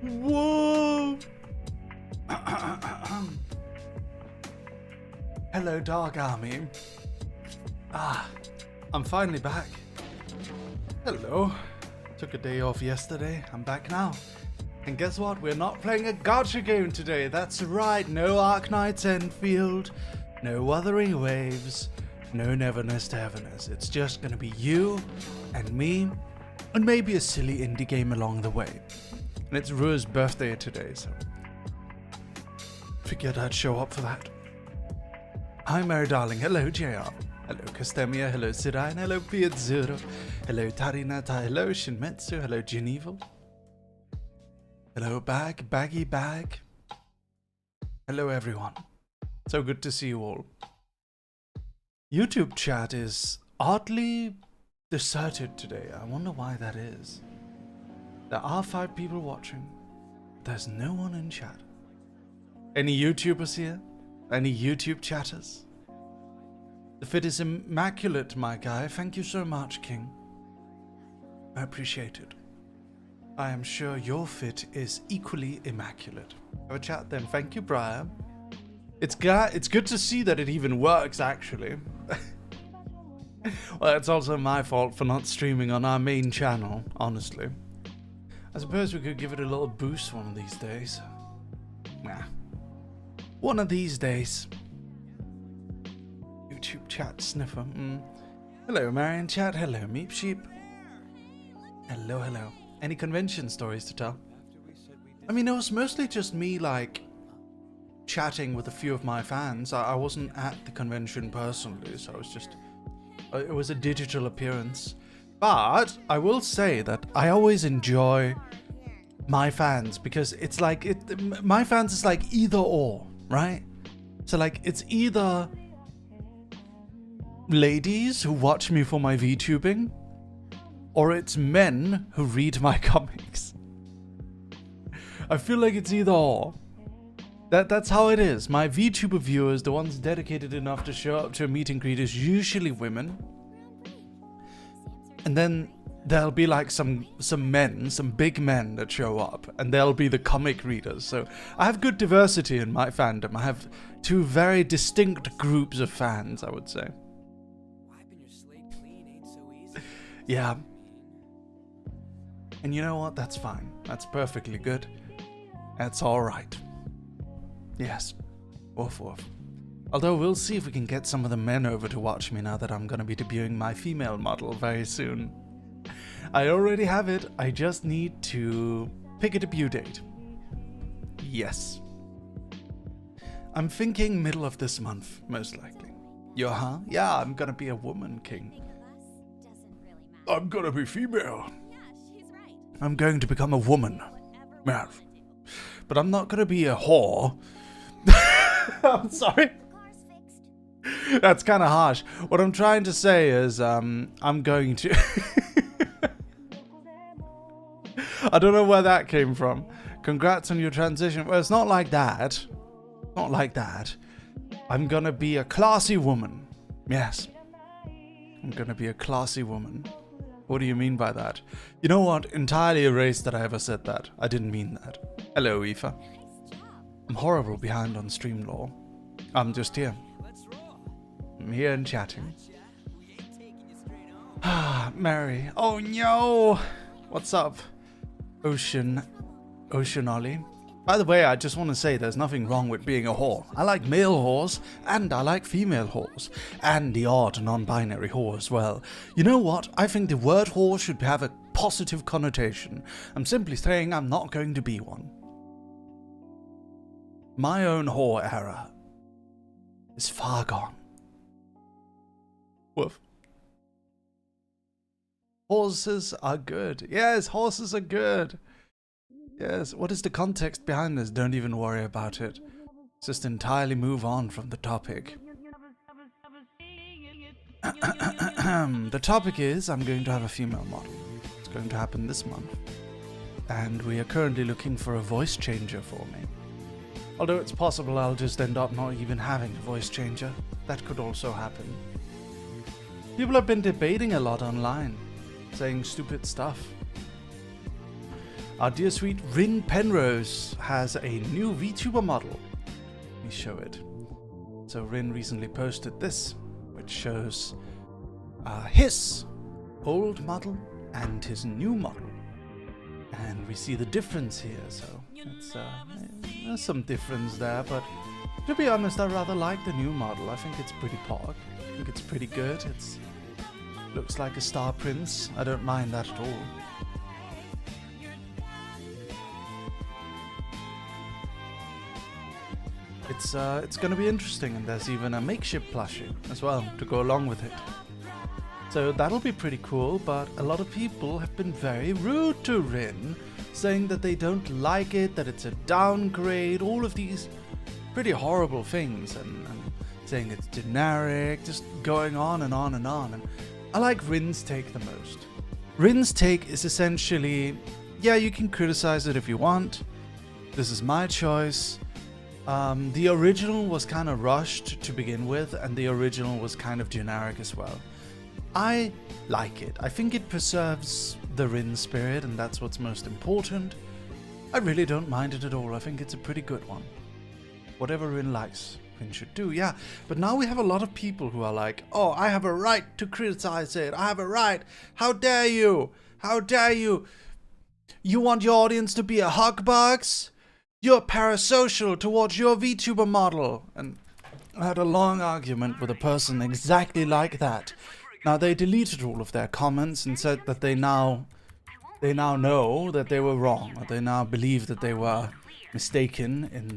Whoa! Hello, Dark Army. I'm finally back. Hello. Took a day off yesterday. I'm back now. And guess what? We're not playing a gacha game today. That's right. No Arknight's Enfield. No Wuthering Waves. No Neverness to Heaverness. It's just gonna be you and me. And maybe a silly indie game along the way. And it's Rua's birthday today, so figured I'd show up for that. Hi, Mary Darling. Hello, JR. Hello, Kastemia. Hello, Sirai. Hello, Piazzuro. Hello, Tarinata. Hello, Shinmetsu. Hello, Geneval. Hello, Baggy Bag. Hello, everyone. So good to see you all. YouTube chat is oddly deserted today. I wonder why that is. There are 5 people watching. There's no one in chat. Any YouTubers here? Any YouTube chatters? The fit is immaculate, my guy. Thank you so much, King. I appreciate it. I am sure your fit is equally immaculate. Have a chat then. Thank you, Brian. It's good to see that it even works, actually. Well, it's also my fault for not streaming on our main channel, honestly. I suppose we could give it a little boost one of these days. Nah. One of these days. YouTube chat sniffer. Hello, Marion chat. Hello, Meep Sheep. Hello, hello. Any convention stories to tell? I mean, it was mostly just me, like, chatting with a few of my fans. I wasn't at the convention personally, so I was just... it was a digital appearance. But I will say that I always enjoy my fans because it's like... my fans is like either or, right? So, like, it's either ladies who watch me for my VTubing, or it's men who read my comics. I feel like it's either or. That's how it is. My VTuber viewers, the ones dedicated enough to show up to a meet and greet, is usually women. And then there'll be like some men, some big men that show up, and they'll be the comic readers. So I have good diversity in my fandom. I have 2 very distinct groups of fans, I would say. Yeah. And you know what? That's fine. That's perfectly good. That's alright. Yes. Woof woof. Although we'll see if we can get some of the men over to watch me now that I'm gonna be debuting my female model very soon. I already have it. I just need to pick a debut date. Yes. I'm thinking middle of this month, most likely. Huh? Yeah, I'm gonna be a woman, King. I'm gonna be female. I'm going to become a woman. Yeah. But I'm not gonna be a whore. I'm sorry. That's kind of harsh. What I'm trying to say is, I'm going to... I don't know where that came from. Congrats on your transition. Well, it's not like that. Not like that. I'm gonna be a classy woman. Yes. I'm gonna be a classy woman. What do you mean by that? You know what? Entirely erased that I ever said that. I didn't mean that. Hello, Aoife. I'm horrible behind on stream lore. I'm just here. I'm here and chatting. Mary. Oh no! What's up? Ocean Ollie. By the way, I just want to say there's nothing wrong with being a whore. I like male whores, and I like female whores, and the odd non-binary whore as well. You know what? I think the word whore should have a positive connotation. I'm simply saying I'm not going to be one. My own whore era is far gone. Woof. Horses are good. Yes, horses are good. Yes, what is the context behind this? Don't even worry about it. Just entirely move on from the topic. The topic is, I'm going to have a female model. It's going to happen this month. And we are currently looking for a voice changer for me. Although it's possible I'll just end up not even having a voice changer. That could also happen. People have been debating a lot online, saying stupid stuff. Our dear sweet Rin Penrose has a new VTuber model. Let me show it. So Rin recently posted this, which shows his old model and his new model. And we see the difference here, so it's, there's some difference there, but to be honest, I rather like the new model. I think it's pretty pog. I think it's pretty good. It's looks like a Star Prince. I don't mind that at all. It's gonna be interesting, and there's even a makeshift plushie as well to go along with it. So that'll be pretty cool, but a lot of people have been very rude to Rin, saying that they don't like it, that it's a downgrade, all of these pretty horrible things, and saying it's generic, just going on and on and on. And I like Rin's take the most. Rin's take is essentially, yeah, you can criticize it if you want. This is my choice. The original was kind of rushed to begin with, and the original was kind of generic as well. I like it. I think it preserves the Rin spirit, and that's what's most important. I really don't mind it at all. I think it's a pretty good one. Whatever Rin likes, Rin should do, yeah. But now we have a lot of people who are like, oh, I have a right to criticize it. I have a right. How dare you? How dare you? You want your audience to be a hugbugs? You're parasocial towards your VTuber model. And I had a long argument with a person exactly like that. Now, they deleted all of their comments and said that they now know that they were wrong, or they now believe that they were mistaken in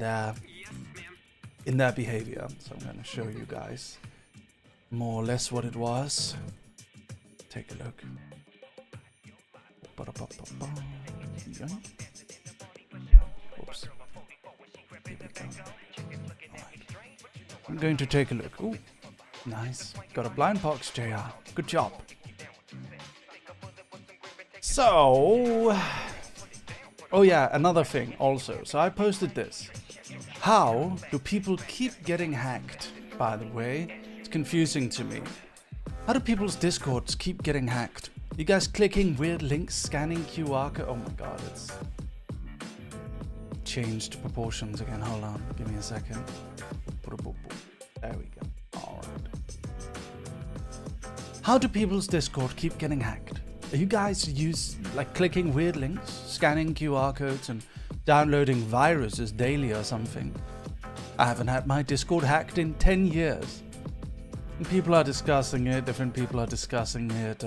their behavior. So I'm going to show you guys more or less what it was. Take a look. Oops. Here we go. Right. I'm going to take a look. Ooh. Nice. Got a blind box, JR. Good job. So, oh yeah, another thing also. So I posted this. How do people keep getting hacked, by the way? It's confusing to me. How do people's Discords keep getting hacked? You guys clicking weird links, scanning QR code? Oh my god, it's changed proportions again. Hold on, give me a second. There we go. How do people's Discord keep getting hacked? Are you guys clicking weird links, scanning QR codes, and downloading viruses daily or something? I haven't had my Discord hacked in 10 years. And people are discussing it, different people are discussing it.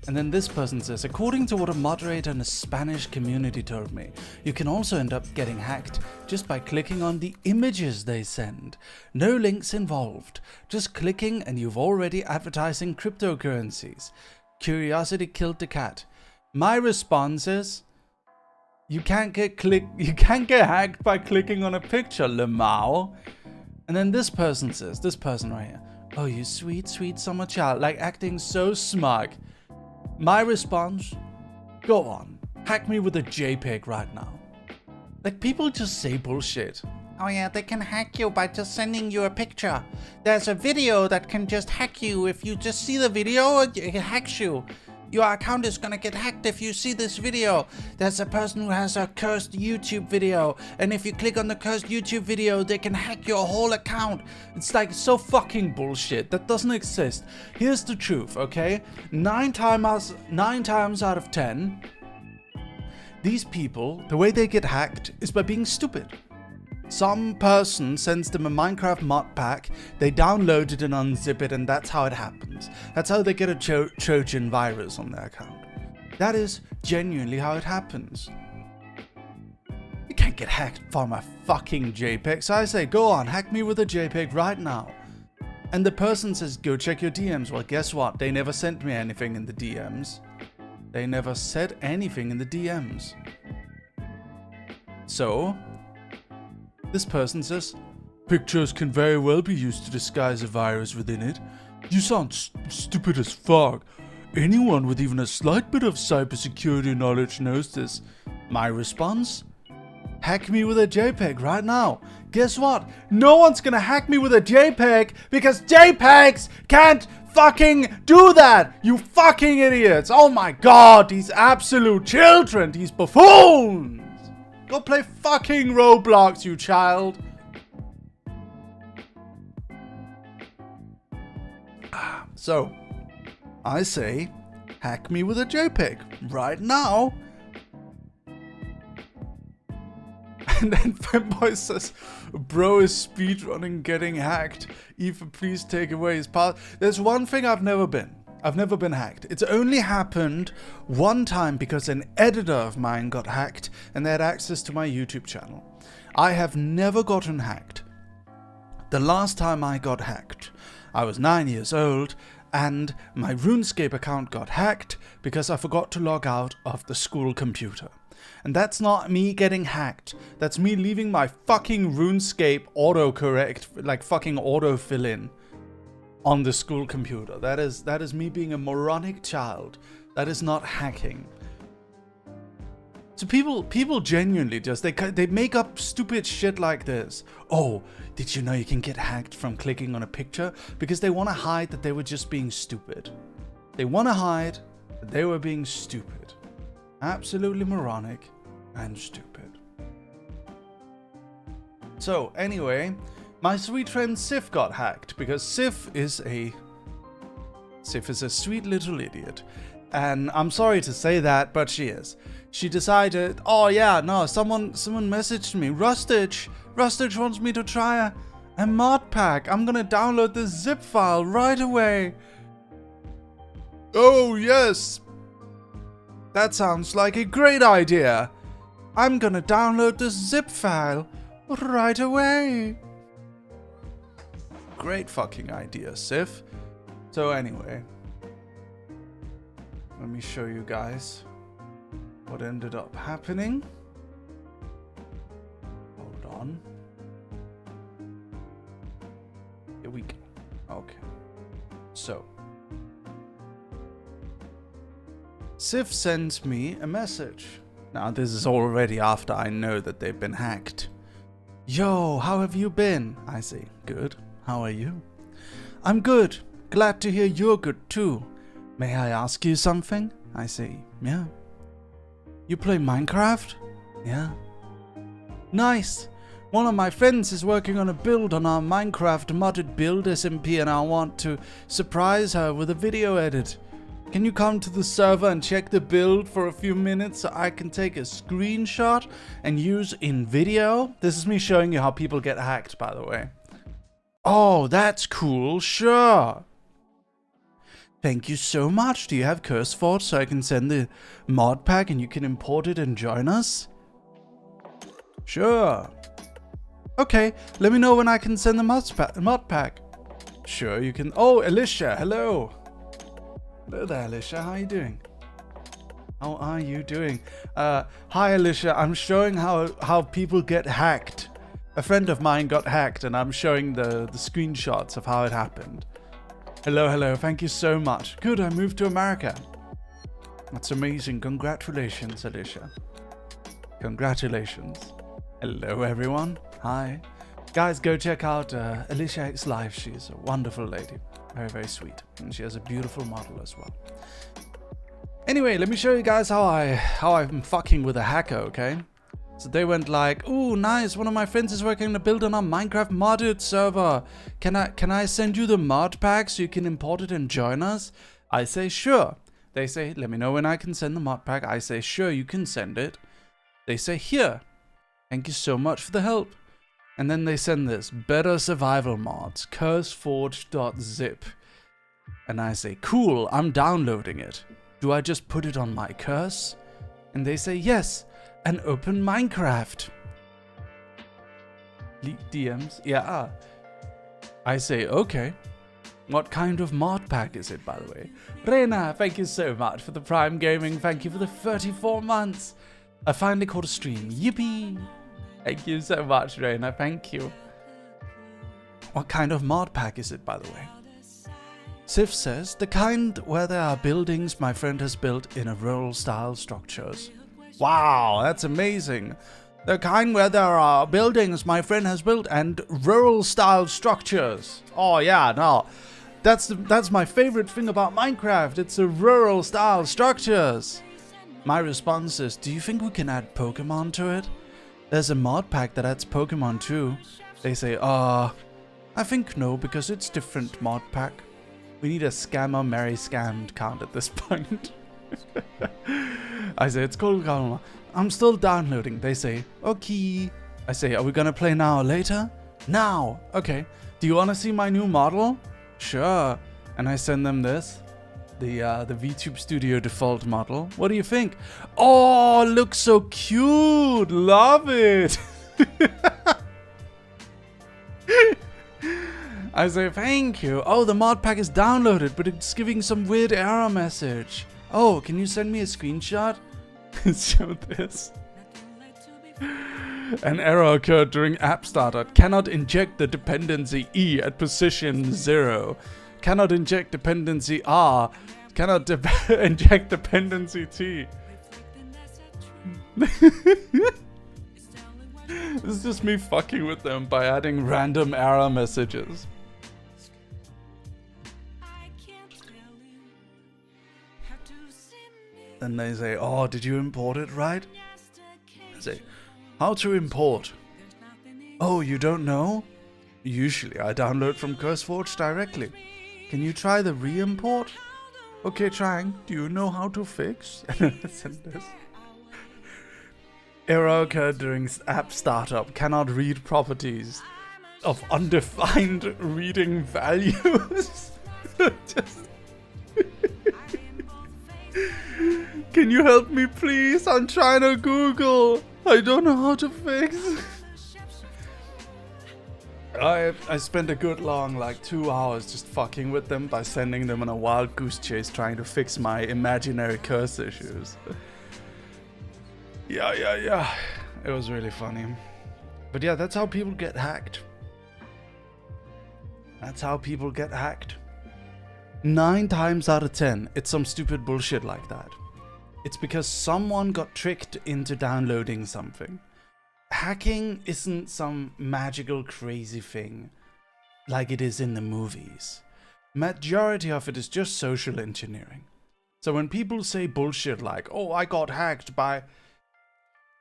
And then this person says, according to what a moderator in a Spanish community told me, you can also end up getting hacked just by clicking on the images they send. No links involved. Just clicking and you've already advertising cryptocurrencies. Curiosity killed the cat. My response is, you can't get hacked by clicking on a picture, Lemao. And then this person says, this person right here, oh, you sweet, sweet summer child, like acting so smug. My response, go on, hack me with a JPEG right now. Like, people just say bullshit. Oh yeah, they can hack you by just sending you a picture. There's a video that can just hack you. If you just see the video, it hacks you. Your account is gonna get hacked if you see this video. There's a person who has a cursed YouTube video, and if you click on the cursed YouTube video, they can hack your whole account. It's like so fucking bullshit. That doesn't exist. Here's the truth, okay? 9 times out of 10, these people, the way they get hacked is by being stupid. Some person sends them a Minecraft mod pack, they download it and unzip it, and that's how it happens. That's how they get a Trojan virus on their account. That is genuinely how it happens. You can't get hacked from a fucking JPEG, so I say, go on, hack me with a JPEG right now. And the person says, go check your DMs. Well, guess what? They never sent me anything in the DMs. They never said anything in the DMs. So, this person says, pictures can very well be used to disguise a virus within it. You sound stupid as fuck. Anyone with even a slight bit of cybersecurity knowledge knows this. My response? Hack me with a JPEG right now. Guess what? No one's gonna hack me with a JPEG because JPEGs can't fucking do that, you fucking idiots. Oh my god, these absolute children, these buffoons. Go play fucking Roblox, you child. So, I say, hack me with a JPEG right now. And then Femboy says, bro is speedrunning getting hacked. Eva, please take away his pass. There's one thing I've never been. I've never been hacked. It's only happened one time because an editor of mine got hacked and they had access to my YouTube channel. I have never gotten hacked. The last time I got hacked, I was 9 years old and my RuneScape account got hacked because I forgot to log out of the school computer. And that's not me getting hacked. That's me leaving my fucking RuneScape autocorrect, like fucking autofill in on the school computer. That is me being a moronic child. That is not hacking. So people genuinely just, they make up stupid shit like this. Oh, did you know you can get hacked from clicking on a picture? Because they want to hide that they were just being stupid. They want to hide that they were being stupid. Absolutely moronic and stupid. So anyway, my sweet friend Sif got hacked because Sif is a sweet little idiot. And I'm sorry to say that, but she is. She decided, oh yeah, no, someone messaged me, Rustage wants me to try a mod pack. I'm gonna download this zip file right away. Oh yes, that sounds like a great idea. I'm gonna download this zip file right away. Great fucking idea, Sif. So anyway, let me show you guys what ended up happening. Hold on. Here we go. Okay. So, Sif sends me a message. Now this is already after I know that they've been hacked. Yo, how have you been? I say, good. How are you? I'm good. Glad to hear you're good too. May I ask you something? I say, yeah. You play Minecraft? Yeah. Nice. One of my friends is working on a build on our Minecraft modded build SMP and I want to surprise her with a video edit. Can you come to the server and check the build for a few minutes so I can take a screenshot and use in video? This is me showing you how people get hacked, by the way. Oh, that's cool. Sure. Thank you so much. Do you have CurseForge so I can send the mod pack and you can import it and join us? Sure. Okay, let me know when I can send the mod pack. Sure, you can. Oh, Alicia, hello. Hello there, Alicia. How are you doing? How are you doing? Hi, Alicia. I'm showing how people get hacked. A friend of mine got hacked and I'm showing the screenshots of how it happened. Hello, hello. Thank you so much. Good, I moved to America. That's amazing. Congratulations, Alicia. Congratulations. Hello, everyone. Hi. Guys, go check out Alicia X Live. She's a wonderful lady. Very, very sweet. And she has a beautiful model as well. Anyway, let me show you guys how I'm fucking with a hacker, okay? So they went like, ooh, nice, one of my friends is working on a build on our Minecraft modded server. Can I send you the mod pack so you can import it and join us? I say, sure. They say, let me know when I can send the mod pack. I say, sure, you can send it. They say, here. Thank you so much for the help. And then they send this, better survival mods, curseforge.zip. And I say, cool, I'm downloading it. Do I just put it on my curse? And they say, yes. And open Minecraft. DMs? Yeah. I say, okay. What kind of mod pack is it, by the way? Rena, thank you so much for the Prime Gaming. Thank you for the 34 months. I finally caught a stream. Yippee. Thank you so much, Rena. Thank you. What kind of mod pack is it, by the way? Sif says, the kind where there are buildings my friend has built in a rural style structures. Wow, that's amazing. The kind where there are buildings my friend has built and rural style structures. Oh yeah, no. That's my favorite thing about Minecraft. It's the rural style structures. My response is, do you think we can add Pokemon to it? There's a mod pack that adds Pokemon too. They say, I think no, because it's different mod pack. We need a scammer Mary scammed count at this point. I say, it's cool, Kalma. I'm still downloading. They say, okay. I say, are we gonna play now or later? Now! Okay. Do you wanna see my new model? Sure. And I send them this. The VTube Studio default model. What do you think? Oh, looks so cute! Love it! I say, thank you. Oh, the mod pack is downloaded, but it's giving some weird error message. Oh, can you send me a screenshot? Show this. An error occurred during app startup. Cannot inject the dependency E at position 0. Cannot inject dependency R. Cannot inject dependency T. This is just me fucking with them by adding random error messages. Then they say, oh, did you import it right? I say, how to import? Oh, you don't know? Usually I download from CurseForge directly. Can you try the re-import? Okay, trying. Do you know how to fix? Send this. Error occurred during app startup. Cannot read properties of undefined reading values. Can you help me, please? I'm trying to Google. I don't know how to fix. I spent a good long, like 2 hours just fucking with them by sending them on a wild goose chase trying to fix my imaginary curse issues. Yeah. It was really funny. But yeah, that's how people get hacked. That's how people get hacked. 9 times out of 10, it's some stupid bullshit like that. It's because someone got tricked into downloading something. Hacking isn't some magical crazy thing like it is in the movies. Majority of it is just social engineering. So when people say bullshit like, oh, I got hacked by,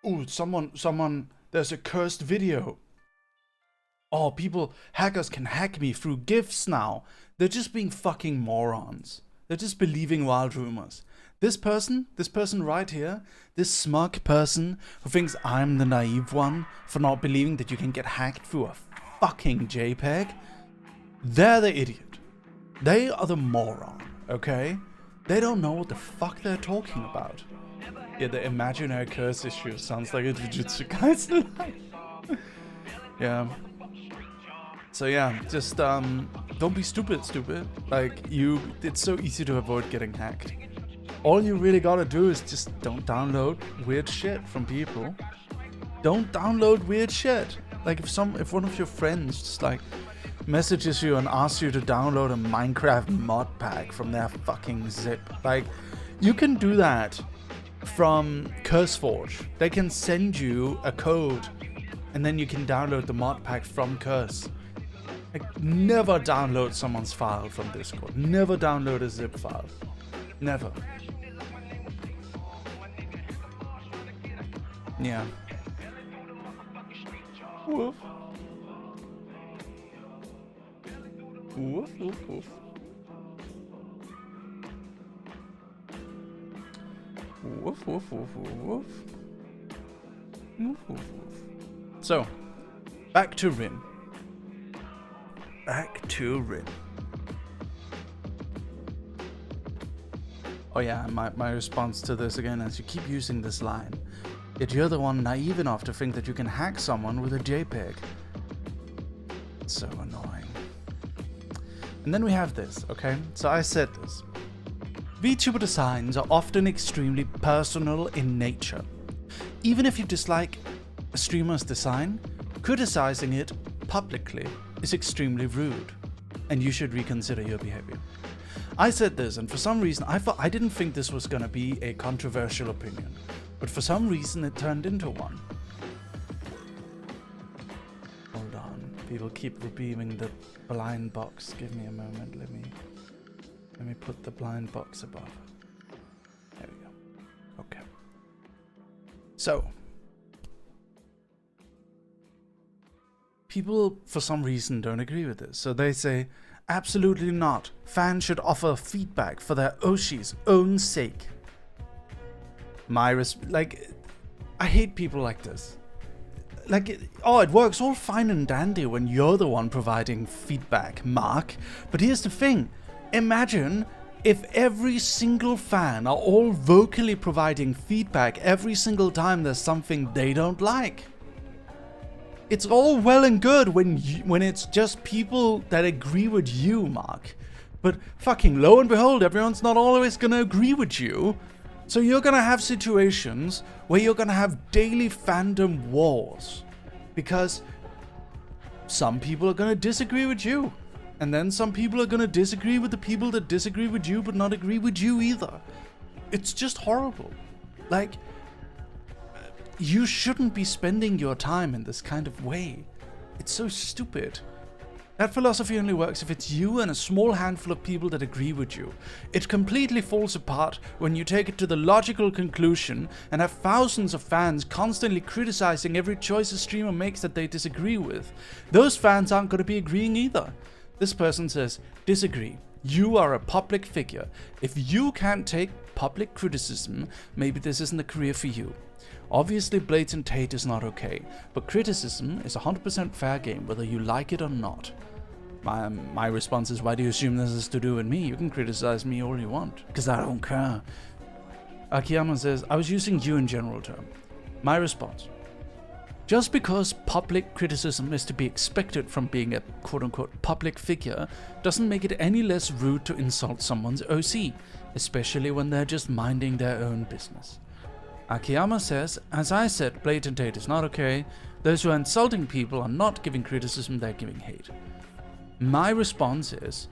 oh, someone, there's a cursed video. Oh, hackers can hack me through GIFs now. They're just being fucking morons. They're just believing wild rumors. This person right here, this smug person who thinks I'm the naive one for not believing that you can get hacked through a fucking JPEG, they're the idiot. They are the moron, okay? They don't know what the fuck they're talking about. Yeah, the imaginary curse issue sounds like a Jujutsu Kaisen line. Yeah. So yeah, just don't be stupid. Like it's so easy to avoid getting hacked. All you really gotta do is just don't download weird shit from people. Don't download weird shit. Like if one of your friends just like messages you and asks you to download a Minecraft mod pack from their fucking zip, like you can do that from CurseForge. They can send you a code and then you can download the mod pack from Curse. Like, never download someone's file from Discord. Never download a zip file. Never. Yeah. Woof. Woof, woof, woof. Woof, woof, woof, woof, woof. Woof, woof, woof. So, back to Rin. Oh yeah, my response to this again is you keep using this line. Yet you're the one naive enough to think that you can hack someone with a JPEG. It's so annoying. And then we have this, okay? So I said this. VTuber designs are often extremely personal in nature. Even if you dislike a streamer's design, criticizing it publicly is extremely rude, and you should reconsider your behavior. I said this, and for some reason I didn't think this was gonna be a controversial opinion, but for some reason it turned into one. Hold on. People keep reviewing the blind box. Give me a moment. Let me put the blind box above. There we go. Okay. So, people for some reason don't agree with this. So they say, absolutely not. Fans should offer feedback for their Oshi's own sake. I hate people like this. It works all fine and dandy when you're the one providing feedback, Mark. But here's the thing. Imagine if every single fan are all vocally providing feedback every single time there's something they don't like. It's all well and good when it's just people that agree with you, Mark. But fucking lo and behold, everyone's not always gonna agree with you. So you're gonna have situations where you're gonna have daily fandom wars. Because some people are gonna disagree with you. And then some people are gonna disagree with the people that disagree with you but not agree with you either. It's just horrible. You shouldn't be spending your time in this kind of way. It's so stupid. That philosophy only works if it's you and a small handful of people that agree with you. It completely falls apart when you take it to the logical conclusion and have thousands of fans constantly criticizing every choice a streamer makes that they disagree with. Those fans aren't going to be agreeing either. This person says, disagree. You are a public figure. If you can't take public criticism, maybe this isn't a career for you. Obviously, blatant hate is not okay, but criticism is 100% fair game whether you like it or not. My response is, why do you assume this is to do with me? You can criticize me all you want, because I don't care. Akiyama says, I was using you in general term. My response, just because public criticism is to be expected from being a quote-unquote public figure doesn't make it any less rude to insult someone's OC, especially when they're just minding their own business. Akiyama says, as I said, blatant hate is not okay. Those who are insulting people are not giving criticism, they're giving hate. My response is,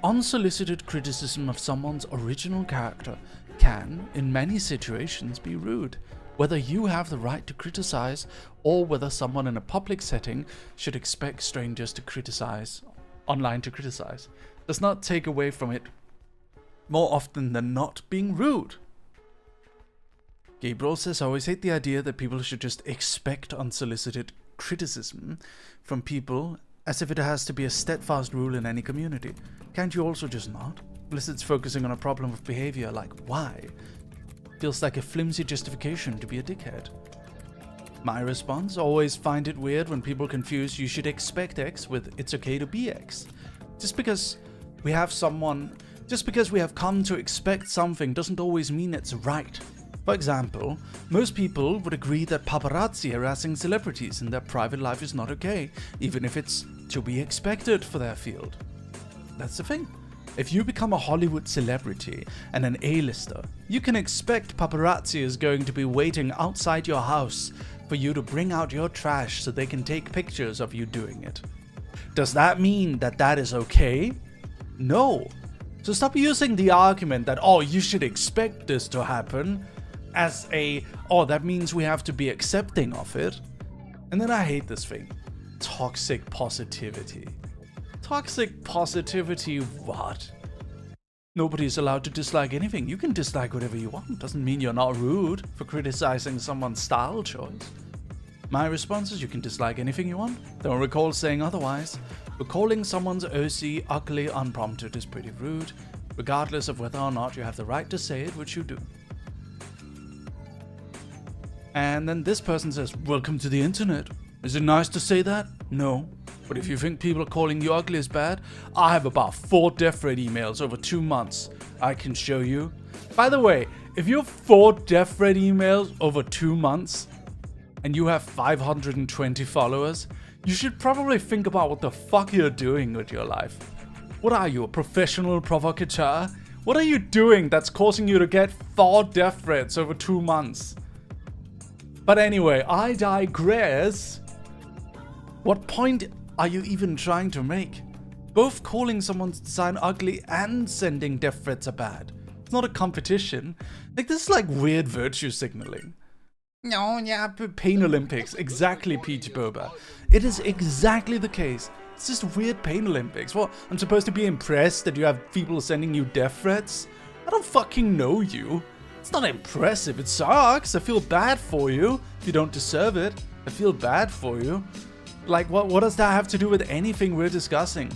unsolicited criticism of someone's original character can, in many situations, be rude. Whether you have the right to criticize, or whether someone in a public setting should expect strangers to criticize, online to criticize, does not take away from it more often than not being rude. Gabriel says, I always hate the idea that people should just expect unsolicited criticism from people as if it has to be a steadfast rule in any community. Can't you also just not? Blizzard's focusing on a problem of behavior, like why? Feels like a flimsy justification to be a dickhead. My response, always find it weird when people confuse you should expect X with it's okay to be X. Just because we have come to expect something doesn't always mean it's right. For example, most people would agree that paparazzi harassing celebrities in their private life is not okay, even if it's to be expected for their field. That's the thing. If you become a Hollywood celebrity and an A-lister, you can expect paparazzi is going to be waiting outside your house for you to bring out your trash so they can take pictures of you doing it. Does that mean that that is okay? No. So stop using the argument that, oh, you should expect this to happen as that means we have to be accepting of it. And then I hate this thing. Toxic positivity. Toxic positivity what? Nobody's allowed to dislike anything. You can dislike whatever you want. Doesn't mean you're not rude for criticizing someone's style choice. My response is you can dislike anything you want. Don't recall saying otherwise. But calling someone's OC ugly unprompted is pretty rude, regardless of whether or not you have the right to say it, which you do. And then this person says, welcome to the internet. Is it nice to say that? No. But if you think people are calling you ugly is bad, I have about 4 death threat emails over 2 months I can show you. By the way, if you have 4 death threat emails over 2 months and you have 520 followers, you should probably think about what the fuck you're doing with your life. What are you, a professional provocateur? What are you doing that's causing you to get 4 death threats over 2 months? But anyway, I digress. What point are you even trying to make? Both calling someone's design ugly and sending death threats are bad. It's not a competition. Like, this is like weird virtue signaling. No, yeah, Pain Olympics. Exactly, vtuber. It is exactly the case. It's just weird Pain Olympics. What, I'm supposed to be impressed that you have people sending you death threats? I don't fucking know you. It's not impressive. It sucks. I feel bad for you if you don't deserve it. I feel bad for you. Like, what does that have to do with anything we're discussing?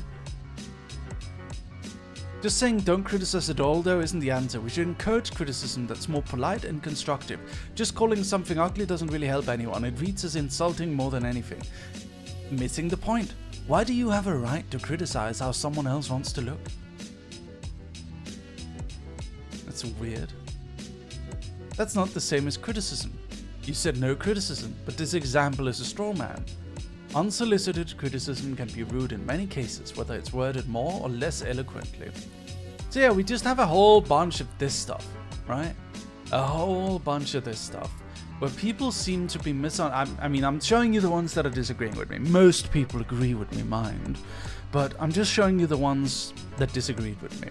Just saying don't criticize at all, though, isn't the answer. We should encourage criticism that's more polite and constructive. Just calling something ugly doesn't really help anyone. It reads as insulting more than anything. Missing the point. Why do you have a right to criticize how someone else wants to look? That's weird. That's not the same as criticism. You said no criticism, but this example is a straw man. Unsolicited criticism can be rude in many cases, whether it's worded more or less eloquently. So yeah, we just have a whole bunch of this stuff, right? A whole bunch of this stuff. Where people seem to be I mean, I'm showing you the ones that are disagreeing with me. Most people agree with me, mind. But I'm just showing you the ones that disagreed with me.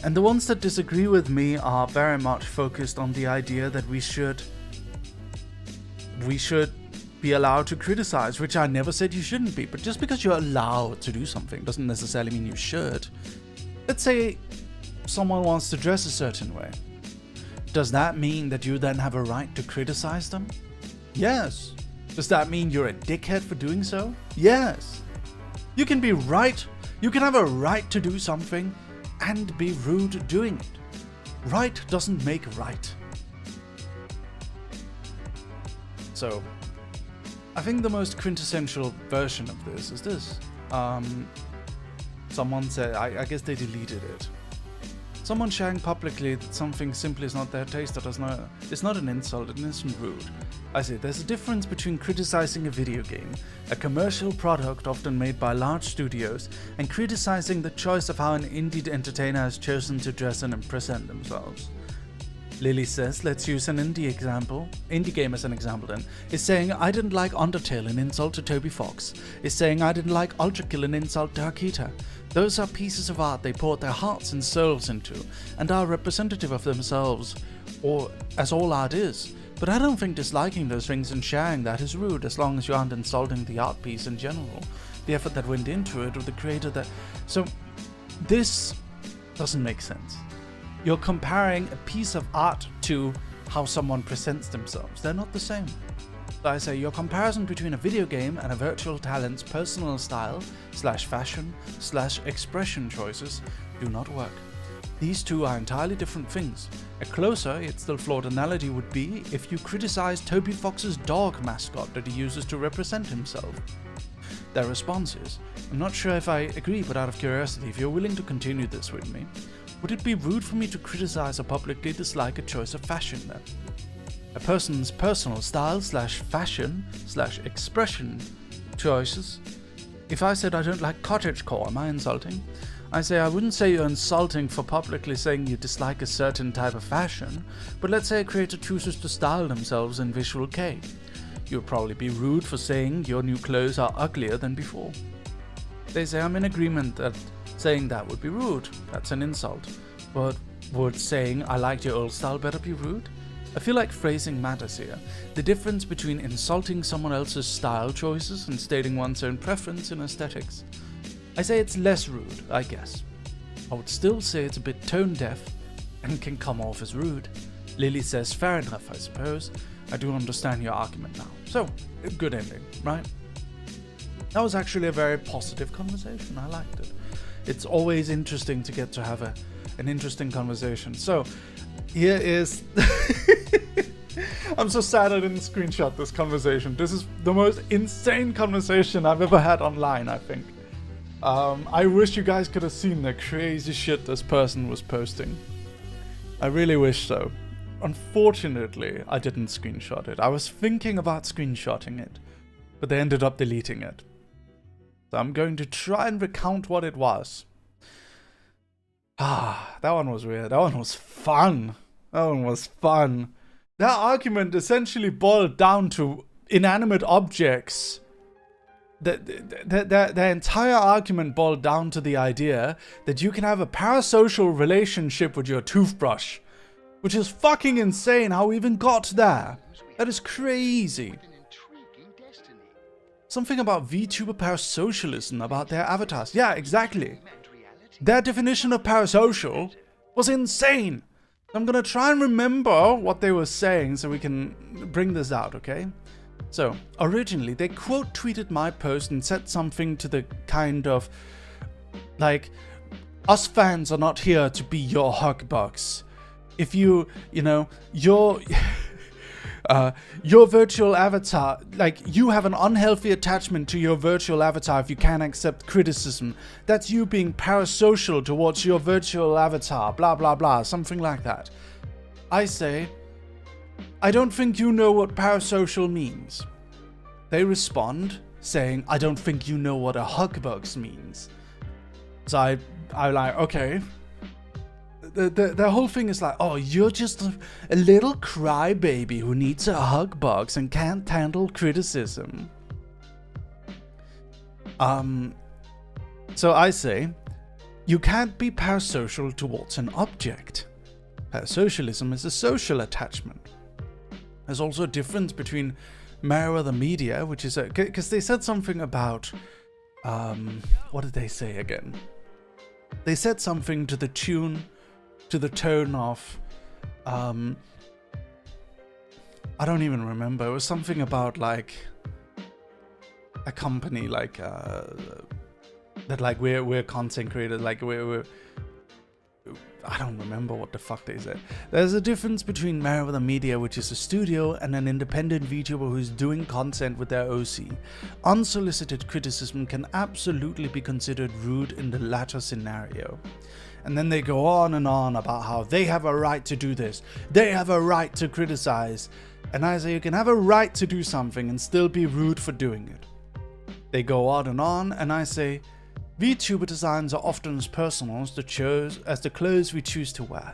And the ones that disagree with me are very much focused on the idea that we should be allowed to criticize, which I never said you shouldn't be, but just because you're allowed to do something doesn't necessarily mean you should. Let's say someone wants to dress a certain way. Does that mean that you then have a right to criticize them? Yes. Does that mean you're a dickhead for doing so? Yes. You can be right, you can have a right to do something and be rude doing it. Right doesn't make right. So, I think the most quintessential version of this is this. Someone said, I guess they deleted it. Someone sharing publicly that something simply is not their taste or it's not an insult, it isn't rude. I say there's a difference between criticizing a video game, a commercial product often made by large studios, and criticizing the choice of how an indie entertainer has chosen to dress and present themselves. Lily says, let's use an indie game as an example then, is saying I didn't like Undertale, an insult to Toby Fox, is saying I didn't like Ultra Kill, an insult to Akita. Those are pieces of art they poured their hearts and souls into, and are representative of themselves, or as all art is. But I don't think disliking those things and sharing that is rude, as long as you aren't insulting the art piece in general, the effort that went into it, or the creator that... So, this doesn't make sense. You're comparing a piece of art to how someone presents themselves. They're not the same. So I say your comparison between a video game and a virtual talent's personal style / fashion / expression choices do not work. These two are entirely different things. A closer, yet still flawed analogy would be if you criticize Toby Fox's dog mascot that he uses to represent himself. Their response is, I'm not sure if I agree, but out of curiosity, if you're willing to continue this with me, would it be rude for me to criticize or publicly dislike a choice of fashion then? A person's personal style / fashion / expression choices. If I said I don't like cottagecore, am I insulting? I say I wouldn't say you're insulting for publicly saying you dislike a certain type of fashion, but let's say a creator chooses to style themselves in Visual Kei. You would probably be rude for saying your new clothes are uglier than before. They say I'm in agreement that saying that would be rude. That's an insult. But would saying I liked your old style better be rude? I feel like phrasing matters here. The difference between insulting someone else's style choices and stating one's own preference in aesthetics. I say it's less rude, I guess. I would still say it's a bit tone deaf and can come off as rude. Lily says fair enough, I suppose. I do understand your argument now. So, a good ending, right? That was actually a very positive conversation. I liked it. It's always interesting to get to have an interesting conversation. So, here is... I'm so sad I didn't screenshot this conversation. This is the most insane conversation I've ever had online, I think. I wish you guys could have seen the crazy shit this person was posting. I really wish so. Unfortunately, I didn't screenshot it. I was thinking about screenshotting it, but they ended up deleting it. So I'm going to try and recount what it was. That one was weird. That one was fun. That argument essentially boiled down to inanimate objects. The entire argument boiled down to the idea that you can have a parasocial relationship with your toothbrush. Which is fucking insane how we even got there. That is crazy. Something about VTuber parasocialism, about their avatars. Yeah, exactly. Their definition of parasocial was insane. I'm gonna try and remember what they were saying so we can bring this out, okay? So, originally, they quote tweeted my post and said something to the kind of, like, us fans are not here to be your hug box. If you know, your virtual avatar, like, you have an unhealthy attachment to your virtual avatar if you can't accept criticism. That's you being parasocial towards your virtual avatar, blah, blah, blah, something like that. I say, I don't think you know what parasocial means. They respond saying, I don't think you know what a hug box means. So I like, okay. The whole thing is like, oh, you're just a little crybaby who needs a hug box and can't handle criticism. So I say, you can't be parasocial towards an object. Parasocialism is a social attachment. There's also a difference between Merryweather media, which is because they said something about, what did they say again? They said something to the tune, to the tone of, I don't even remember. It was something about like a company, like that, like we're content creators, like we're I don't remember what the fuck they said. There's a difference between Merryweather Media, which is a studio, and an independent VTuber who's doing content with their OC. Unsolicited criticism can absolutely be considered rude in the latter scenario. And then they go on and on about how they have a right to do this. They have a right to criticize. And I say you can have a right to do something and still be rude for doing it. They go on, and I say, VTuber designs are often as personal as the clothes we choose to wear.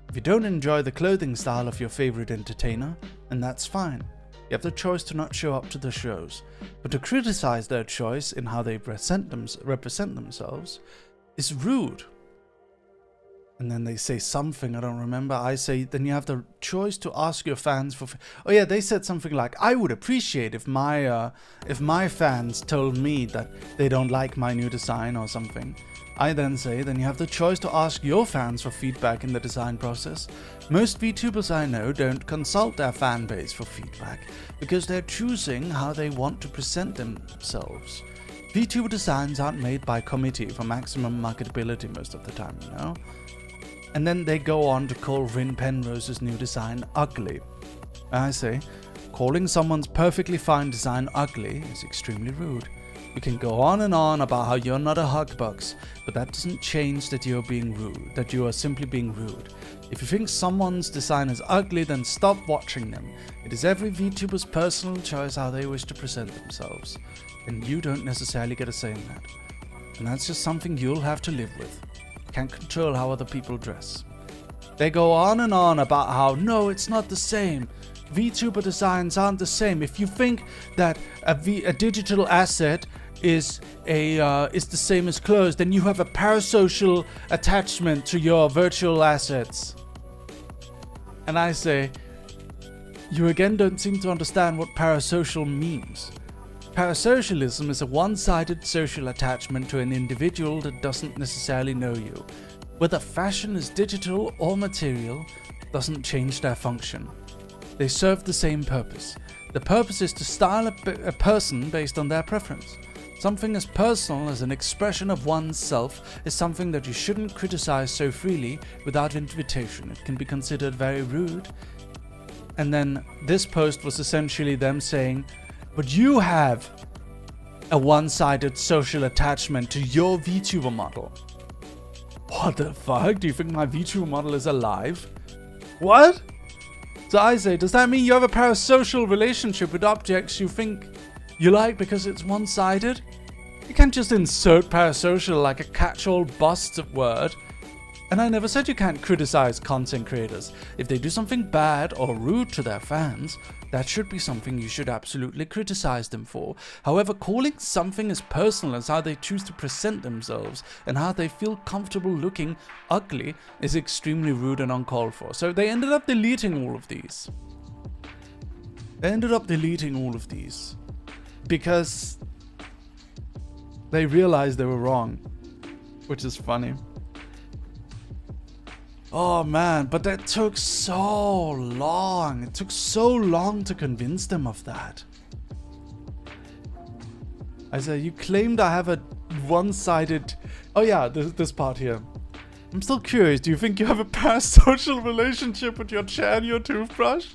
If you don't enjoy the clothing style of your favorite entertainer, then that's fine. You have the choice to not show up to the shows, but to criticize their choice in how they represent themselves is rude. And then they say something, I don't remember. I say, then you have the choice to ask your fans for... Oh yeah, they said something like, I would appreciate if my fans told me that they don't like my new design or something. I then say, then you have the choice to ask your fans for feedback in the design process. Most VTubers I know don't consult their fan base for feedback, because they're choosing how they want to present themselves. VTuber designs aren't made by committee for maximum marketability most of the time, you know? And then they go on to call Rin Penrose's new design ugly. I say, calling someone's perfectly fine design ugly is extremely rude. You can go on and on about how you're not a hug box, but that doesn't change that you're being rude, that you are simply being rude. If you think someone's design is ugly, then stop watching them. It is every VTuber's personal choice how they wish to present themselves, and you don't necessarily get a say in that. And that's just something you'll have to live with. Can't control how other people dress. They go on and on about how, no, it's not the same. VTuber designs aren't the same. If you think that a digital asset is the same as clothes, then you have a parasocial attachment to your virtual assets. And I say, you again don't seem to understand what parasocial means. Parasocialism is a one-sided social attachment to an individual that doesn't necessarily know you. Whether fashion is digital or material doesn't change their function. They serve the same purpose. The purpose is to style a person based on their preference. Something as personal as an expression of one's self is something that you shouldn't criticize so freely without invitation. It can be considered very rude. And then this post was essentially them saying, but you have a one-sided social attachment to your VTuber model. What the fuck? Do you think my VTuber model is alive? What? So I say, does that mean you have a parasocial relationship with objects you think you like because it's one-sided? You can't just insert parasocial like a catch-all busted word. And I never said you can't criticize content creators. If they do something bad or rude to their fans, that should be something you should absolutely criticize them for. However, calling something as personal as how they choose to present themselves and how they feel comfortable looking ugly is extremely rude and uncalled for. So they ended up deleting all of these. Because they realized they were wrong, which is funny. Oh man, but that took so long. It took so long to convince them of that. I said, you claimed I have a one-sided... Oh yeah, this part here. I'm still curious, do you think you have a parasocial relationship with your chair and your toothbrush?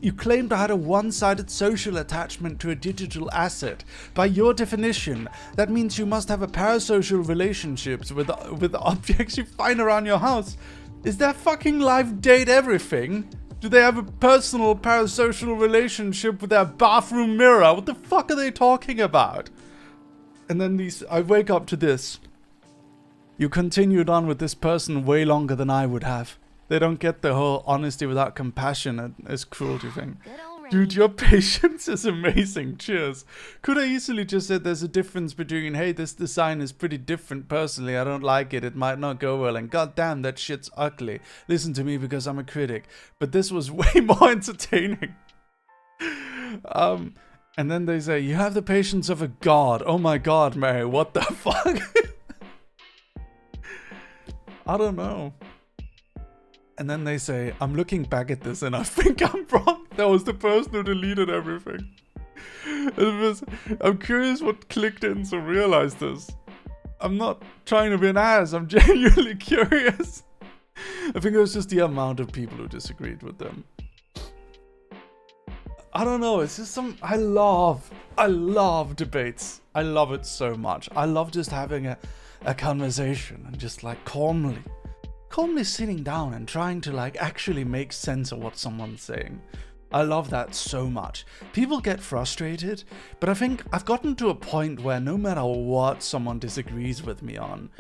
You claimed I had a one-sided social attachment to a digital asset. By your definition, that means you must have a parasocial relationships with objects you find around your house. Is that fucking life date everything? Do they have a personal parasocial relationship with their bathroom mirror? What the fuck are they talking about? And then I wake up to this. You continued on with this person way longer than I would have. They don't get the whole honesty without compassion as cruelty thing. Dude, your patience is amazing. Cheers. Could I easily just said there's a difference between, hey, this design is pretty different personally, I don't like it, it might not go well, and goddamn, that shit's ugly. Listen to me because I'm a critic. But this was way more entertaining. And then they say, you have the patience of a god. Oh my god, Mary, what the fuck? I don't know. And then they say, I'm looking back at this and I think I'm wrong. That was the person who deleted everything. I'm curious what clicked in to realize this. I'm not trying to be an ass. I'm genuinely curious. I think it was just the amount of people who disagreed with them. I don't know. It's just I love debates. I love it so much. I love just having a conversation and just like calmly sitting down and trying to like actually make sense of what someone's saying. I love that so much. People get frustrated, but I think I've gotten to a point where no matter what someone disagrees with me on,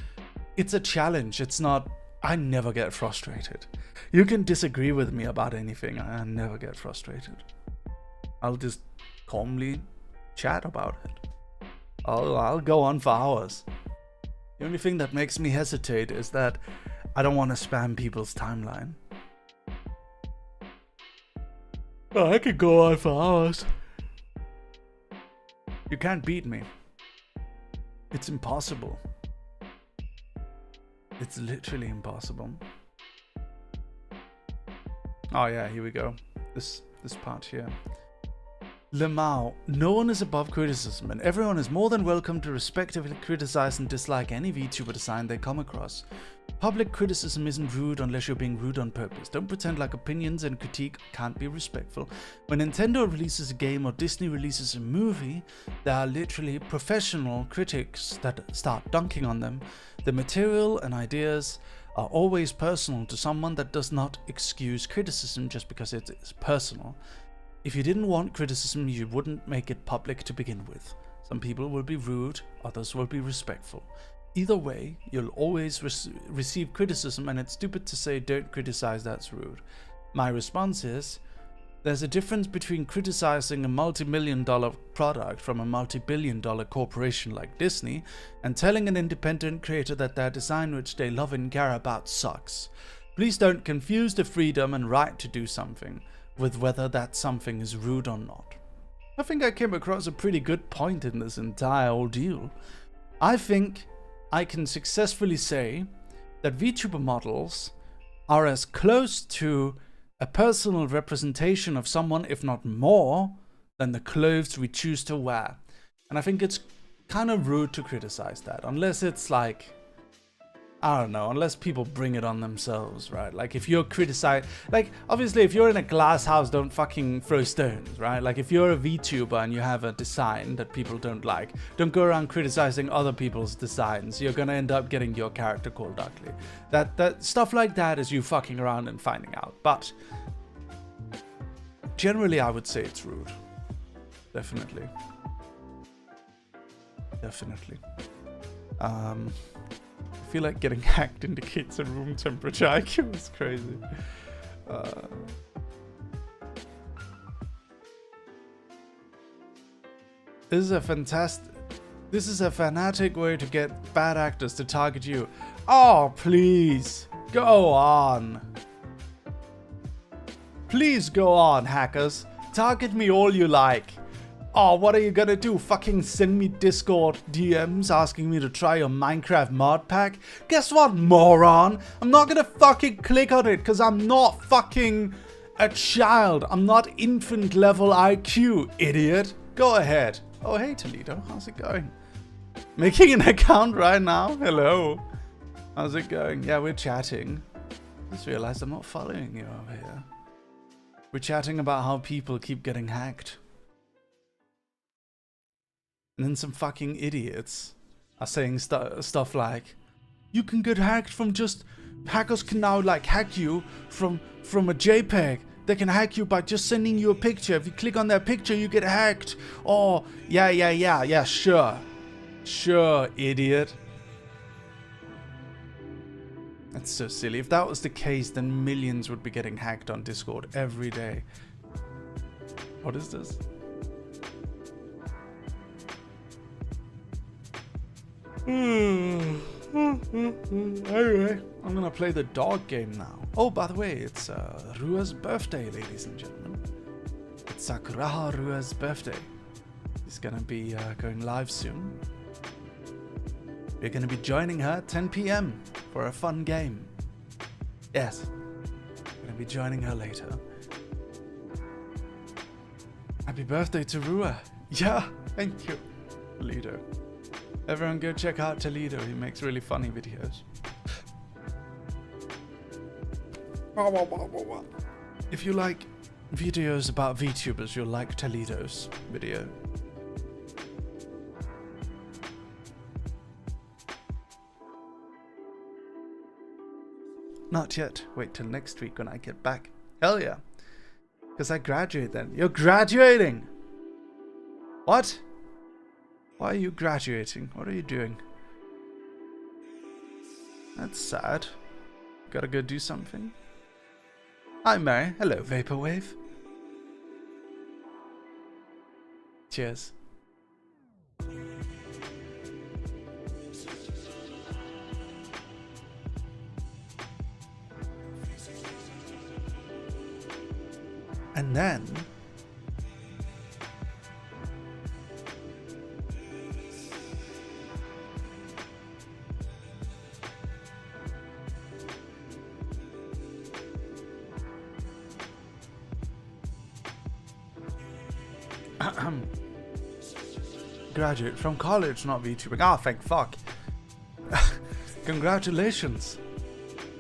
it's a challenge. It's not, I never get frustrated. You can disagree with me about anything. I never get frustrated. I'll just calmly chat about it. I'll go on for hours. The only thing that makes me hesitate is that I don't want to spam people's timeline. Oh, I could go on for hours. You can't beat me. It's impossible. It's literally impossible. Oh yeah, here we go. This part here. Lemao, no one is above criticism, and everyone is more than welcome to respectively criticize and dislike any VTuber design they come across. Public criticism isn't rude unless you're being rude on purpose. Don't pretend like opinions and critique can't be respectful. When Nintendo releases a game or Disney releases a movie, there are literally professional critics that start dunking on them. The material and ideas are always personal to someone. That does not excuse criticism just because it is personal. If you didn't want criticism, you wouldn't make it public to begin with. Some people will be rude, others will be respectful. Either way, you'll always receive criticism, and it's stupid to say don't criticize, that's rude. My response is, there's a difference between criticizing a multi-million-dollar product from a multi-billion-dollar corporation like Disney and telling an independent creator that their design, which they love and care about, sucks. Please don't confuse the freedom and right to do something with whether that something is rude or not. I think I came across a pretty good point in this entire ordeal. I think I can successfully say that VTuber models are as close to a personal representation of someone, if not more, than the clothes we choose to wear. And I think it's kind of rude to criticize that, unless it's like, I don't know, unless people bring it on themselves, right? Like if you're criticized, like obviously if you're in a glass house, don't fucking throw stones, right? Like if you're a VTuber and you have a design that people don't like, don't go around criticizing other people's designs. You're gonna end up getting your character called ugly. That stuff like that is you fucking around and finding out. But generally I would say it's rude. Definitely. I feel like getting hacked indicates a room temperature. IQ is crazy. This is a fanatic way to get bad actors to target you. Oh, please. Go on. Please go on, hackers. Target me all you like. Oh, what are you gonna do? Fucking send me Discord DMs asking me to try your Minecraft mod pack? Guess what, moron? I'm not gonna fucking click on it because I'm not fucking a child. I'm not infant level IQ, idiot. Go ahead. Oh, hey, Toledo. How's it going? Making an account right now? Hello. How's it going? Yeah, we're chatting. Just realized I'm not following you over here. We're chatting about how people keep getting hacked. And then some fucking idiots are saying stuff like, you can get hacked from just... Hackers can now, like, hack you from a JPEG. They can hack you by just sending you a picture. If you click on that picture, you get hacked. Oh, yeah, sure. Sure, idiot. That's so silly. If that was the case, then millions would be getting hacked on Discord every day. What is this? Anyway, I'm gonna play the dog game now. Oh, by the way, it's Rua's birthday, ladies and gentlemen. It's Sakuraha Rua's birthday. He's gonna be going live soon. We're gonna be joining her at 10 PM for a fun game. Yes, we're gonna be joining her later. Happy birthday to Rua. Yeah, thank you, Toledo. Everyone go check out Toledo. He makes really funny videos. If you like videos about VTubers, you'll like Toledo's video. Not yet. Wait till next week when I get back. Hell yeah. Because I graduate then. You're graduating! What? Why are you graduating? What are you doing? That's sad. Gotta go do something. Hi, Mary. Hello, Vaporwave. Cheers. And then... graduate from college, not VTubing. Ah, thank fuck. Congratulations.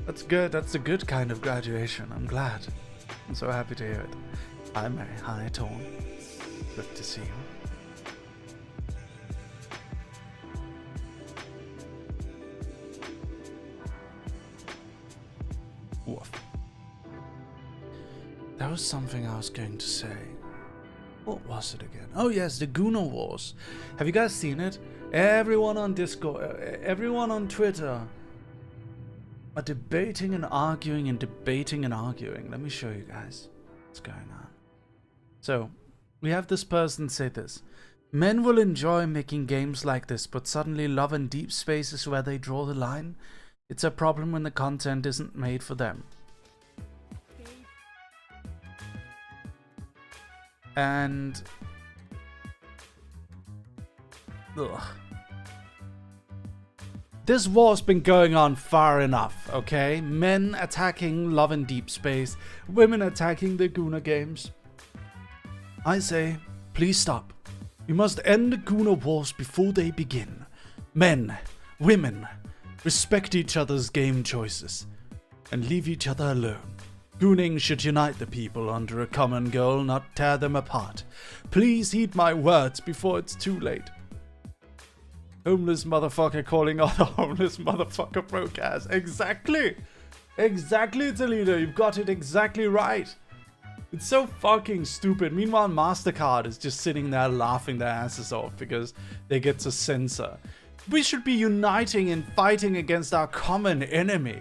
That's good. That's a good kind of graduation. I'm glad. I'm so happy to hear it. Hi, Mary. Hi, Tom. Good to see you. Woof. There was something I was going to say. What was it again? Oh yes, the Guna Wars. Have you guys seen it? Everyone on Discord, everyone on Twitter are debating and arguing and debating and arguing. Let me show you guys what's going on. So, we have this person say this. Men will enjoy making games like this, but suddenly love and deep space is where they draw the line. It's a problem when the content isn't made for them. And... ugh. This war's been going on far enough, okay? Men attacking Love and Deep Space, women attacking the Guna games. I say, please stop. We must end the Guna Wars before they begin. Men, women, respect each other's game choices and leave each other alone. Gooning should unite the people under a common goal, not tear them apart. Please heed my words before it's too late. Homeless motherfucker calling other homeless motherfucker broke ass. Exactly! Exactly, Toledo. You've got it exactly right. It's so fucking stupid. Meanwhile, MasterCard is just sitting there laughing their asses off because they get to censor. We should be uniting and fighting against our common enemy,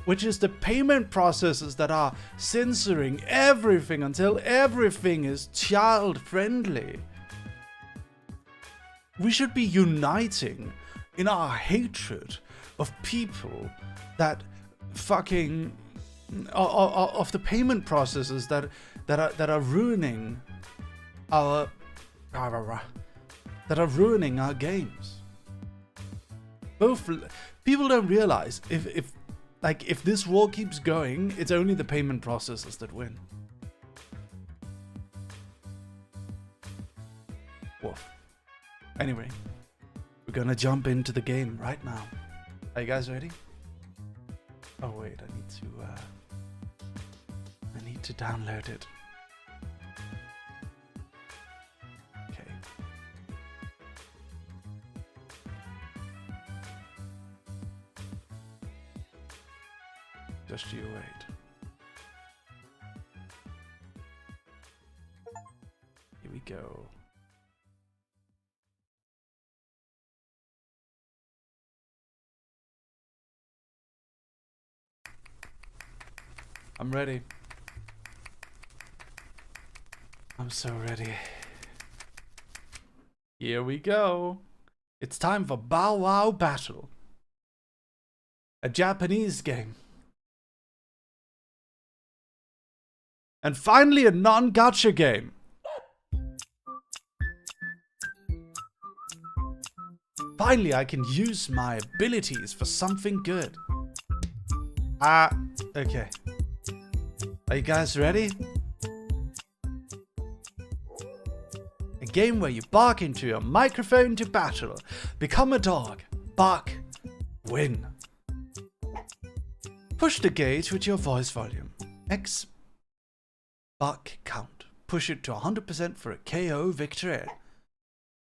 which is the payment processors that are censoring everything until everything is child-friendly. We should be uniting in our hatred of people that fucking of the payment processors that are ruining our games. Both people don't realize if this war keeps going, it's only the payment processors that win. Woof. Anyway, we're gonna jump into the game right now. Are you guys ready? Oh wait, I need to download it. Okay. Just you wait. Here we go. I'm ready. I'm so ready. Here we go. It's time for Bow Wow Battle. A Japanese game. And finally a non-gacha game. Finally I can use my abilities for something good. Okay. Are you guys ready? A game where you bark into your microphone to battle. Become a dog. Bark. Win. Push the gauge with your voice volume. X. Bark count. Push it to 100% for a KO victory.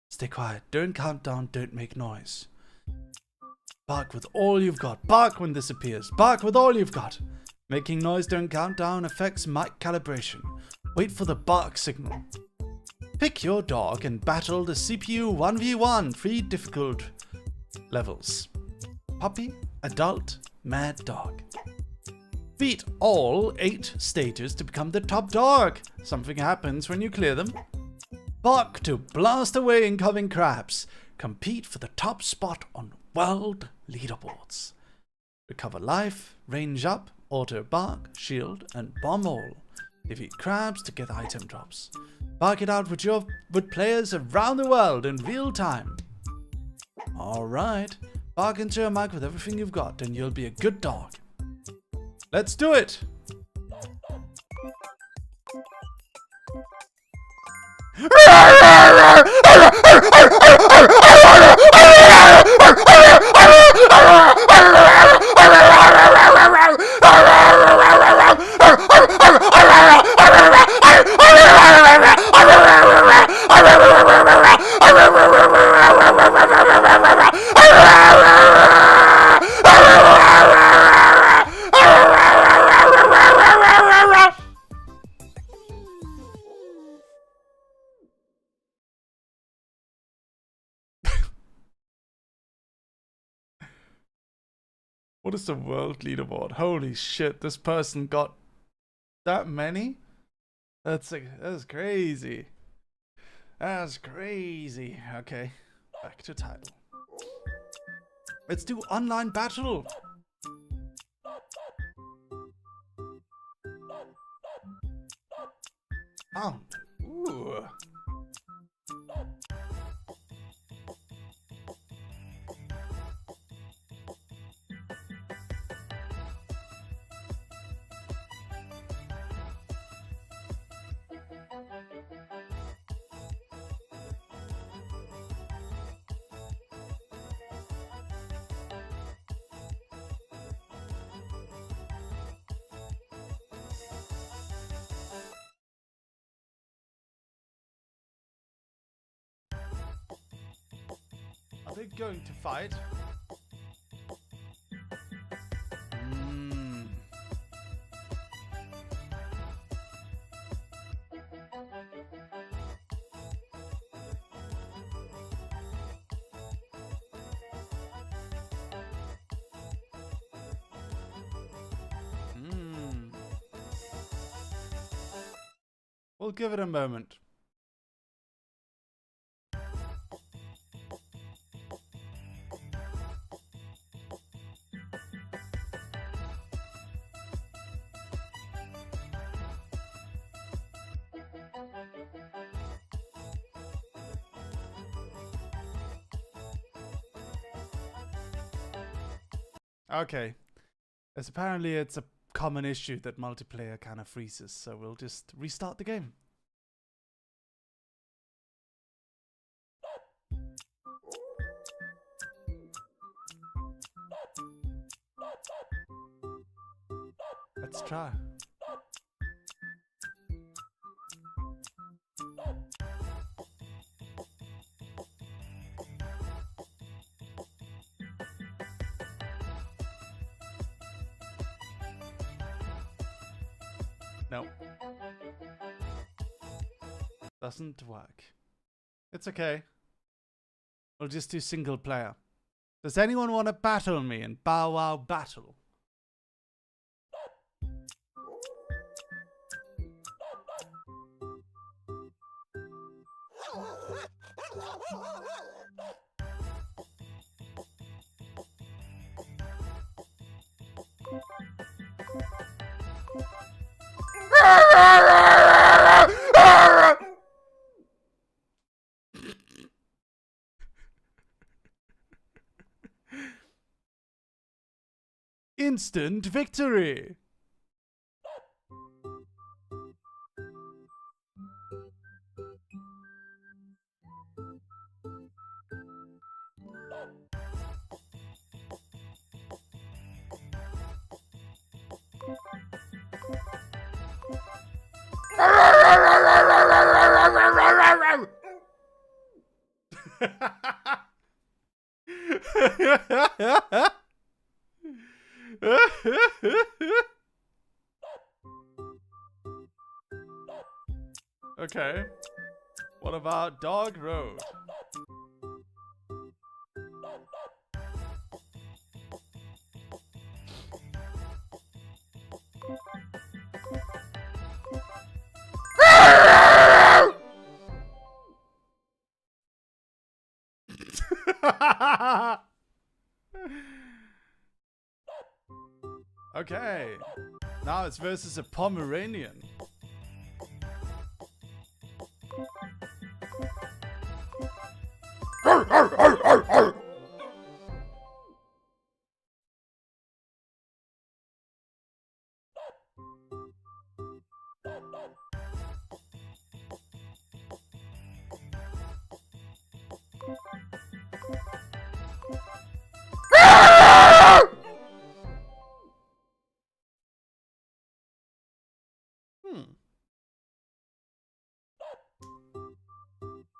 Stay quiet. Don't count down. Don't make noise. Bark with all you've got. Bark when this appears. Bark with all you've got. Making noise during countdown affects mic calibration. Wait for the bark signal. Pick your dog and battle the CPU 1v1 3 difficult levels. Puppy, adult, mad dog. Beat all 8 stages to become the top dog. Something happens when you clear them. Bark to blast away incoming crabs. Compete for the top spot on world leaderboards. Recover life, range up, auto bark, shield, and bomb all. Defeat crabs to get item drops. Bark it out with players around the world in real time. Alright, bark into a mic with everything you've got and you'll be a good dog. Let's do it! What is the world leaderboard? Holy shit, this person got that many? That's crazy. That's crazy. Okay, back to title. Let's do online battle. Found. Ooh. Are they going to fight? We'll give it a moment. Okay. As apparently it's a common issue that multiplayer kind of freezes, so we'll just restart the game. Let's try. No. Doesn't work. It's okay. We'll just do single player. Does anyone want to battle me in Bow Wow Battle? Instant victory! Okay. What about Dog Road? Okay. Now it's versus a Pomeranian.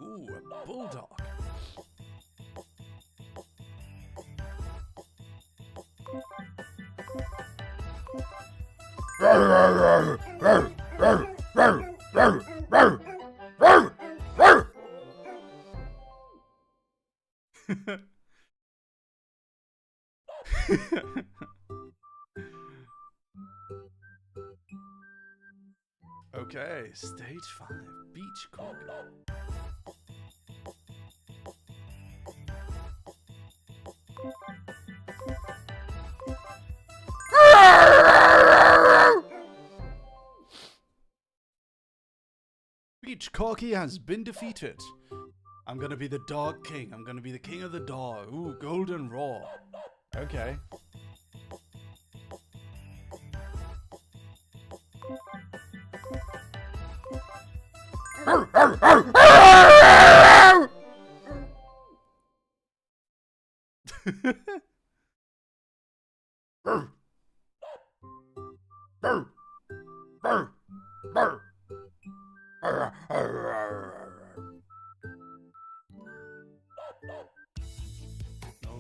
Ooh, a bulldog. Okay, stage 5, beach corker. Beach Corky has been defeated. I'm gonna be the dog king. I'm gonna be the king of the dog. Ooh, golden raw. Okay.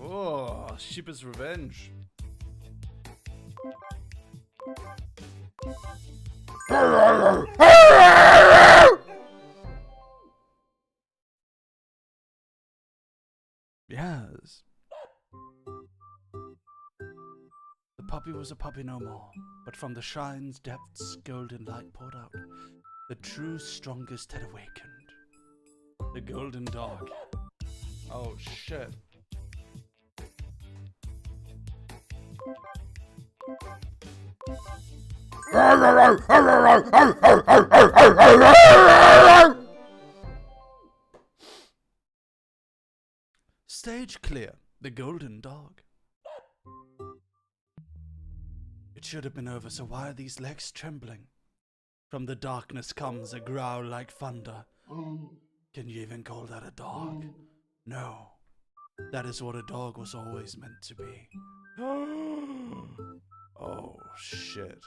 Oh, Sheep's Revenge. Yes. The puppy was a puppy no more, but from the shine's depths golden light poured out. The true strongest had awakened. The golden dog. Oh shit. Stage clear. The golden dog. It should have been over, so why are these legs trembling? From the darkness comes a growl like thunder. Can you even call that a dog? No. That is what a dog was always meant to be. Oh, shit.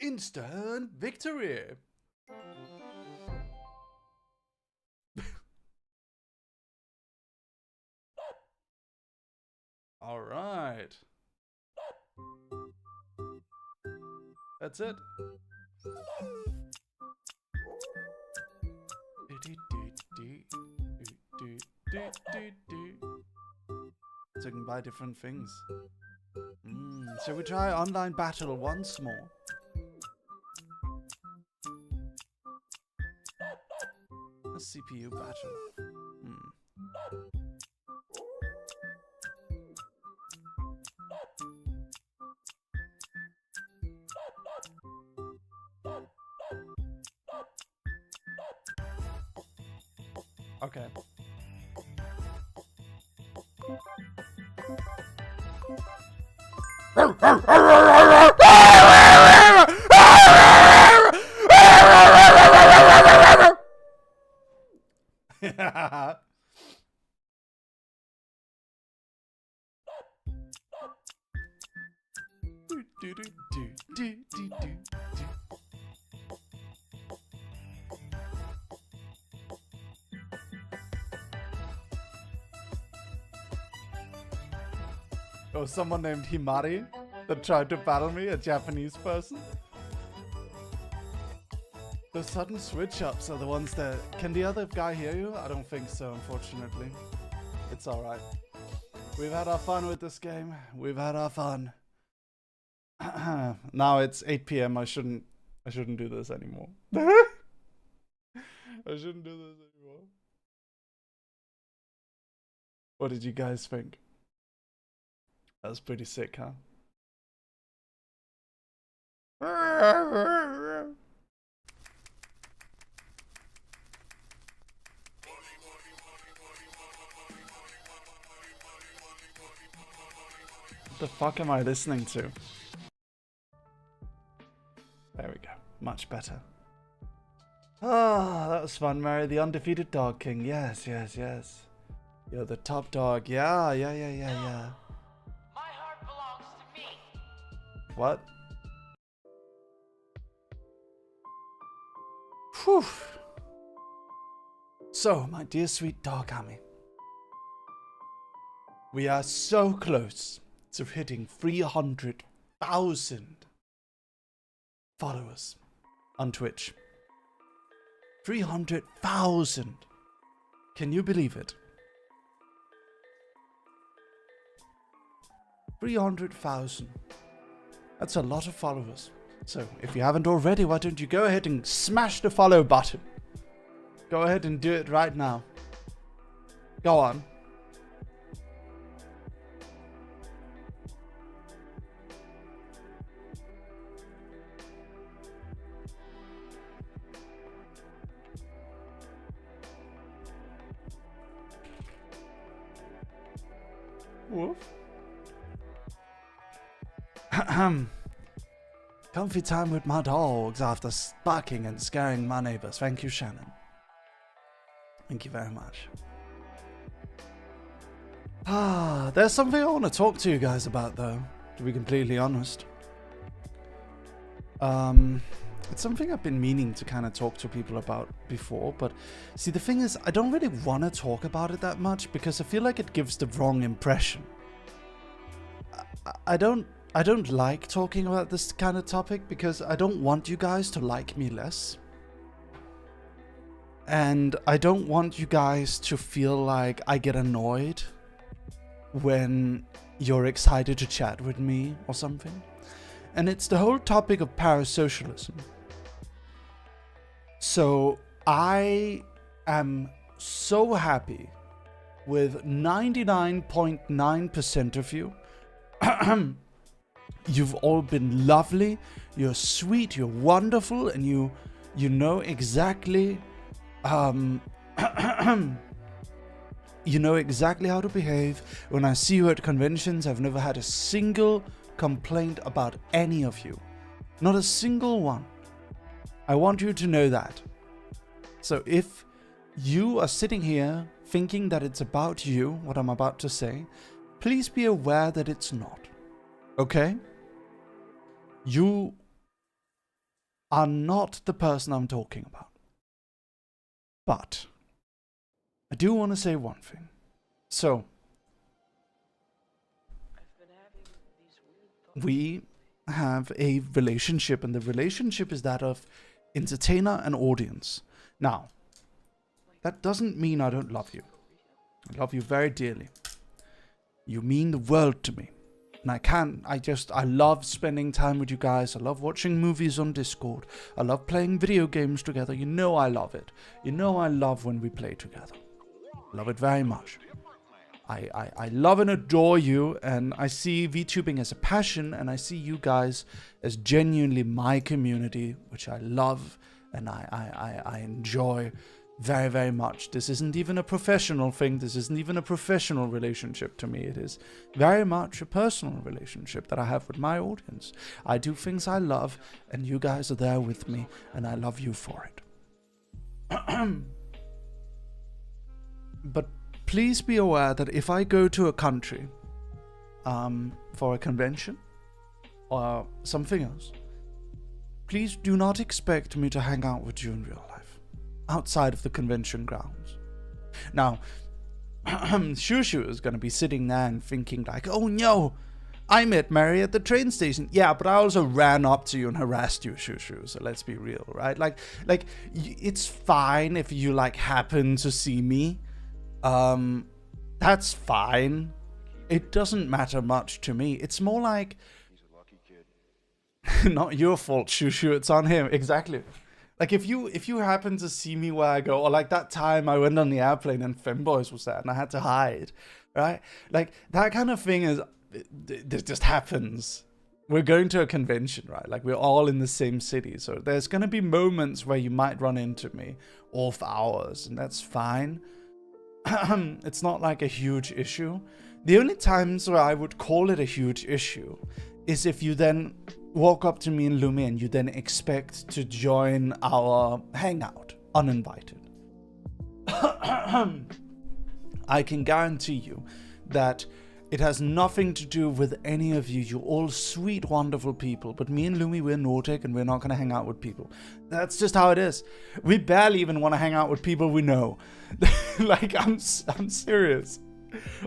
Instant victory! All right. That's it. So you can buy different things. Shall we try online battle once more? A CPU battle. Okay. Oh, someone named Himari that tried to battle me, a Japanese person. Those sudden switch-ups are the ones that... Can the other guy hear you? I don't think so, unfortunately. It's alright. We've had our fun with this game. We've had our fun. Now it's 8 PM. I shouldn't do this anymore. I shouldn't do this anymore. What did you guys think? That was pretty sick, huh? What the fuck am I listening to? There we go. Much better. Ah, that was fun, Mary. The undefeated dog king. Yes, yes, yes. You're the top dog. Yeah. What? Whew. So, my dear sweet dog Ami, we are so close to hitting 300,000 followers on Twitch. 300,000. Can you believe it? 300,000. That's a lot of followers. So, if you haven't already, why don't you go ahead and smash the follow button? Go ahead and do it right now. Go on. Woof. Comfy time with my dogs after barking and scaring my neighbors. Thank you, Shannon. Thank you very much. There's something I want to talk to you guys about, though, to be completely honest. It's something I've been meaning to kind of talk to people about before, but see, the thing is, I don't really want to talk about it that much because I feel like it gives the wrong impression. I don't like talking about this kind of topic because I don't want you guys to like me less. And I don't want you guys to feel like I get annoyed when you're excited to chat with me or something. And it's the whole topic of parasocialism. So I am so happy with 99.9% of you. You've all been lovely, you're sweet, you're wonderful, and you know exactly you know exactly how to behave. When I see you at conventions, I've never had a single complaint about any of you. Not a single one. I want you to know that. So if you are sitting here thinking that it's about you, what I'm about to say, please be aware that it's not. Okay? You are not the person I'm talking about. But I do want to say one thing. So, we have a relationship, and the relationship is that of entertainer and audience. Now, that doesn't mean I don't love you. I love you very dearly. You mean the world to me. And I love spending time with you guys. I love watching movies on Discord. I love playing video games together. You know I love it. You know I love when we play together. I love it very much. I love and adore you, and I see VTubing as a passion, and I see you guys as genuinely my community, which I love and I enjoy very, very much. This isn't even a professional thing. This isn't even a professional relationship to me. It is very much a personal relationship that I have with my audience. I do things I love, and you guys are there with me, and I love you for it. But please be aware that if I go to a country for a convention or something else, please do not expect me to hang out with you in real life, outside of the convention grounds. Now, Shushu is going to be sitting there and thinking like, oh no, I met Mary at the train station. Yeah, but I also ran up to you and harassed you, Shushu. So let's be real, right? Like it's fine if you like happen to see me. That's fine. It doesn't matter much to me. It's more like, he's a lucky kid. Not your fault, Shushu. It's on him. Exactly. Like if you happen to see me where I go, or like that time I went on the airplane and Femboys was there and I had to hide, right? Like that kind of thing it just happens. We're going to a convention, right? Like we're all in the same city, so there's gonna be moments where you might run into me off hours, and that's fine. It's not like a huge issue. The only times where I would call it a huge issue is if you then walk up to me and Lumi and you then expect to join our hangout uninvited. I can guarantee you that it has nothing to do with any of you. You're all sweet, wonderful people. But me and Lumi, we're Nordic and we're not going to hang out with people. That's just how it is. We barely even want to hang out with people we know. Like, I'm serious.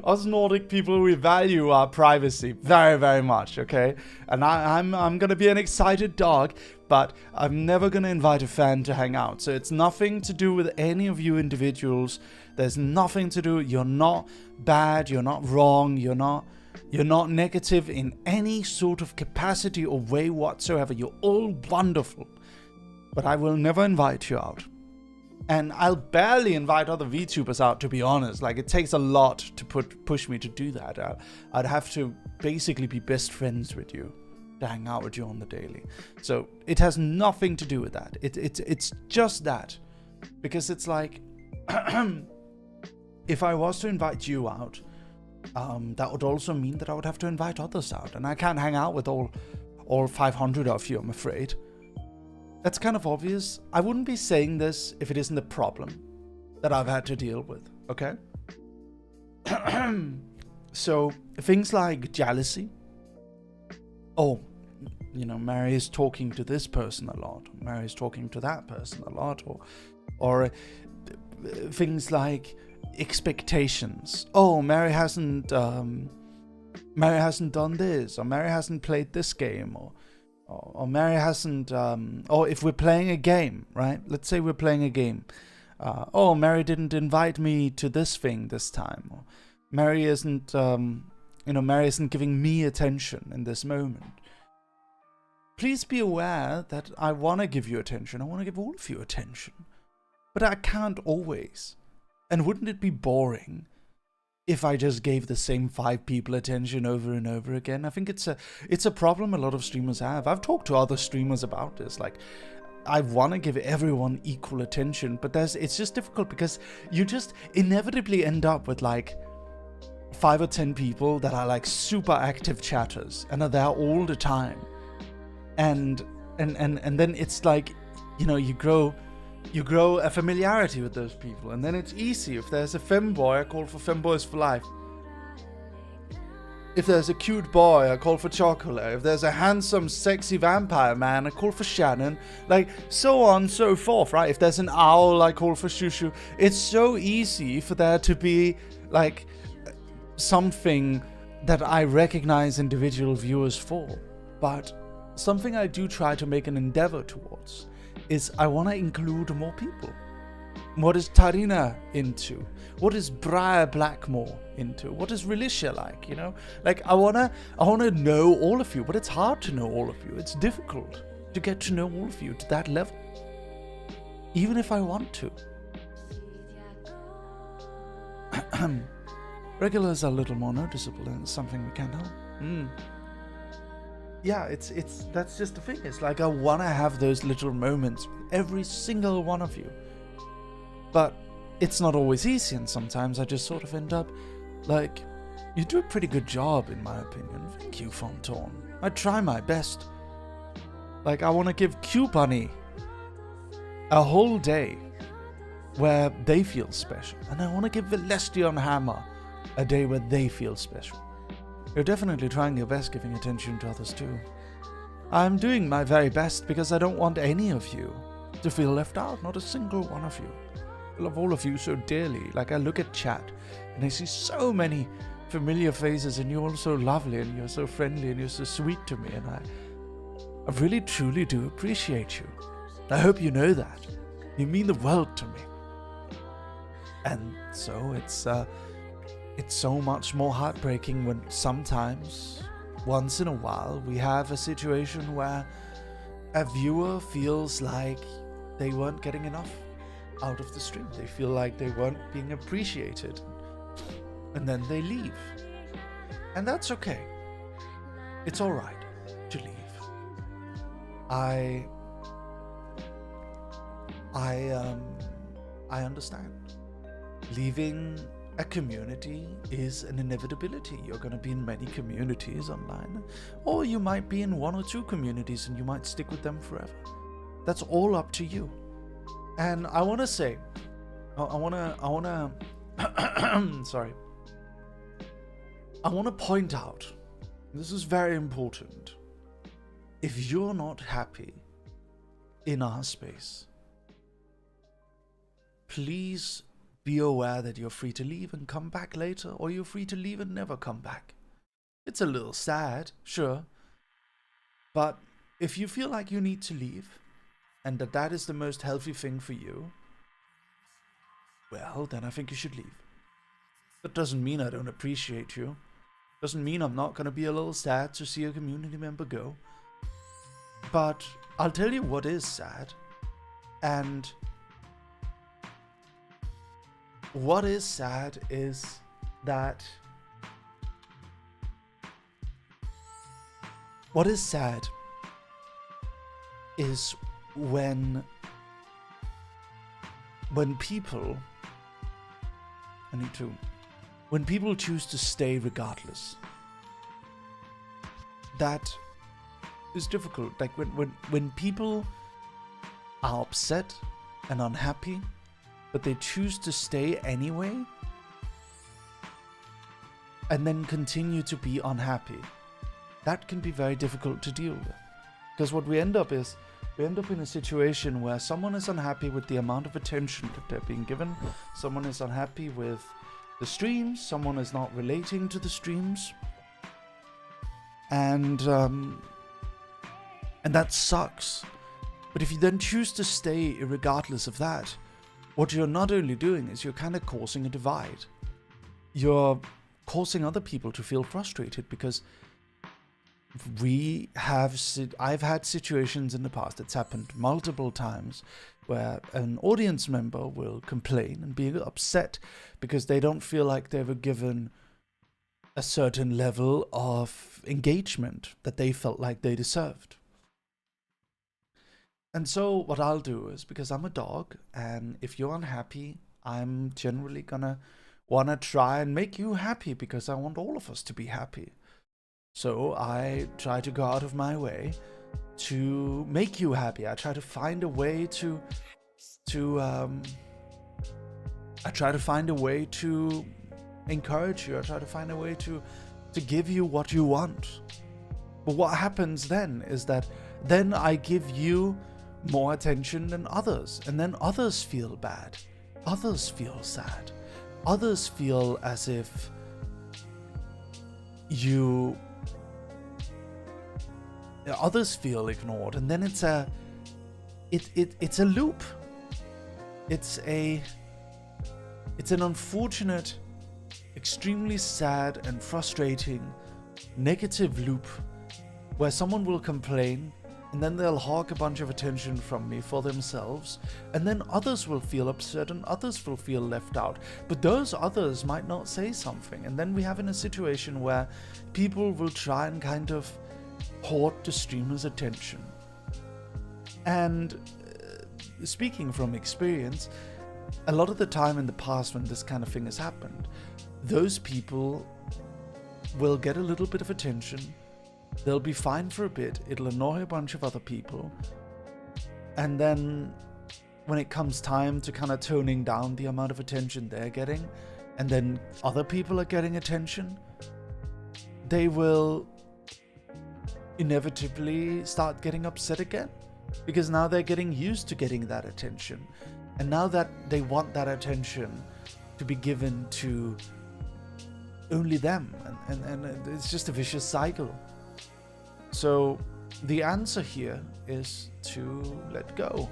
Us Nordic people, we value our privacy very, very much, okay? And I'm going to be an excited dog, but I'm never going to invite a fan to hang out. So it's nothing to do with any of you individuals. There's nothing to do. You're not bad. You're not wrong. You're not negative in any sort of capacity or way whatsoever. You're all wonderful. But I will never invite you out. And I'll barely invite other VTubers out, to be honest. Like, it takes a lot to push me to do that. I'd have to basically be best friends with you to hang out with you on the daily. So it has nothing to do with that. It's just that. Because it's like, if I was to invite you out, that would also mean that I would have to invite others out. And I can't hang out with all 500 of you, I'm afraid. That's kind of obvious. I wouldn't be saying this if it isn't a problem that I've had to deal with, okay? So, things like jealousy. Oh, you know, Mary is talking to this person a lot. Mary is talking to that person a lot. Or things like expectations. Oh, Mary hasn't done this, or Mary hasn't played this game, or Mary hasn't, or if we're playing a game, right? Let's say we're playing a game. oh, Mary didn't invite me to this thing this time. Or Mary isn't, Mary isn't giving me attention in this moment. Please be aware that I want to give you attention. I want to give all of you attention. But I can't always. And wouldn't it be boring if I just gave the same 5 people attention over and over again? I think it's a problem a lot of streamers have. I've talked to other streamers about this. Like, I want to give everyone equal attention, but it's just difficult because you just inevitably end up with like 5 or 10 people that are like super active chatters and are there all the time. And then it's like, you grow a familiarity with those people, and then it's easy. If there's a femboy, I call for femboys for life. If there's a cute boy, I call for chocolate. If there's a handsome, sexy vampire man, I call for Shannon. Like, so on, so forth, right? If there's an owl, I call for Shushu. It's so easy for there to be, like, something that I recognize individual viewers for. But something I do try to make an endeavor towards is I want to include more people. What is Tarina into? What is Briar Blackmore into? What is Relicia like, Like, I wanna know all of you, but it's hard to know all of you. It's difficult to get to know all of you to that level. Even if I want to. Regulars are a little more noticeable, and it's something we can't help. Yeah, that's just the thing. It's like I want to have those little moments with every single one of you. But it's not always easy, and sometimes I just sort of end up like, you do a pretty good job, in my opinion. Thank you, Fontaine. I try my best. Like, I want to give Q-Bunny a whole day where they feel special. And I want to give Celestian Hammer a day where they feel special. You're definitely trying your best giving attention to others too. I'm doing my very best because I don't want any of you to feel left out, not a single one of you. I love all of you so dearly. Like, I look at chat and I see so many familiar faces, and you're all so lovely and you're so friendly and you're so sweet to me, and I really truly do appreciate you. I hope you know that. You mean the world to me. And so it's so much more heartbreaking when sometimes, once in a while, we have a situation where a viewer feels like they weren't getting enough out of the stream. They feel like they weren't being appreciated. And then they leave. And that's okay. It's alright to leave. I understand. Leaving a community is an inevitability. You're going to be in many communities online, or you might be in 1 or 2 communities and you might stick with them forever. That's all up to you. And I want to say, I want to sorry. I want to point out, this is very important. If you're not happy in our space, please be aware that you're free to leave and come back later, or you're free to leave and never come back. It's a little sad, sure. But if you feel like you need to leave, and that is the most healthy thing for you, well, then I think you should leave. That doesn't mean I don't appreciate you. Doesn't mean I'm not going to be a little sad to see a community member go. But I'll tell you what is sad. And what is sad is that... What is sad is when people... When people choose to stay regardless. That is difficult. Like when people are upset and unhappy, but they choose to stay anyway, and then continue to be unhappy. That can be very difficult to deal with. Because what we end up in a situation where someone is unhappy with the amount of attention that they're being given, someone is unhappy with the streams, someone is not relating to the streams, and that sucks. But if you then choose to stay regardless of that, what you're not only doing is you're kind of causing a divide. You're causing other people to feel frustrated, because I've had situations in the past, it's happened multiple times, where an audience member will complain and be upset because they don't feel like they were given a certain level of engagement that they felt like they deserved. And so what I'll do is, because I'm a dog, and if you're unhappy, I'm generally gonna wanna try and make you happy, because I want all of us to be happy. So I try to go out of my way to make you happy. I try to find a way to encourage you. I try to find a way to give you what you want. But what happens then is that then I give you more attention than others, and then others feel bad. Others feel sad. Others feel as if others feel ignored, and then it's a loop. It's an unfortunate, extremely sad and frustrating negative loop, where someone will complain, and then they'll hog a bunch of attention from me for themselves, and then others will feel upset and others will feel left out, but those others might not say something, and then we have in a situation where people will try and kind of hoard the streamer's attention. And speaking from experience, a lot of the time in the past when this kind of thing has happened, those people will get a little bit of attention, they'll be fine for a bit, it'll annoy a bunch of other people, and then when it comes time to kind of toning down the amount of attention they're getting, and then other people are getting attention, they will inevitably start getting upset again, because now they're getting used to getting that attention, and now that they want that attention to be given to only them, and it's just a vicious cycle. So the answer here is to let go.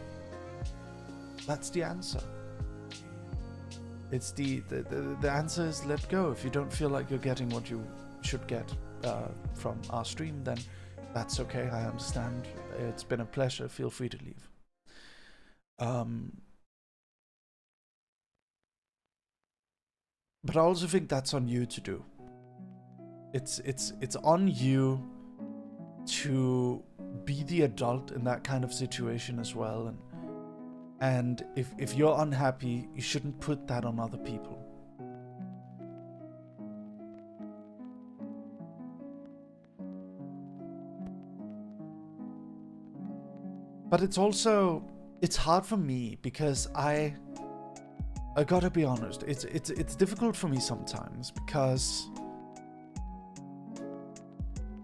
That's the answer. It's the answer is let go. If you don't feel like you're getting what you should get from our stream, then that's okay. I understand. It's been a pleasure. Feel free to leave. But I also think that's on you to do. It's on you to be the adult in that kind of situation as well. And if you're unhappy, you shouldn't put that on other people. But it's hard for me, because I gotta be honest, it's difficult for me sometimes, because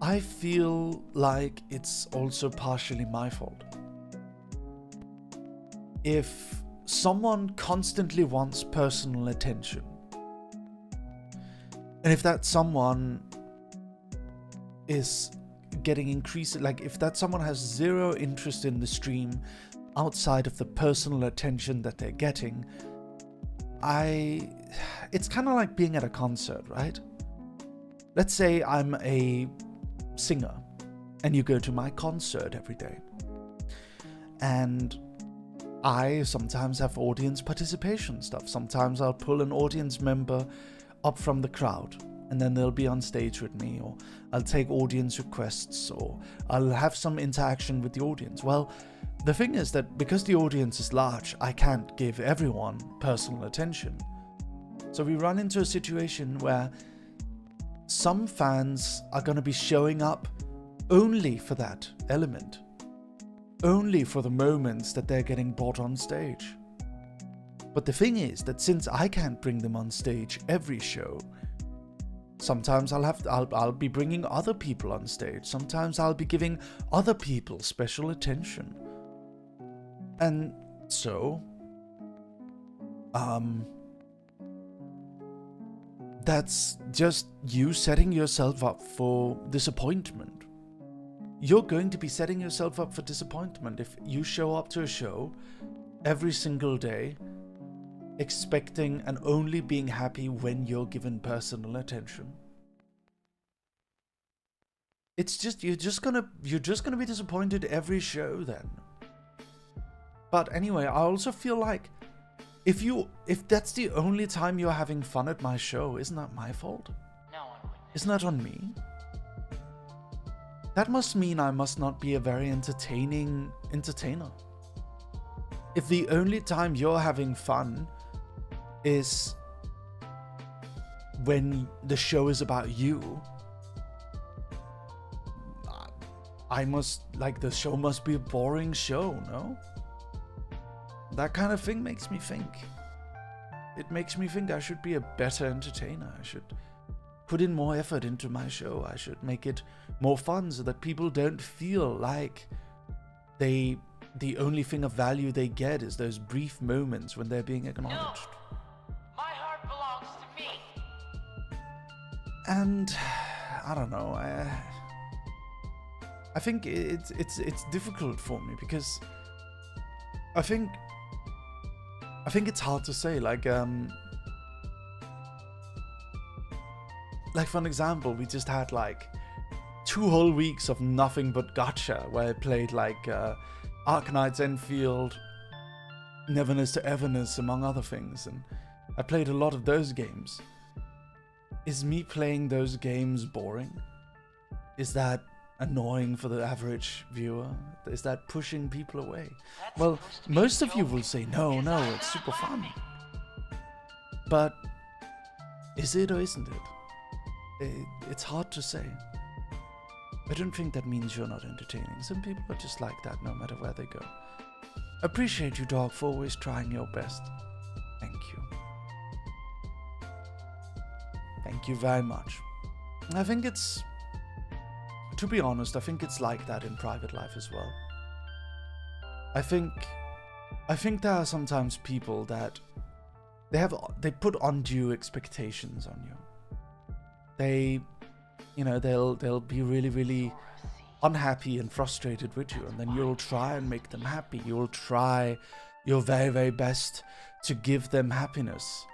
I feel like it's also partially my fault. If someone constantly wants personal attention, and if that someone is getting increased, like if that someone has zero interest in the stream outside of the personal attention that they're getting, it's kind of like being at a concert, right? Let's say I'm a singer and you go to my concert every day, and I sometimes have audience participation stuff. Sometimes I'll pull an audience member up from the crowd, and then they'll be on stage with me, or I'll take audience requests, or I'll have some interaction with the audience. Well, the thing is that because the audience is large, I can't give everyone personal attention. So we run into a situation where some fans are going to be showing up only for that element, only for the moments that they're getting brought on stage. But the thing is that since I can't bring them on stage every show, sometimes I'll be bringing other people on stage. Sometimes I'll be giving other people special attention. And so, that's just you setting yourself up for disappointment. You're going to be setting yourself up for disappointment if you show up to a show every single day expecting and only being happy when you're given personal attention. It's just you're just gonna be disappointed every show then. But anyway, I also feel like if that's the only time you're having fun at my show, isn't that my fault? No one would. Isn't that on me? That must mean I must not be a very entertaining entertainer. If the only time you're having fun is when the show is about you, the show must be a boring show, no? That kind of thing makes me think. It makes me think I should be a better entertainer. I should put in more effort into my show. I should make it more fun so that people don't feel like the only thing of value they get is those brief moments when they're being acknowledged. No, my heart belongs to me. And I don't know. I think it's difficult for me because I think it's hard to say. Like for an example, we just had like 2 whole weeks of nothing but gacha, where I played like Arknights Enfield, Neverness to Everness, among other things, and I played a lot of those games. Is me playing those games boring? Is that annoying for the average viewer? Is that pushing people away? Well, most of you will say no, it's super fun. But is it or isn't it? It's hard to say. I don't think that means you're not entertaining. Some people are just like that no matter where they go. Appreciate you, dog, for always trying your best. Thank you. Thank you very much. I think it's, to be honest, I think it's like that in private life as well. I think there are sometimes people that they put undue expectations on you. They'll be really, really unhappy and frustrated with you, and then you'll try and make them happy. You'll try your very, very best to give them happiness,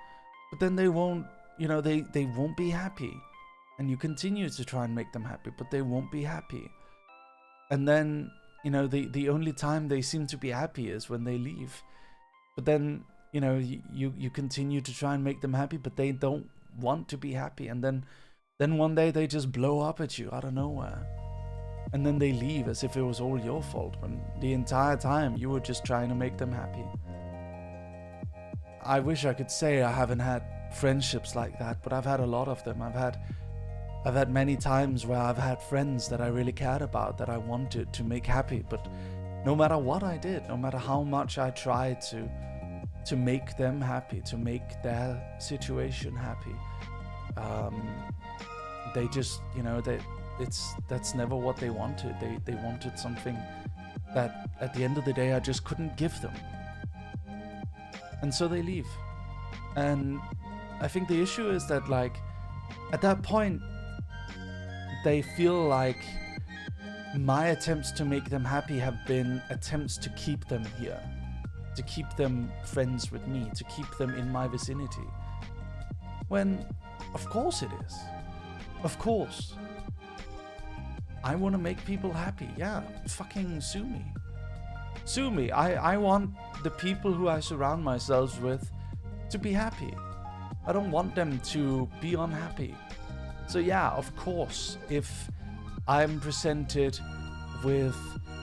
but then they won't, they won't be happy. And you continue to try and make them happy, but they won't be happy. And then, the only time they seem to be happy is when they leave. But then, you continue to try and make them happy, but they don't want to be happy. And then one day they just blow up at you out of nowhere. And then they leave as if it was all your fault, when the entire time you were just trying to make them happy. I wish I could say I haven't had friendships like that, but I've had a lot of them. I've had many times where I've had friends that I really cared about, that I wanted to make happy, but no matter what I did, no matter how much I tried to make them happy, to make their situation happy, they just, that's never what they wanted. They wanted something that at the end of the day I just couldn't give them. And so they leave. And I think the issue is that, like, at that point, they feel like my attempts to make them happy have been attempts to keep them here, to keep them friends with me, to keep them in my vicinity. When, of course it is. Of course. I want to make people happy. Yeah, fucking sue me. Sue me. I want the people who I surround myself with to be happy. I don't want them to be unhappy. So yeah, of course, if I'm presented with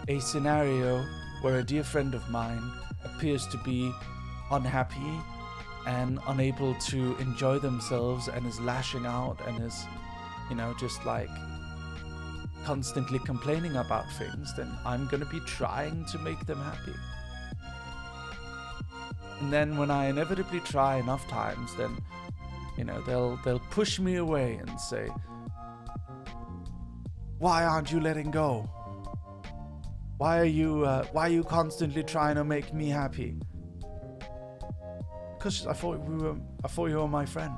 a scenario where a dear friend of mine appears to be unhappy and unable to enjoy themselves and is lashing out and is, just like constantly complaining about things, then I'm gonna be trying to make them happy. And then when I inevitably try enough times, then they'll push me away and say, "Why aren't you letting go? Why are you constantly trying to make me happy?" Because I thought you were my friend.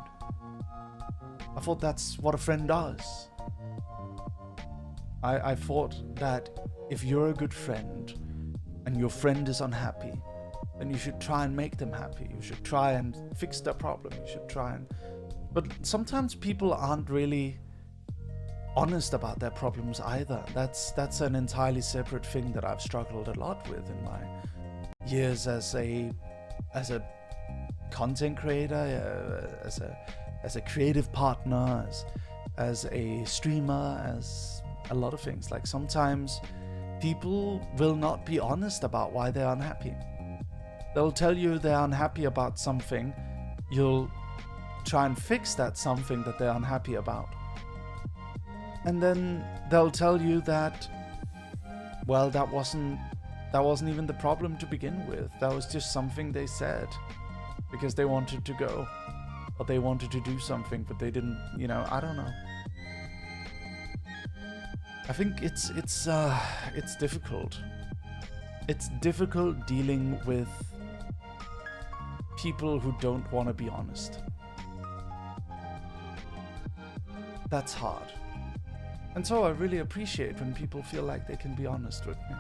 I thought that's what a friend does. I thought that if you're a good friend and your friend is unhappy, then you should try and make them happy. You should try and fix their problem. You should try and... But sometimes people aren't really honest about their problems either. That's an entirely separate thing that I've struggled a lot with in my years as a content creator, as a creative partner, as a streamer, as a lot of things. Like, sometimes people will not be honest about why they're unhappy. They'll tell you they're unhappy about something. You'll try and fix that something that they're unhappy about. And then they'll tell you that, well, that wasn't even the problem to begin with. That was just something they said because they wanted to go, or they wanted to do something, but they didn't, I don't know. I think it's difficult. It's difficult dealing with people who don't want to be honest. That's hard. And so I really appreciate when people feel like they can be honest with me.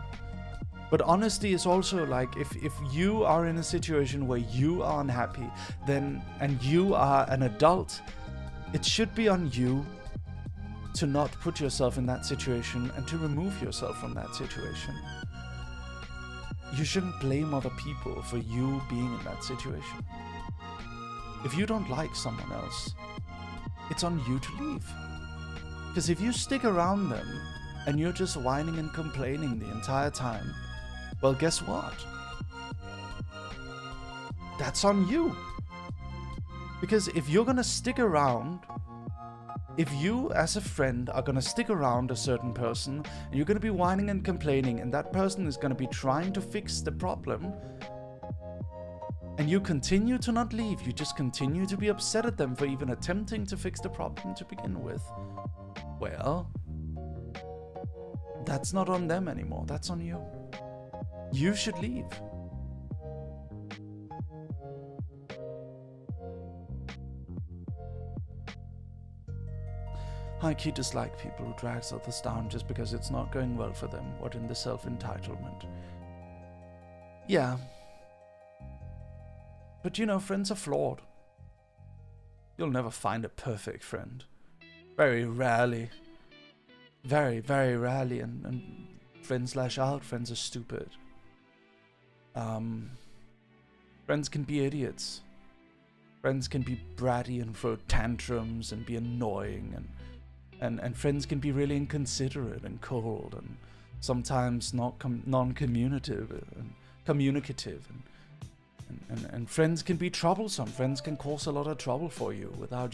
But honesty is also like, if you are in a situation where you are unhappy, and you are an adult, it should be on you to not put yourself in that situation and to remove yourself from that situation. You shouldn't blame other people for you being in that situation. If you don't like someone else, it's on you to leave. Because if you stick around them and you're just whining and complaining the entire time, well, guess what? That's on you. Because if you're gonna stick around, if you as a friend are gonna stick around a certain person, and you're gonna be whining and complaining, and that person is gonna be trying to fix the problem, and you continue to not leave, you just continue to be upset at them for even attempting to fix the problem to begin with, well, that's not on them anymore, that's on you. You should leave. I key dislike people who drags others down just because it's not going well for them, or in the self-entitlement. Yeah. But friends are flawed. You'll never find a perfect friend. Very rarely. Very, very rarely. And friends lash out, friends are stupid. Friends can be idiots. Friends can be bratty and throw tantrums and be annoying, and friends can be really inconsiderate and cold and sometimes non-communicative and communicative, and friends can be troublesome. Friends can cause a lot of trouble for you without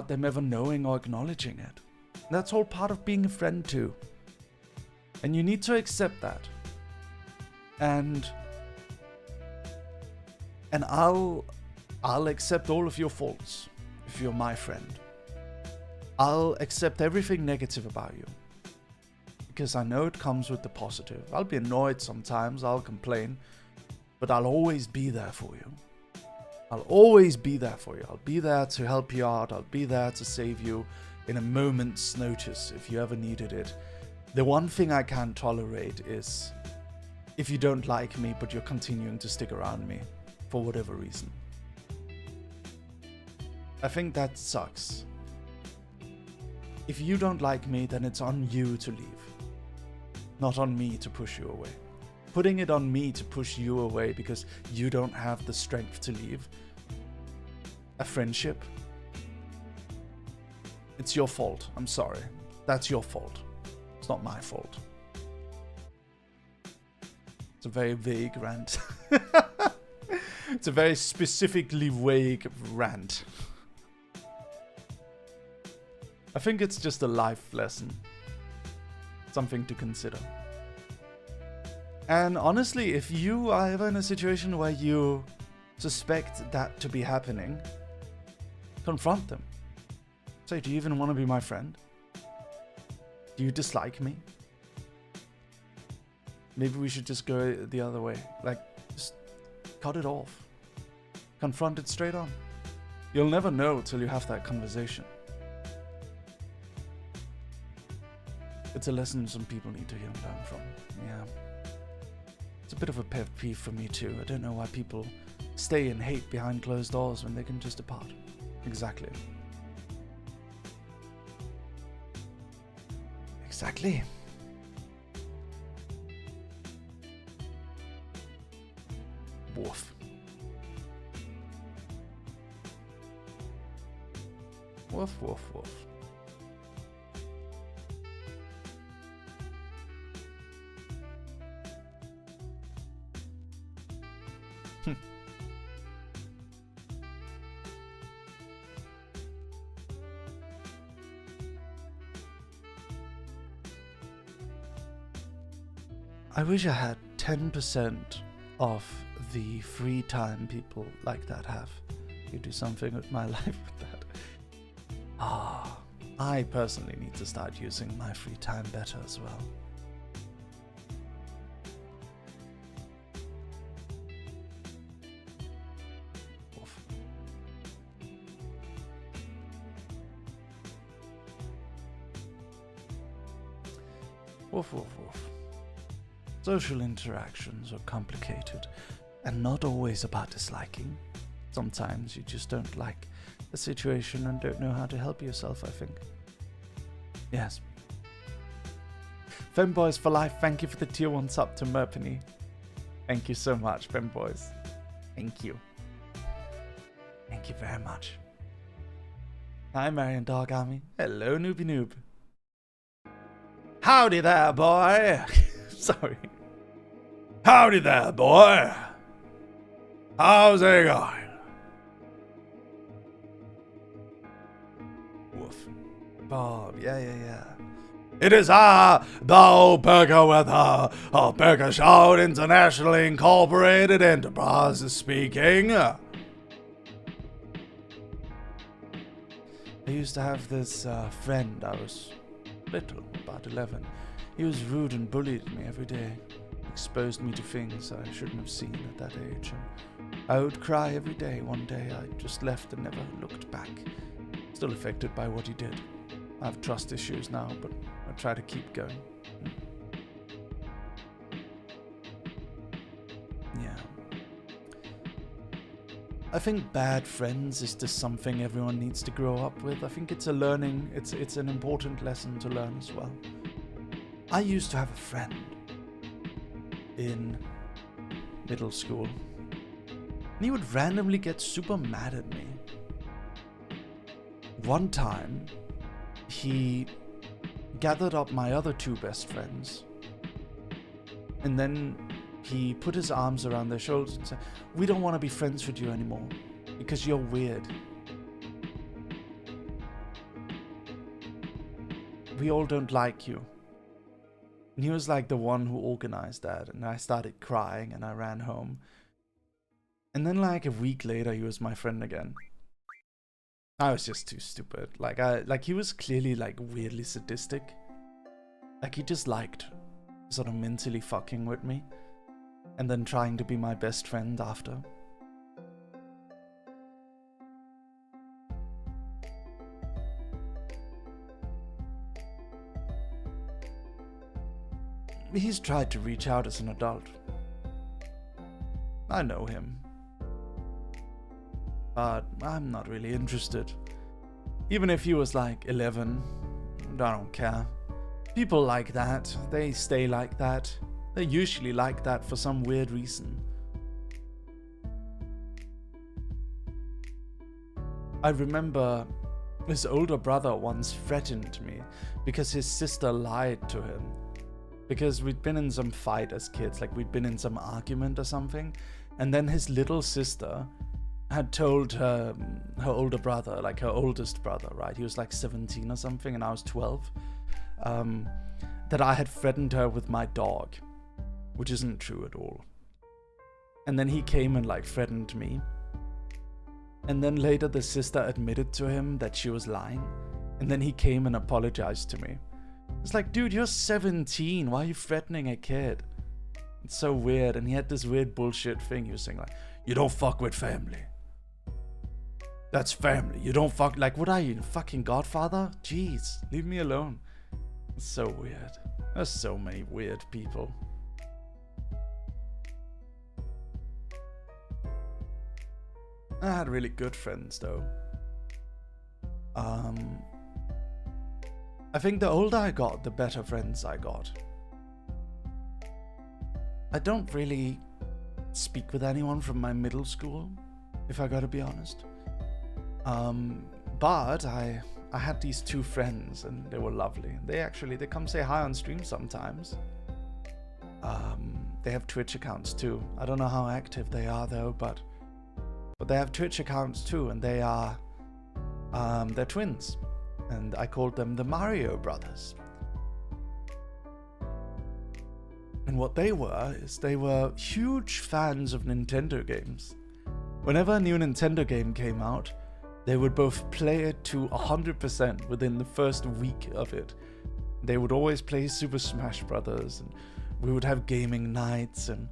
them ever knowing or acknowledging it. That's all part of being a friend too, and you need to accept that. And I'll accept all of your faults if you're my friend. I'll accept everything negative about you, because I know it comes with the positive. I'll be annoyed sometimes, I'll complain, but I'll always be there for you. I'll always be there for you. I'll be there to help you out. I'll be there to save you in a moment's notice if you ever needed it. The one thing I can't tolerate is if you don't like me, but you're continuing to stick around me for whatever reason. I think that sucks. If you don't like me, then it's on you to leave, not on me to push you away. Putting it on me to push you away because you don't have the strength to leave a friendship, it's your fault. I'm sorry. That's your fault. It's not my fault. It's a very vague rant. It's a very specifically vague rant. I think it's just a life lesson. Something to consider. And honestly, if you are ever in a situation where you suspect that to be happening, confront them. Say, do you even want to be my friend? Do you dislike me? Maybe we should just go the other way. Like, just cut it off. Confront it straight on. You'll never know till you have that conversation. It's a lesson some people need to learn from. Yeah. It's a bit of a pet peeve for me too. I don't know why people stay and hate behind closed doors when they can just depart. Exactly. Exactly. Woof. Woof, woof, woof. I wish I had 10% of the free time people like that have. You do something with my life with that. I personally need to start using my free time better as well. Woof. Woof, woof, woof. Social interactions are complicated and not always about disliking. Sometimes you just don't like the situation and don't know how to help yourself, I think. Yes. Femboys for life, thank you for the tier 1 sub to Merpenny. Thank you so much, Femboys. Thank you. Thank you very much. Hi, Marion Dog Army. Hello, Noobie Noob. Howdy there, boy. Sorry. Howdy there, boy. How's it going? Woof. Bob, yeah. It is I, the Merryweather of Burger Shout Internationally Incorporated Enterprises speaking. I used to have this friend. I was little, about 11. He was rude and bullied me every day. Exposed me to things I shouldn't have seen at that age. And I would cry every day. One day I just left and never looked back. Still affected by what he did. I have trust issues now, but I try to keep going. Yeah. I think bad friends is just something everyone needs to grow up with. I think it's a learning, it's an important lesson to learn as well. I used to have a friend in middle school, and he would randomly get super mad at me. One time, he gathered up my other 2 best friends, and then he put his arms around their shoulders and said, "We don't want to be friends with you anymore, because you're weird. We all don't like you." And he was like the one who organized that, and I started crying and I ran home. And then like a week later, he was my friend again. I was just too stupid. Like he was clearly like weirdly sadistic. Like he just liked sort of mentally fucking with me and then trying to be my best friend after. He's tried to reach out as an adult. I know him. But I'm not really interested. Even if he was like 11, I don't care. People like that, they stay like that. They're usually like that for some weird reason. I remember his older brother once threatened me because his sister lied to him. Because we'd been in some fight as kids, like we'd been in some argument or something, and then his little sister had told her older brother, like her oldest brother, right? He was like 17 or something, and I was 12, that I had threatened her with my dog, which isn't true at all. And then he came and like threatened me. And then later the sister admitted to him that she was lying, and then he came and apologized to me. It's like, dude, you're 17. Why are you threatening a kid? It's so weird. And he had this weird bullshit thing. He was saying like, you don't fuck with family. That's family. You don't fuck. Like, what are you, fucking Godfather? Jeez, leave me alone. It's so weird. There's so many weird people. I had really good friends though. I think the older I got, the better friends I got. I don't really speak with anyone from my middle school, if I gotta be honest. But I had these two friends and they were lovely. They come say hi on stream sometimes. They have Twitch accounts too. I don't know how active they are though, but they have Twitch accounts too, and they are they're twins. And I called them the Mario Brothers. And what they were is they were huge fans of Nintendo games. Whenever a new Nintendo game came out, they would both play it to 100% within the first week of it. They would always play Super Smash Brothers, and we would have gaming nights, and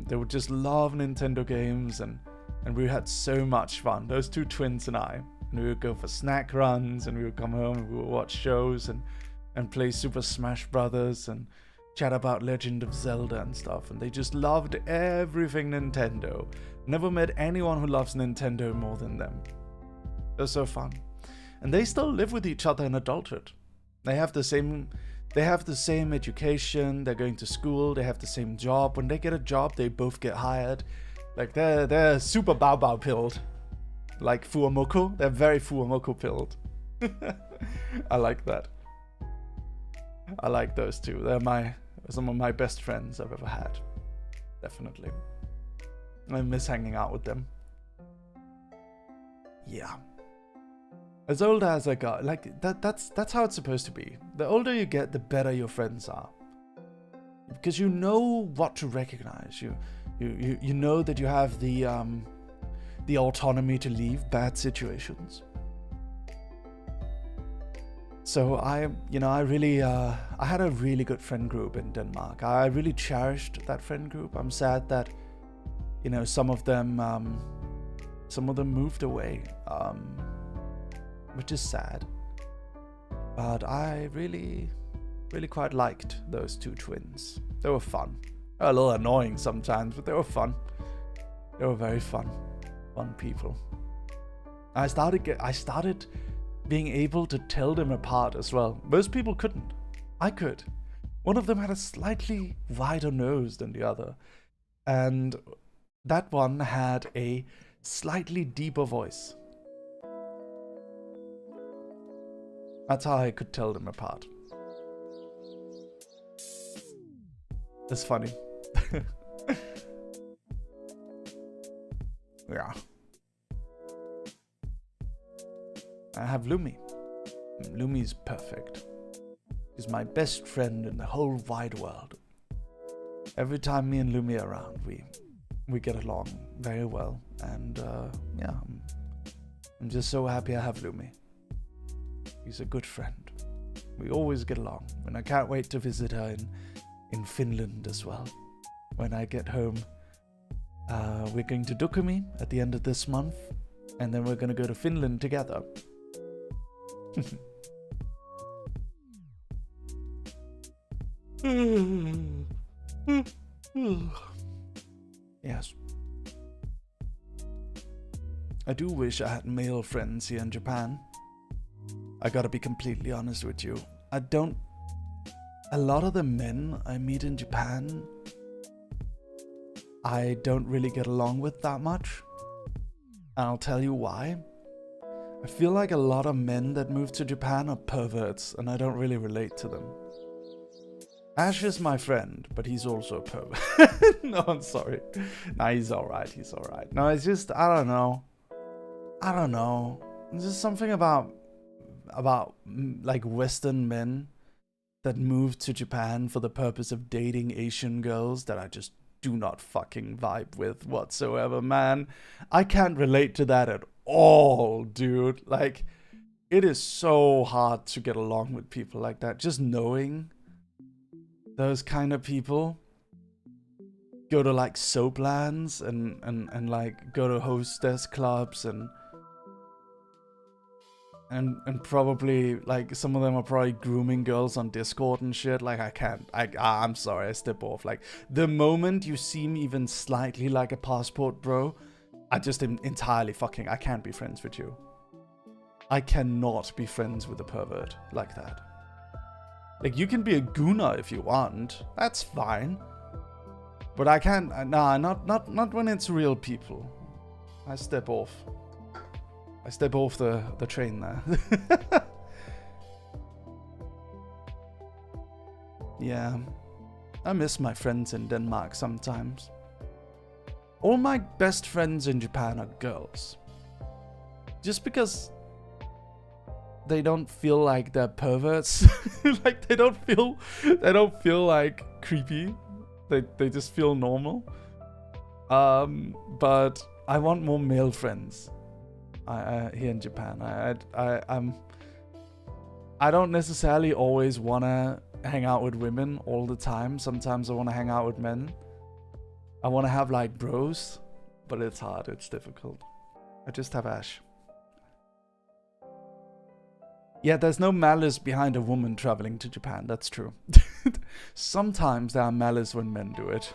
they would just love Nintendo games, and we had so much fun, those two twins and I. And we would go for snack runs, and we would come home and we would watch shows and play Super Smash Brothers and chat about Legend of Zelda and stuff. And they just loved everything Nintendo. Never met anyone who loves Nintendo more than them. It was so fun. And they still live with each other in adulthood. They have the same education, they're going to school, they have the same job. When they get a job, they both get hired. Like they're super bow pilled. Like Fuamoko, they're very Fuamoko pilled. I like that. I like those two. They're some of my best friends I've ever had. Definitely. I miss hanging out with them. Yeah. As older as I got, like that's how it's supposed to be. The older you get, the better your friends are. Because you know what to recognize. You know that you have the autonomy to leave bad situations. So I had a really good friend group in Denmark. I really cherished that friend group. I'm sad that, some of them moved away, which is sad. But I really, really quite liked those two twins. They were fun. They were a little annoying sometimes, but they were fun. They were very fun people. I started being able to tell them apart as well. Most people couldn't. I could. One of them had a slightly wider nose than the other, and that one had a slightly deeper voice. That's how I could tell them apart. That's funny. Yeah. I have Lumi. Lumi's perfect. She's my best friend in the whole wide world. Every time me and Lumi are around, we get along very well. And yeah, I'm just so happy I have Lumi. She's a good friend. We always get along. And I can't wait to visit her in Finland as well. When I get home, we're going to Dukkami at the end of this month, and then we're going to go to Finland together. Yes. I do wish I had male friends here in Japan. I gotta be completely honest with you. A lot of the men I meet in Japan, I don't really get along with that much. And I'll tell you why. I feel like a lot of men that move to Japan are perverts, and I don't really relate to them. Ash is my friend, but he's also a pervert. No, I'm sorry. Nah, he's alright, No, it's just, I don't know. There's just something about like Western men that move to Japan for the purpose of dating Asian girls that I just do not fucking vibe with whatsoever, man. I can't relate to that at all, dude. Like, it is so hard to get along with people like that. Just knowing those kind of people go to like soaplands and like go to hostess clubs and probably like some of them are probably grooming girls on Discord and shit. Like I'm sorry, I step off. Like the moment you seem even slightly like a passport bro, I just am entirely fucking... I can't be friends with you. I cannot be friends with a pervert like that. Like, you can be a gooner if you want. That's fine. But I can't... Nah, not when it's real people. I step off. I step off the train there. Yeah. I miss my friends in Denmark sometimes. All my best friends in Japan are girls. Just because they don't feel like they're perverts. Like they don't feel like creepy. They just feel normal. But I want more male friends. Here in Japan. I don't necessarily always wanna hang out with women all the time. Sometimes I wanna hang out with men. I wanna have like bros, but it's hard, it's difficult. I just have Ash. Yeah, there's no malice behind a woman traveling to Japan, that's true. Sometimes there are malice when men do it.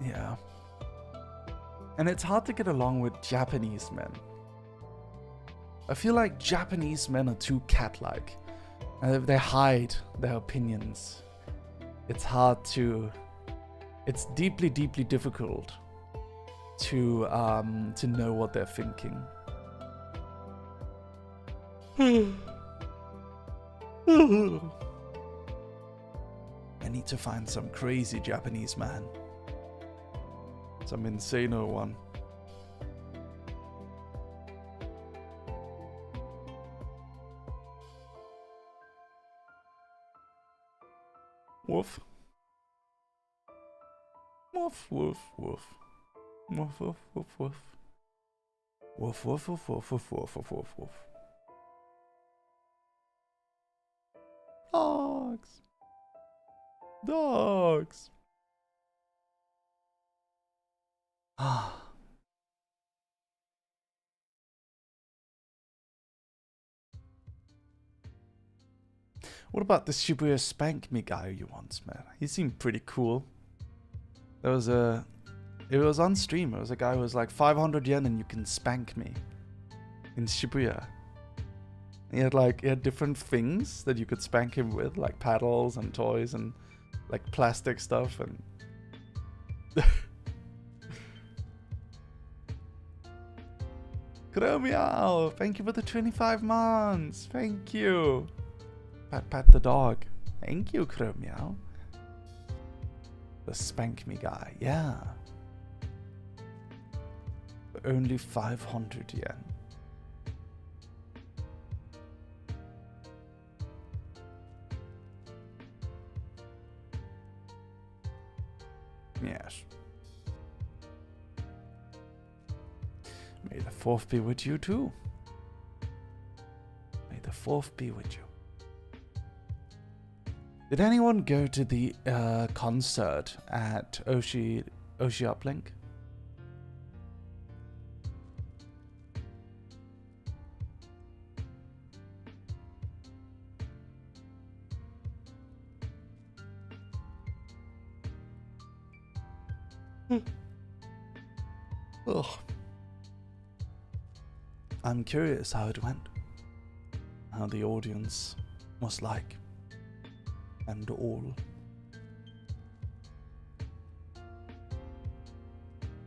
Yeah. And it's hard to get along with Japanese men. I feel like Japanese men are too cat-like. They hide their opinions. It's hard to... It's deeply, deeply difficult to know what they're thinking. I need to find some crazy Japanese man. Some insano one. Woof. Woof, woof, woof. Woof, woof, woof, woof. Woof, woof, woof, woof, woof, woof, woof, woof, woof. Dogs. Dogs. Ah. What about the Shibuya Spank Me guy you once met? He seemed pretty cool. There was a... It was on stream. It was a guy who was like 500 yen and you can spank me. In Shibuya. He had different things that you could spank him with. Like paddles and toys and like plastic stuff and... Meow, thank you for the 25 months. Thank you. Pat the dog. Thank you, Meow. The spank me guy, yeah. For only 500 yen. Yes. May the 4th be with you too. May the 4th be with you. Did anyone go to the concert at Oshi Uplink? Ugh. I'm curious how it went. How the audience was like. And all.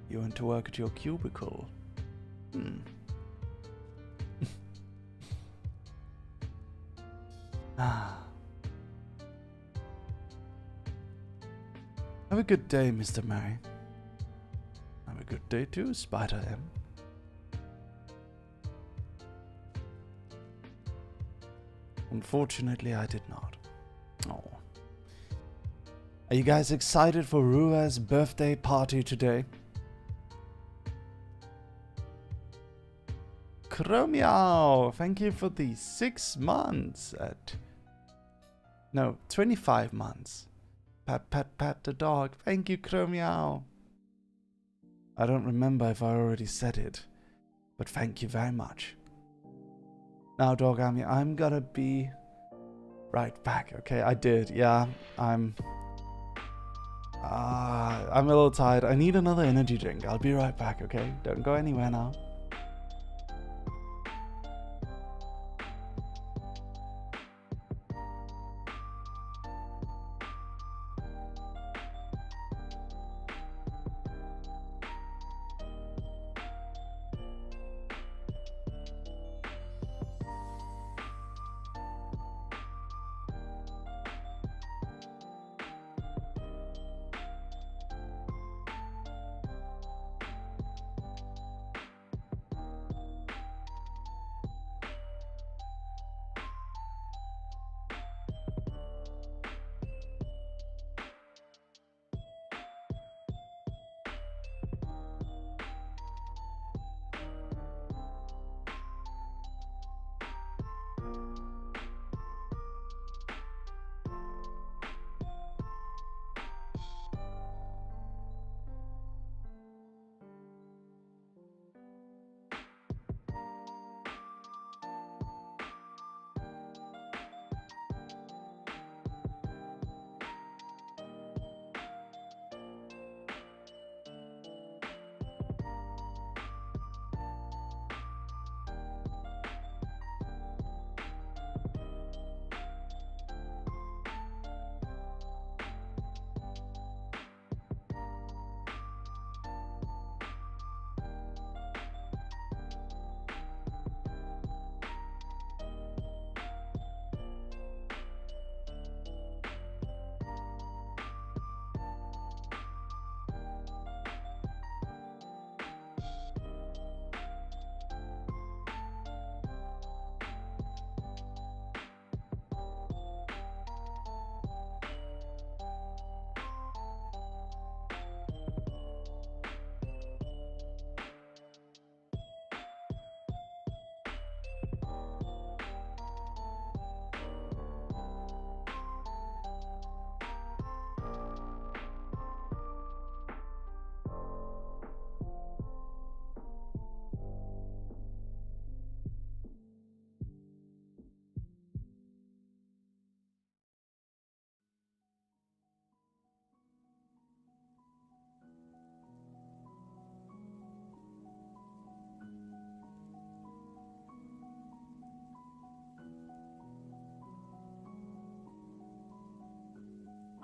You went to work at your cubicle. Ah. Have a good day, Mr. Murray. Have a good day too, Spider M. Unfortunately, I did not. Oh. Are you guys excited for Rua's birthday party today? Kromiao, thank you for the 6 months at... No, 25 months. Pat the dog. Thank you, Kromiao. I don't remember if I already said it, but thank you very much. Now, Dogami, I'm gonna be right back, okay? I did, yeah. I'm a little tired. I need another energy drink. I'll be right back, okay? Don't go anywhere now.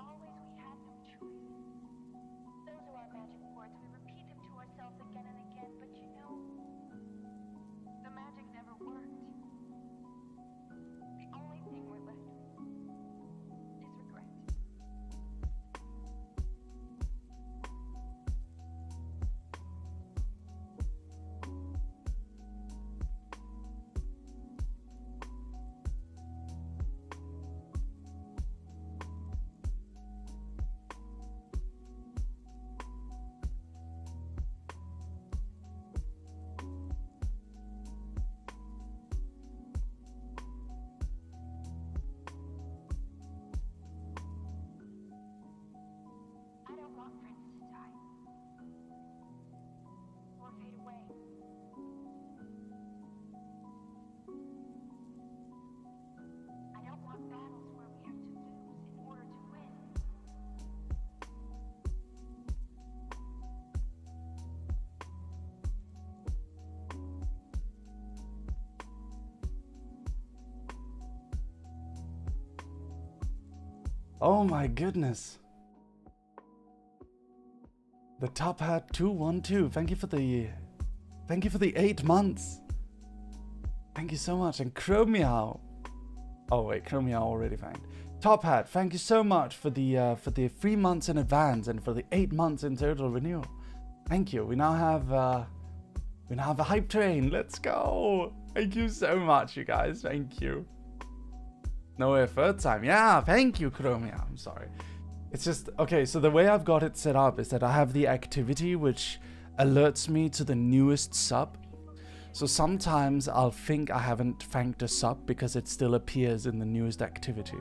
Always we had no choice. Those are our magic words. We repeat them to ourselves again and again, but you know, the magic never worked. The only thing we're left with is regret. I don't want friends to die or fade away. I don't want battles where we have to lose in order to win. Oh my goodness. The Top Hat 212. Thank you for the 8 months. Thank you so much. And Chromeow. Oh wait, Chromeow already thanked. Top Hat, thank you so much for the 3 months in advance and for the 8 months in total renewal. Thank you. We now have a hype train. Let's go. Thank you so much, you guys. Thank you. No way, third time. Yeah, thank you, Chromeow. I'm sorry. It's just, okay, so the way I've got it set up is that I have the activity which alerts me to the newest sub. So sometimes I'll think I haven't thanked a sub because it still appears in the newest activity.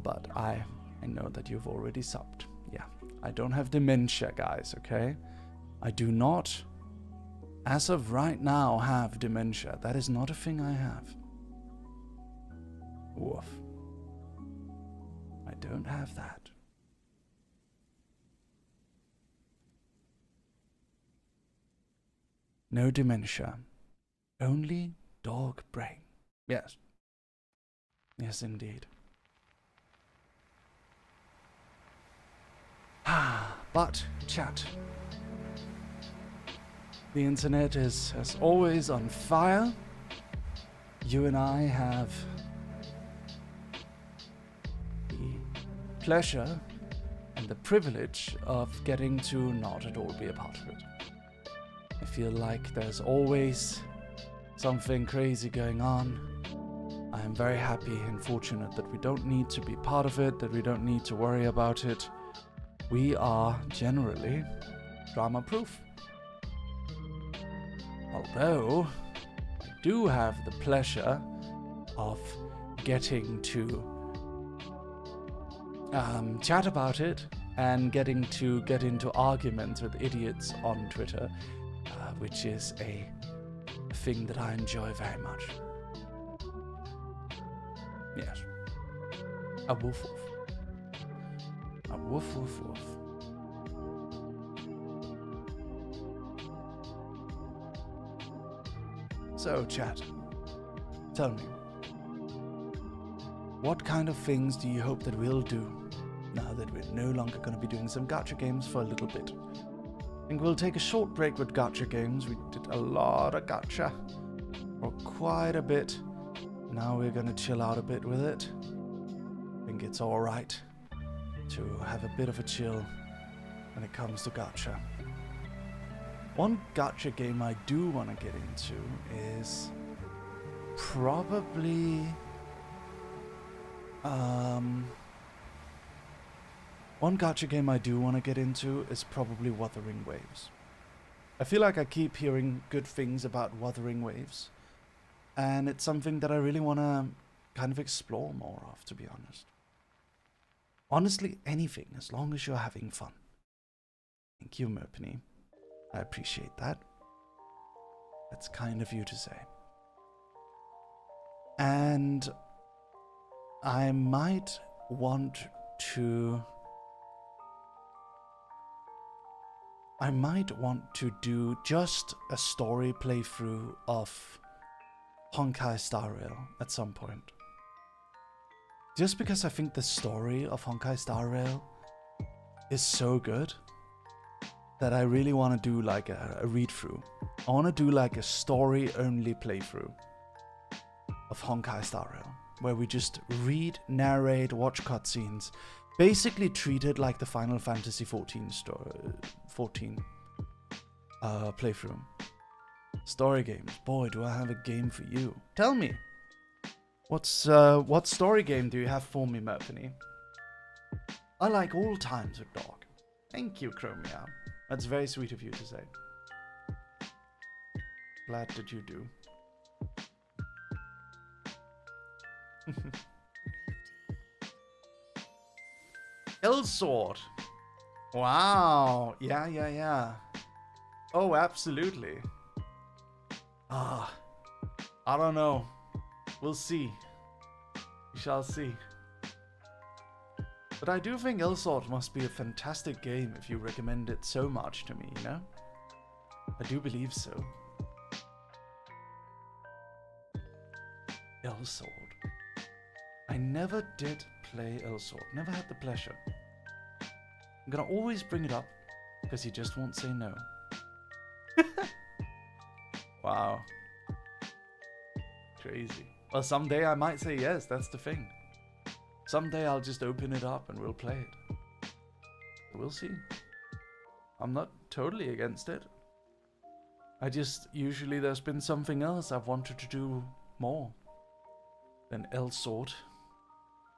But I know that you've already subbed. Yeah, I don't have dementia, guys, okay? I do not, as of right now, have dementia. That is not a thing I have. Woof. I don't have that. No dementia. Only dog brain. Yes. Yes, indeed. But, chat. The internet is, as always, on fire. You and I have the pleasure and the privilege of getting to not at all be a part of it. I feel like there's always something crazy going on. I am very happy and fortunate that we don't need to be part of it, that we don't need to worry about it. We are generally drama-proof. Although, I do have the pleasure of getting to chat about it and getting to get into arguments with idiots on Twitter, which is a thing that I enjoy very much. Yes. A woof woof. A woof woof woof. So, chat, tell me, what kind of things do you hope that we'll do now that we're no longer going to be doing some gacha games for a little bit? I think we'll take a short break with gacha games. We did a lot of gacha for quite a bit. Now we're going to chill out a bit with it. I think it's alright to have a bit of a chill when it comes to gacha. One gacha game I do want to get into is probably Wuthering Waves. I feel like I keep hearing good things about Wuthering Waves, and it's something that I really want to kind of explore more of, to be honest. Honestly, anything, as long as you're having fun. Thank you, Merpenny. I appreciate that. That's kind of you to say. And I might want to do just a story playthrough of Honkai Star Rail at some point. Just because I think the story of Honkai Star Rail is so good that I really want to do like a read-through. I want to do like a story-only playthrough of Honkai Star Rail, where we just read, narrate, watch cutscenes, basically treat it like the Final Fantasy 14 playthrough. Story games. Boy, do I have a game for you. Tell me, what story game do you have for me, Merpenny? I like all times with dog. Thank you, Chromia. That's very sweet of you to say. Glad that you do. L-Sword. Wow. Yeah. Oh, absolutely. I don't know. We'll see. We shall see. But I do think L-Sword must be a fantastic game if you recommend it so much to me, you know? I do believe so. L-Sword. I never did play L-Sword. Never had the pleasure. I'm gonna always bring it up, because he just won't say no. Wow. Crazy. Well, someday I might say yes, that's the thing. Someday I'll just open it up and we'll play it. We'll see. I'm not totally against it. I just, usually there's been something else I've wanted to do more than L-Sword.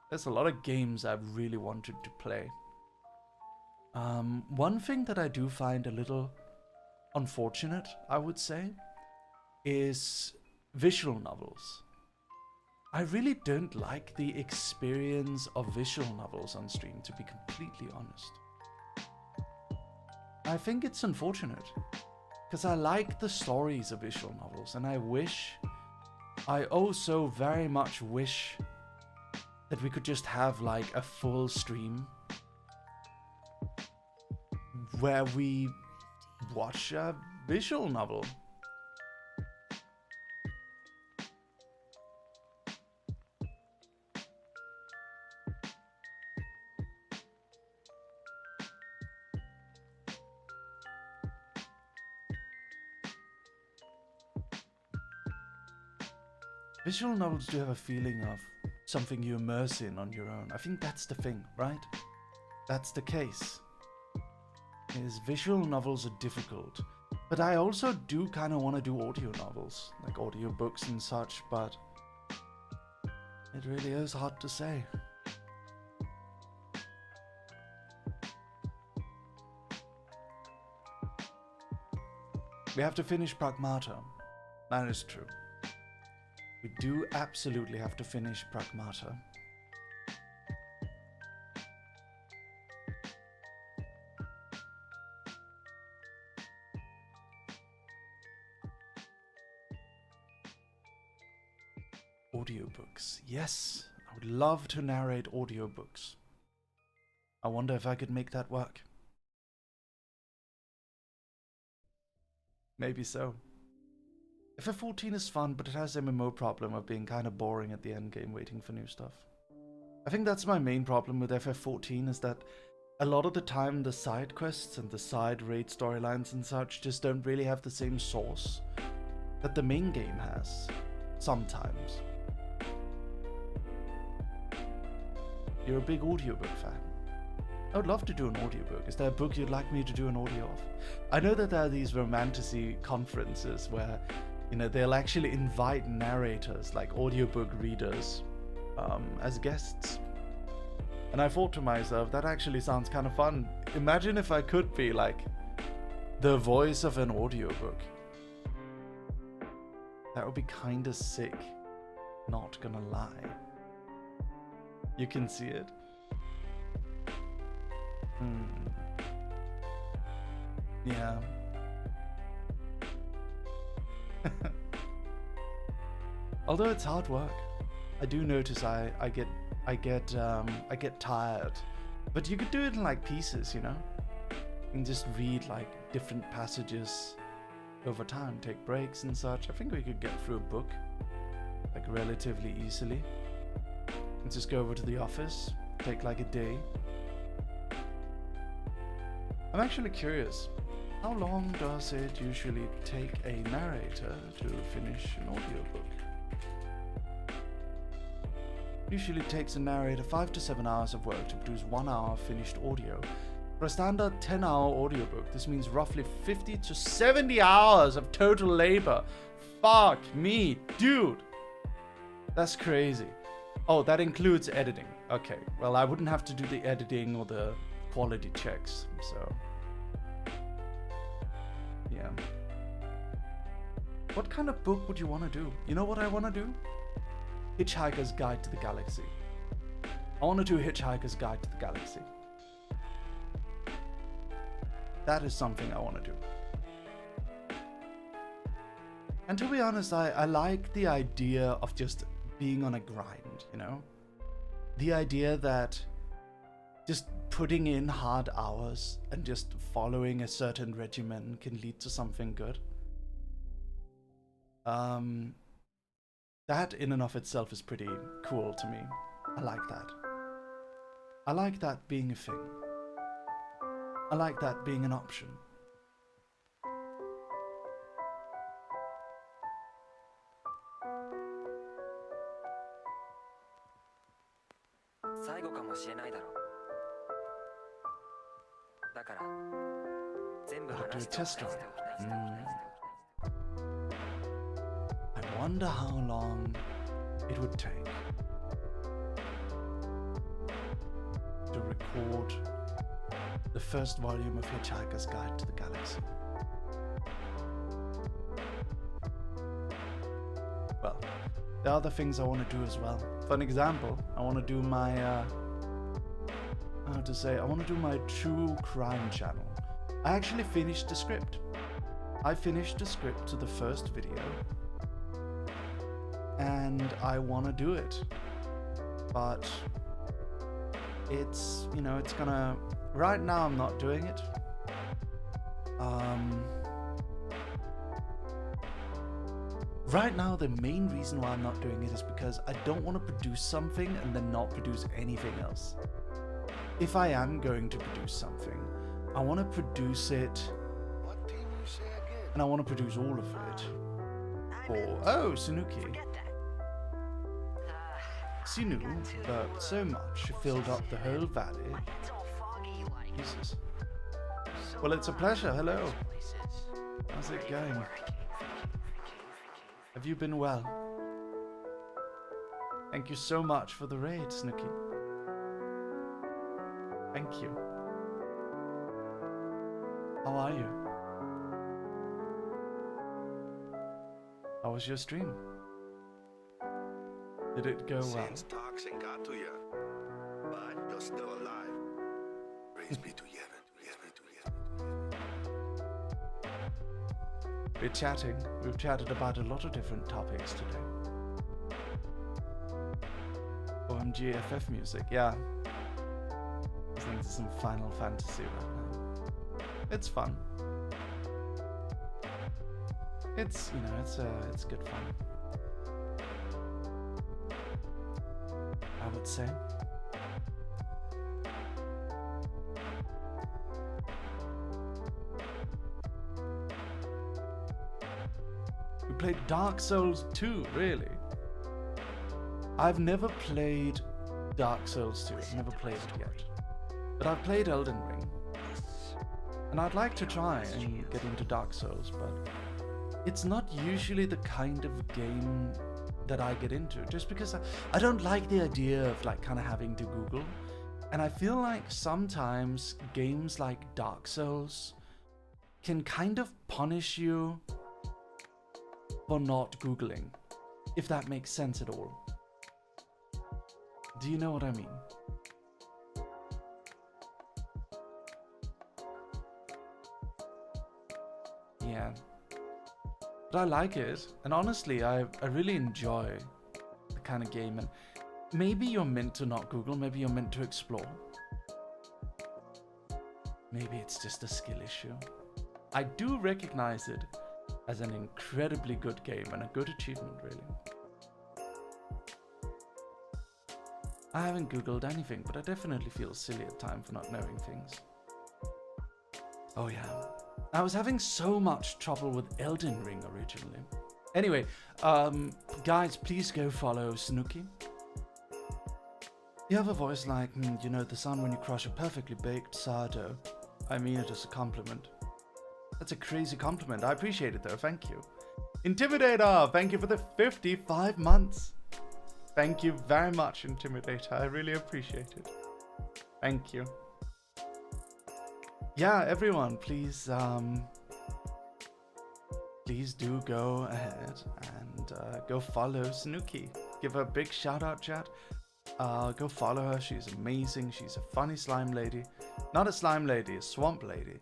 There's a lot of games I've really wanted to play. One thing that I do find a little unfortunate, I would say, is visual novels. I really don't like the experience of visual novels on stream, to be completely honest. I think it's unfortunate, because I like the stories of visual novels, and I also very much wish that we could just have like a full stream where we watch a visual novel Visual novels do have a feeling of something you immerse in on your own. I think that's the thing, right? That's the case. Is visual novels are difficult. But I also do kind of want to do audio novels, like audiobooks and such, but it really is hard to say. We have to finish Pragmata. That is true. We do absolutely have to finish Pragmata. Audiobooks. Yes, I would love to narrate audiobooks. I wonder if I could make that work. Maybe so. FF14 is fun, but it has the MMO problem of being kind of boring at the end game waiting for new stuff. I think that's my main problem with FF14 is that a lot of the time the side quests and the side raid storylines and such just don't really have the same source that the main game has. Sometimes. You're a big audiobook fan. I would love to do an audiobook. Is there a book you'd like me to do an audio of? I know that there are these romantasy conferences where, you know, they'll actually invite narrators, like audiobook readers, as guests. And I thought to myself, that actually sounds kind of fun. Imagine if I could be like the voice of an audiobook. That would be kind of sick. Not gonna lie. You can see it. Yeah. Although it's hard work, I do notice I get tired. But you could do it in like pieces, you know. You can just read like different passages over time, take breaks and such. I think we could get through a book like relatively easily. And just go over to the office, take like a day. I'm actually curious, how long does it usually take a narrator to finish an audiobook? Usually takes a narrator 5 to 7 hours of work to produce 1 hour finished audio. For a standard 10-hour audiobook, this means roughly 50 to 70 hours of total labor. Fuck me, dude! That's crazy. Oh, that includes editing. Okay, well, I wouldn't have to do the editing or the quality checks, so yeah. What kind of book would you want to do? You know what I want to do? Hitchhiker's Guide to the Galaxy. I want to do Hitchhiker's Guide to the Galaxy. That is something I want to do. And to be honest, I like the idea of just being on a grind, you know? The idea that just putting in hard hours and just following a certain regimen can lead to something good. That in and of itself is pretty cool to me. I like that. I like that being a thing. I like that being an option. I'll do a test drive. I wonder how long it would take to record the first volume of Hitchhiker's Guide to the Galaxy. Well, there are other things I want to do as well. For an example, I want to do my, I want to do my true crime channel. I actually finished the script. I finished the script to the first video. And I want to do it. But it's, you know, it's gonna... Right now I'm not doing it. Right now the main reason why I'm not doing it is because I don't want to produce something and then not produce anything else. If I am going to produce something, I want to produce it, and I want to produce all of it. For, oh, Sanuki. She knew, burped so much she filled up the whole valley. Jesus. Well, it's a pleasure. Hello. How's it going? Have you been well? Thank you so much for the raid, Snooky. Thank you. How are you? How was your stream? Did it go well? Since toxin got to you, but you're still alive. Praise be to Yevon. We're chatting. We've chatted about a lot of different topics today. OMG FF music, yeah. Listening to some Final Fantasy right now. It's fun. It's, you know, it's good fun. I would say. We played Dark Souls 2, really? I've never played Dark Souls 2. I've never played it yet. But I've played Elden Ring. And I'd like to try and get into Dark Souls, but it's not usually the kind of game that I get into, just because I don't like the idea of like kind of having to Google. And I feel like sometimes games like Dark Souls can kind of punish you for not Googling, if that makes sense at all. Do you know what I mean? Yeah. But I like it, and honestly, I really enjoy the kind of game, and maybe you're meant to not Google, maybe you're meant to explore. Maybe it's just a skill issue. I do recognize it as an incredibly good game and a good achievement, really. I haven't Googled anything, but I definitely feel silly at times for not knowing things. Oh yeah. I was having so much trouble with Elden Ring originally. Anyway, guys, please go follow Snooky. You have a voice like, you know, the sound when you crush a perfectly baked sourdough. I mean it as a compliment. That's a crazy compliment. I appreciate it though, thank you. Intimidator, thank you for the 55 months. Thank you very much, Intimidator. I really appreciate it. Thank you. Yeah, everyone, please do go ahead and go follow Snooky. Give her a big shout out, chat. Go follow her. She's amazing. She's a funny slime lady. Not a slime lady, a swamp lady.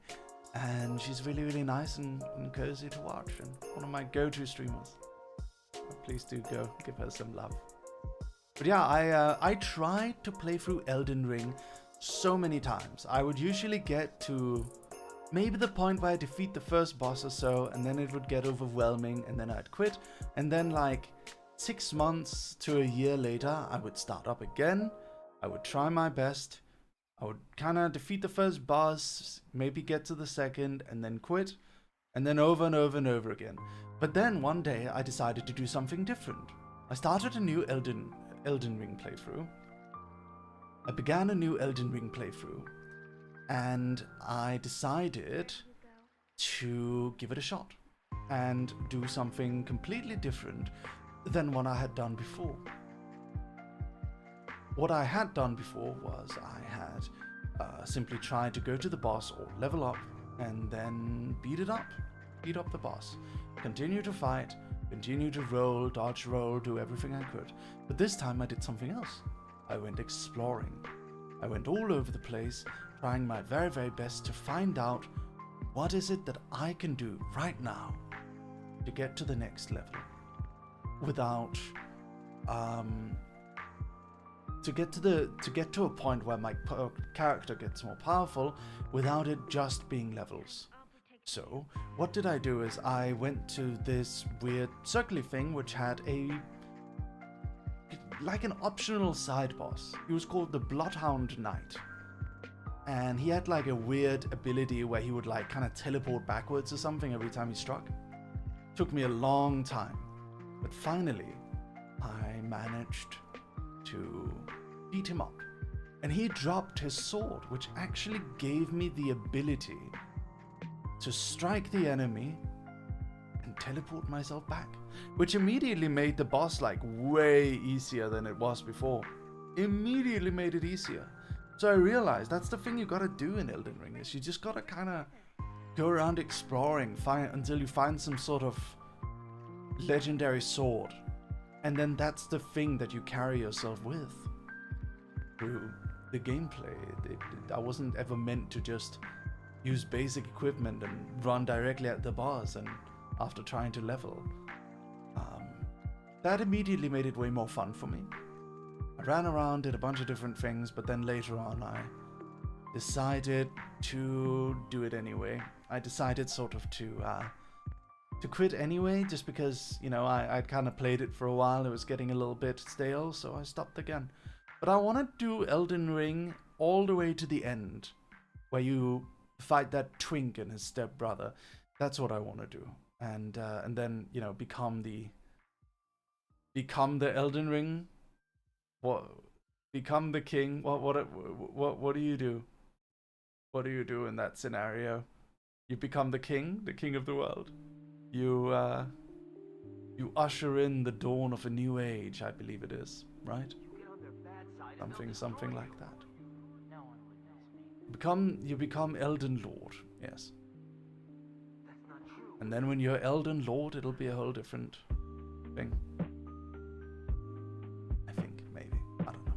And she's really, really nice and cozy to watch. And one of my go-to streamers. Please do go give her some love. But yeah, I tried to play through Elden Ring so many times. I would usually get to maybe the point where I defeat the first boss or so, and then it would get overwhelming, and then I'd quit. And then like 6 months to a year later, I would start up again. I would try my best. I would kind of defeat the first boss, maybe get to the second, and then quit. And then over and over and over again. But then one day I decided to do something different. I started a new Elden Ring playthrough. I began a new Elden Ring playthrough, and I decided to give it a shot and do something completely different than what I had done before. What I had done before was I had simply tried to go to the boss or level up and then beat up the boss, continue to fight, continue to roll, dodge roll, do everything I could. But this time I did something else. I went exploring. I went all over the place, trying my very, very best to find out what is it that I can do right now to get to the next level without to get to a point where my character gets more powerful without it just being levels. So what did I do is I went to this weird circly thing which had like an optional side boss. He was called the Bloodhound Knight, and he had like a weird ability where he would like kind of teleport backwards or something every time he struck. Took me a long time, but finally I managed to beat him up. And he dropped his sword, which actually gave me the ability to strike the enemy and teleport myself back, which immediately made the boss like way easier than it was before. Immediately made it easier. So I realized that's the thing you gotta do in Elden Ring, is you just gotta kind of go around exploring until you find some sort of legendary sword, and then that's the thing that you carry yourself with through the gameplay. I wasn't ever meant to just use basic equipment and run directly at the boss and after trying to level. That immediately made it way more fun for me. I ran around, did a bunch of different things, but then later on I decided to do it anyway. I decided sort of to quit anyway, just because, you know, I'd kind of played it for a while. It was getting a little bit stale, so I stopped again. But I want to do Elden Ring all the way to the end, where you fight that twink and his stepbrother. That's what I want to do, and then, you know, become the Elden Ring. Become the king. What do you do? What do you do in that scenario? You become the king of the world. You usher in the dawn of a new age, I believe it is, right? Something like that. You become Elden Lord, yes. And then when you're Elden Lord, it'll be a whole different thing. I think, maybe. I don't know.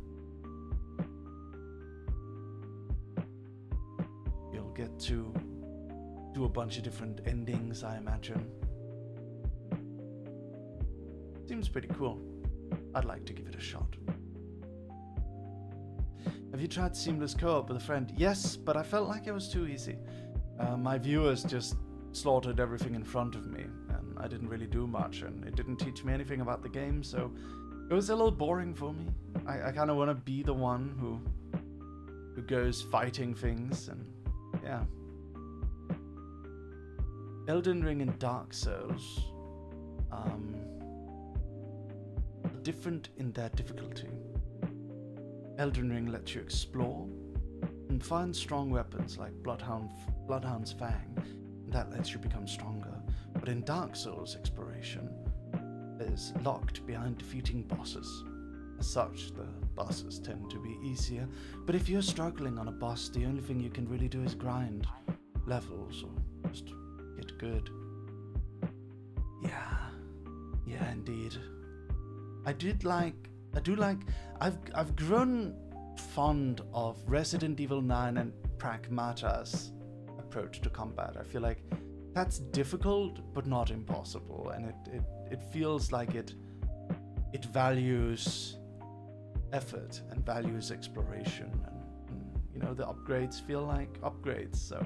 You'll get to do a bunch of different endings, I imagine. Seems pretty cool. I'd like to give it a shot. Have you tried seamless co-op with a friend? Yes, but I felt like it was too easy. My viewers just slaughtered everything in front of me, and I didn't really do much, and it didn't teach me anything about the game, so it was a little boring for me. I kind of want to be the one who goes fighting things, and yeah. Elden Ring and Dark Souls are different in their difficulty. Elden Ring lets you explore and find strong weapons like Bloodhound's Fang, and that lets you become stronger. But in Dark Souls, exploration is locked behind defeating bosses. As such, the bosses tend to be easier, but if you're struggling on a boss, the only thing you can really do is grind levels or just get good. Yeah, indeed. I've grown fond of Resident Evil 9 and Pragmata's approach to combat. I feel like that's difficult but not impossible, and it feels like it values effort and values exploration, and you know, the upgrades feel like upgrades. So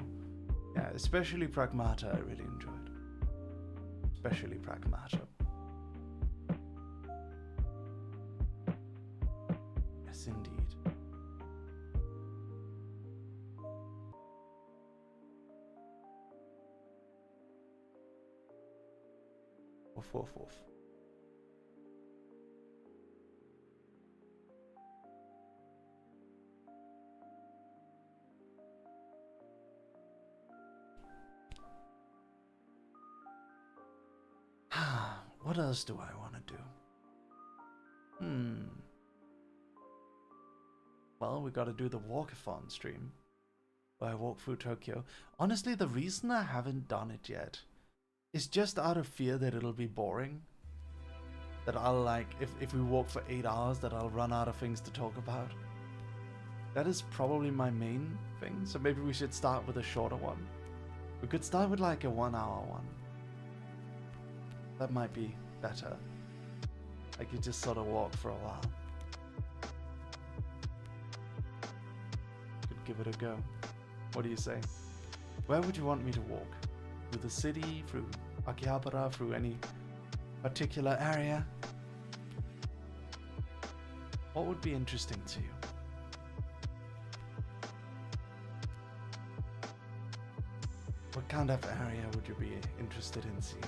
yeah, especially Pragmata I really enjoyed. Especially Pragmata. Yes, indeed. Woof. What else do I want to do? Well, we gotta do the walkathon stream, where I walk through Tokyo. Honestly, the reason I haven't done it yet is just out of fear that it'll be boring. That I'll, like, if we walk for 8 hours, that I'll run out of things to talk about. That is probably my main thing, so maybe we should start with a shorter one. We could start with like a 1 hour one. That might be better. I could just sort of walk for a while. Could give it a go. What do you say? Where would you want me to walk? Through the city, through Akihabara, through any particular area? What would be interesting to you? What kind of area would you be interested in seeing?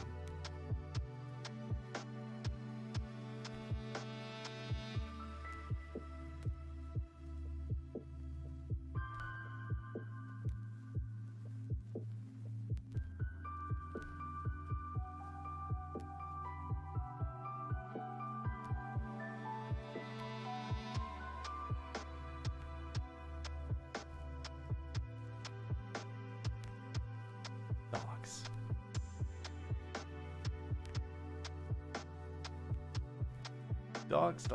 Dogs. Do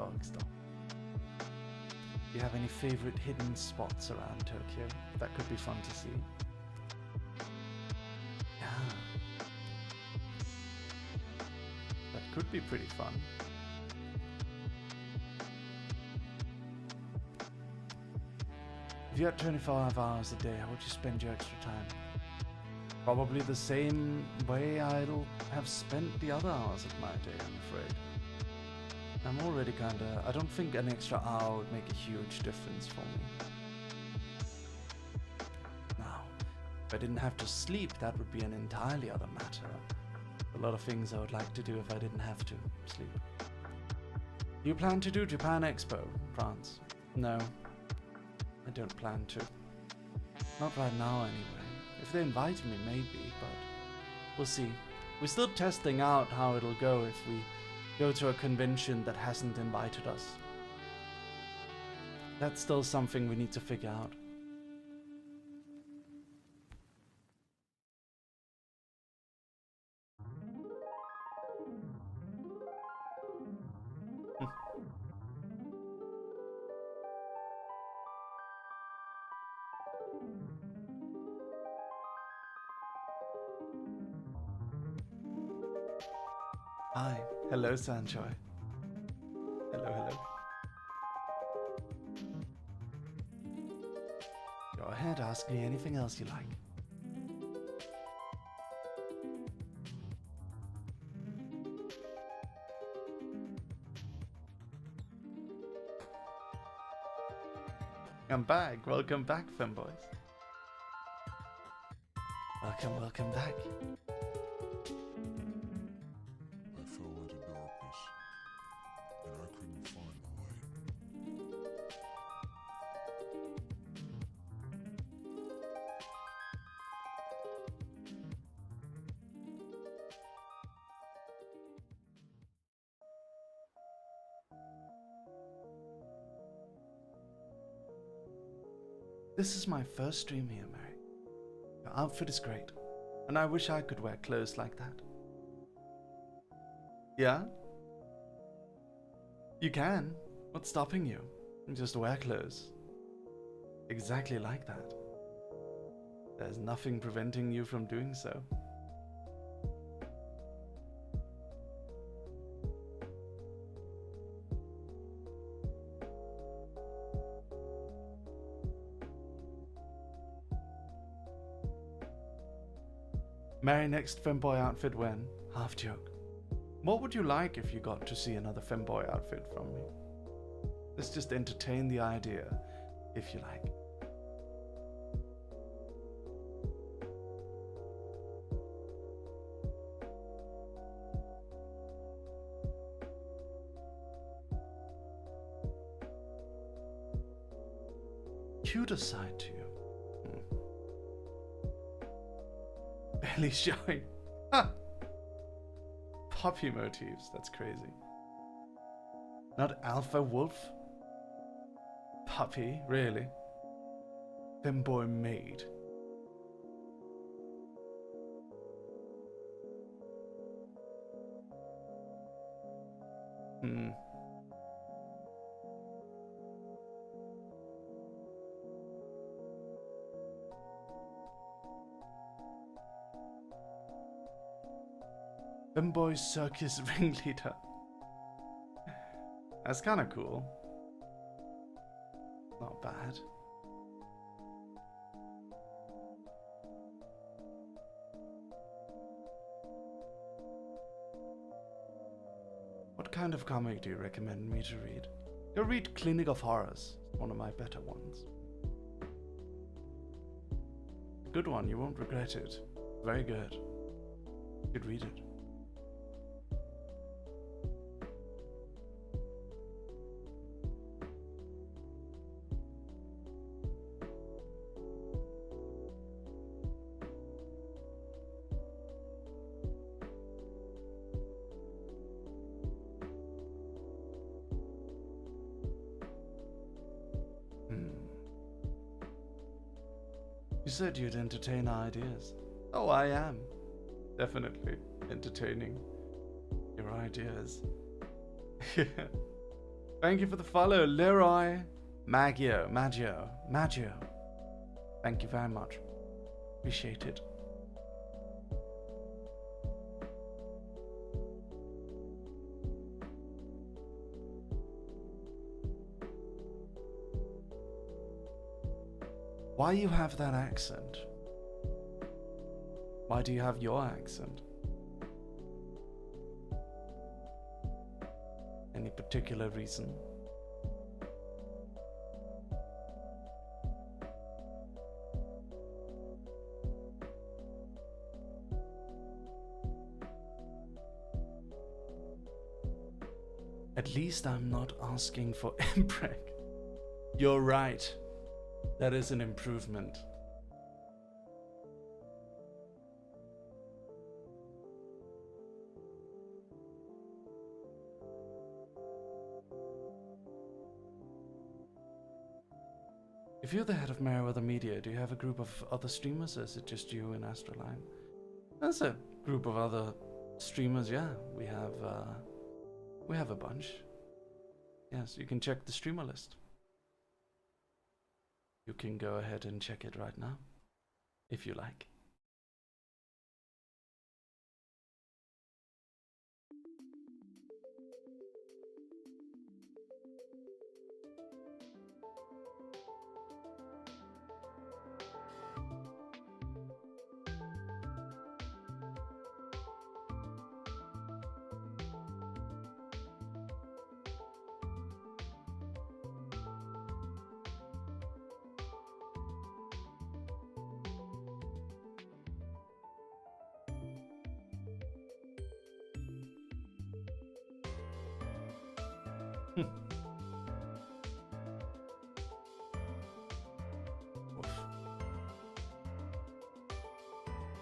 you have any favorite hidden spots around Tokyo? That could be fun to see. Yeah. That could be pretty fun. If you had 25 hours a day, how would you spend your extra time? Probably the same way I'll have spent the other hours of my day, I'm afraid. I'm already kinda... I don't think an extra hour would make a huge difference for me. Now, if I didn't have to sleep, that would be an entirely other matter. A lot of things I would like to do if I didn't have to sleep. You plan to do Japan Expo, France? No, I don't plan to. Not right now, anyway. If they invite me, maybe, but we'll see. We're still testing out how it'll go if we go to a convention that hasn't invited us. That's still something we need to figure out. Hi. Hello, Sanchoy. Hello. Go ahead, ask me anything else you like. I'm back. Welcome back, femboys. Welcome back. I fell into darkness, and I couldn't find the light. This is my first stream here, Mary. Your outfit is great, and I wish I could wear clothes like that. Yeah? You can. What's stopping you? Just wear clothes. Exactly like that. There's nothing preventing you from doing so. Mary, next femboy outfit when? Half joke. What would you like if you got to see another femboy outfit from me? Let's just entertain the idea, if you like. Cuter side to you. Barely showing. Ha! Puppy motifs, that's crazy. Not alpha wolf? Puppy, really? Femboy maid. Femboy circus ringleader. That's kind of cool. Not bad. What kind of comic do you recommend me to read? Go read Clinic of Horrors, one of my better ones. Good one, you won't regret it. Very good. You should read it. You said you'd entertain ideas. Oh, I am. Definitely entertaining your ideas. Thank you for the follow, Leroy. Maggio. Thank you very much. Appreciate it. Why you have that accent? Why do you have your accent? Any particular reason? At least I'm not asking for impreg. You're right. That is an improvement. If you're the head of Merryweather Media, do you have a group of other streamers, or is it just you and Astroline? There's a group of other streamers, yeah. We have a bunch. Yes, you can check the streamer list. You can go ahead and check it right now, if you like.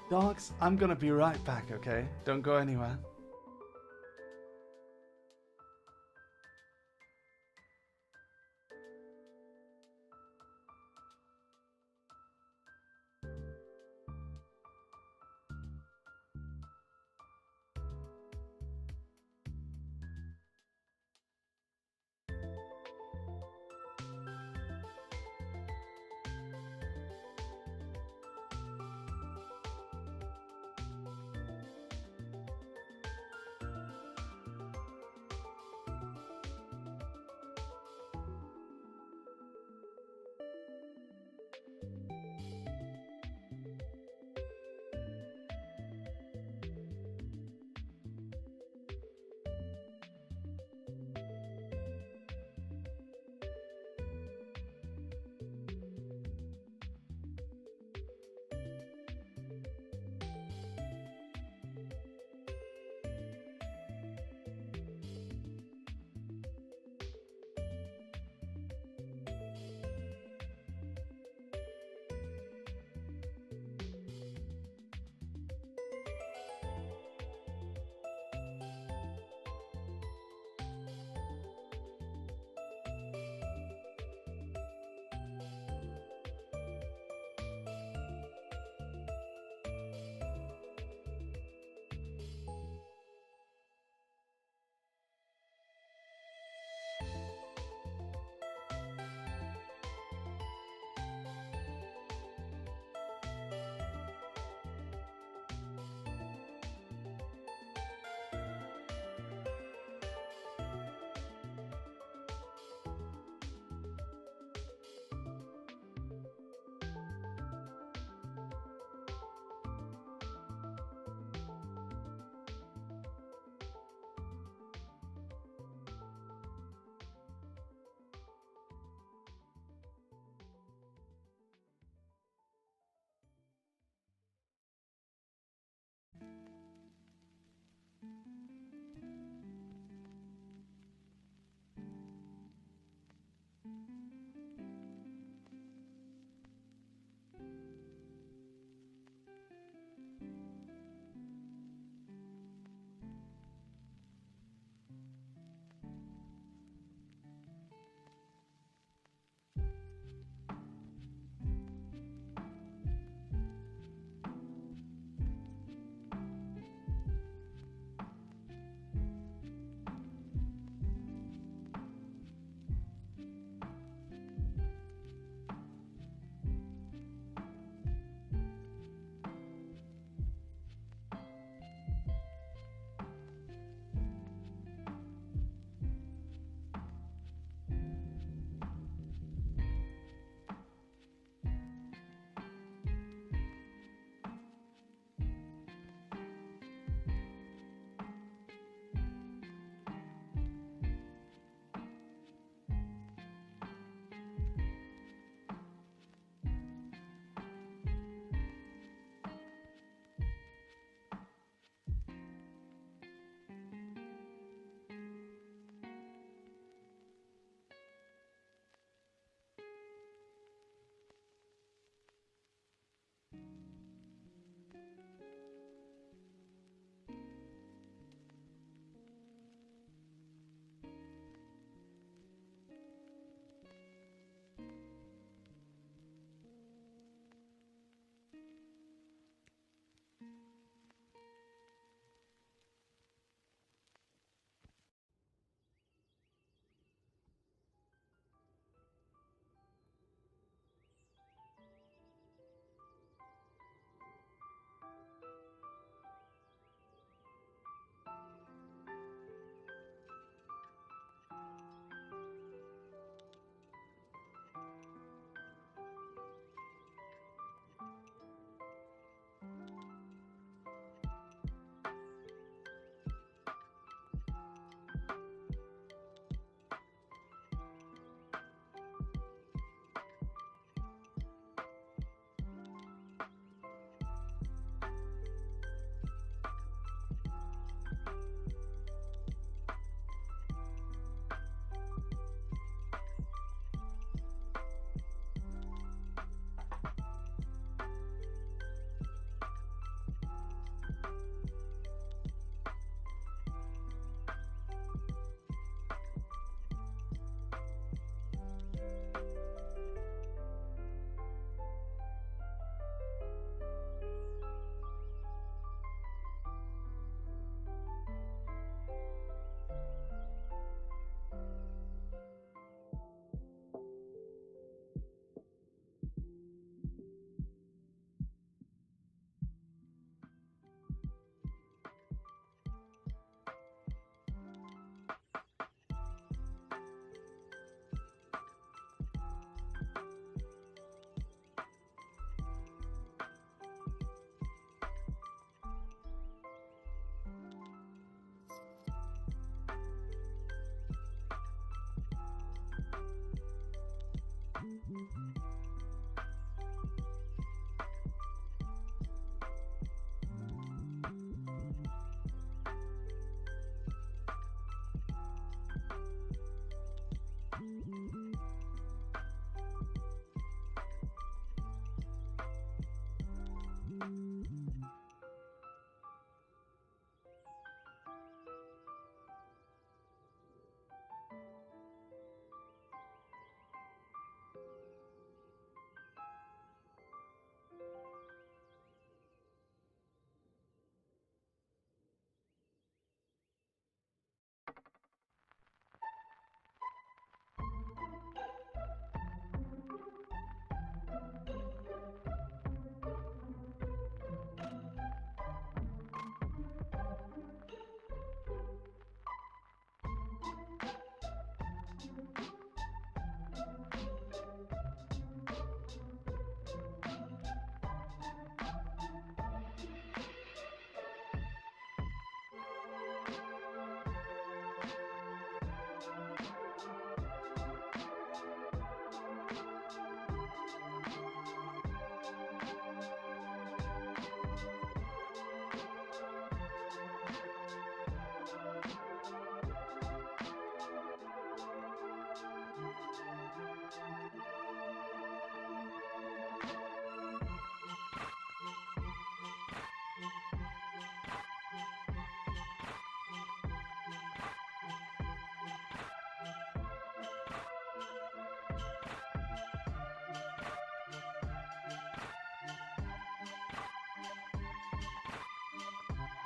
Dogs, I'm gonna be right back, okay? Don't go anywhere.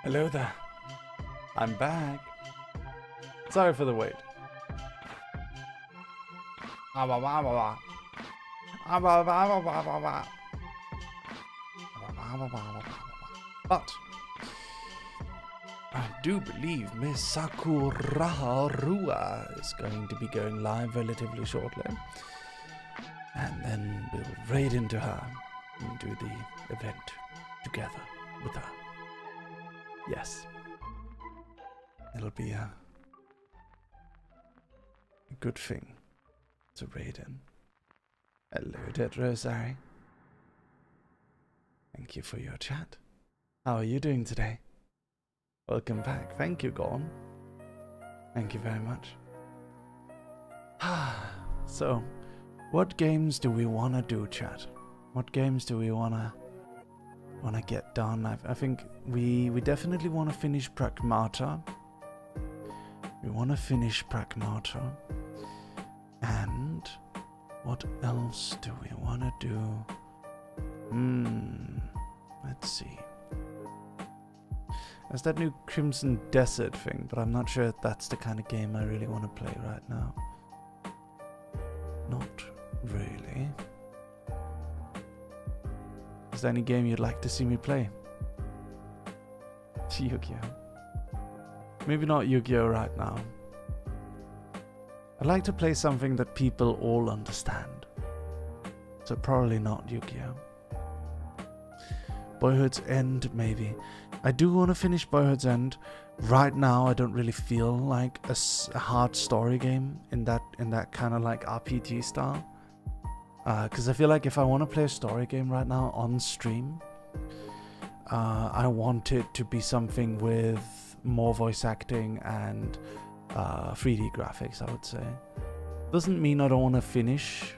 Hello there. I'm back. Sorry for the wait. But I do believe Miss Sakurarua is going to be going live relatively shortly. And then we'll raid into her and do the event together with her. Yes. It'll be a good thing to raid in. Hello, Dead Rosary. Thank you for your chat. How are you doing today? Welcome back. Thank you, Gorn. Thank you very much. So, what games do we want to do, chat? What games do we want to get done? I think we definitely want to finish Pragmata. We want to finish Pragmata. And what else do we want to do? Let's see. There's that new Crimson Desert thing, but I'm not sure if that's the kind of game I really want to play right now. Not really. Is there any game you'd like to see me play? Yu-Gi-Oh! Maybe not Yu-Gi-Oh! Right now. I'd like to play something that people all understand. So probably not Yu-Gi-Oh! Boyhood's End, maybe. I do want to finish Boyhood's End. Right now, I don't really feel like a hard story game in that kind of like RPG style. Because I feel like if I want to play a story game right now on stream, I want it to be something with more voice acting and 3D graphics, I would say. Doesn't mean I don't want to finish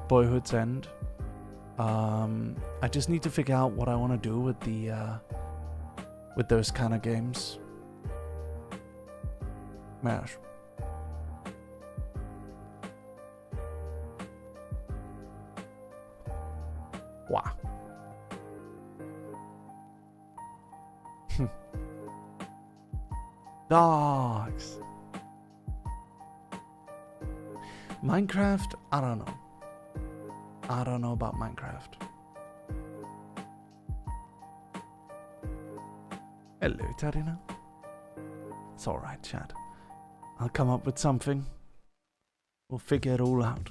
Boyhood's End. I just need to figure out what I want to do with with those kind of games. Yes. Wow. Dogs. Minecraft? I don't know. I don't know about Minecraft. Hello, Tarina. It's alright, chat. I'll come up with something. We'll figure it all out.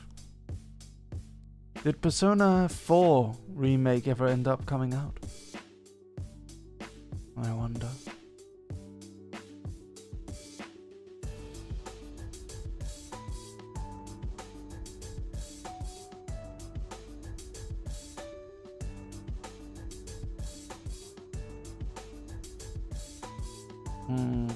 Did Persona 4 remake ever end up coming out? I wonder. Hmm.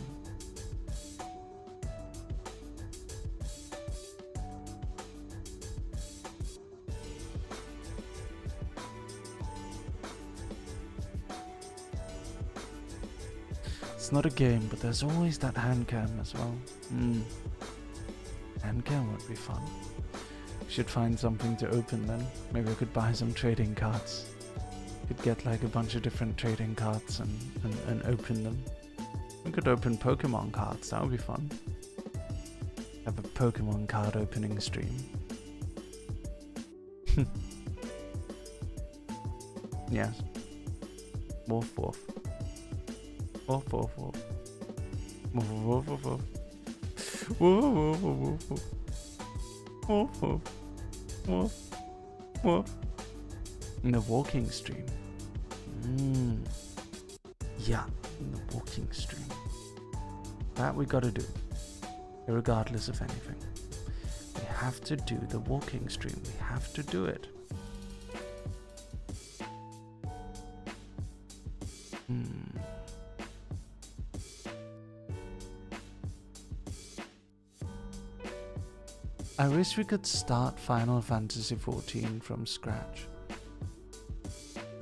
It's not a game, but there's always that hand cam as well. Hmm. Hand cam would be fun. Should find something to open then. Maybe I could buy some trading cards. Could get like a bunch of different trading cards and open them. We could open Pokemon cards, that would be fun. Have a Pokemon card opening stream. Yes. Woof woof. Woof woof woof. Woof woof woof woof. Woof woof woof woof. Woof woof. Woof woof. In the walking stream. Yeah, in the walking stream. That we gotta do. Regardless of anything. We have to do the walking stream. We have to do it. I wish we could start Final Fantasy XIV from scratch.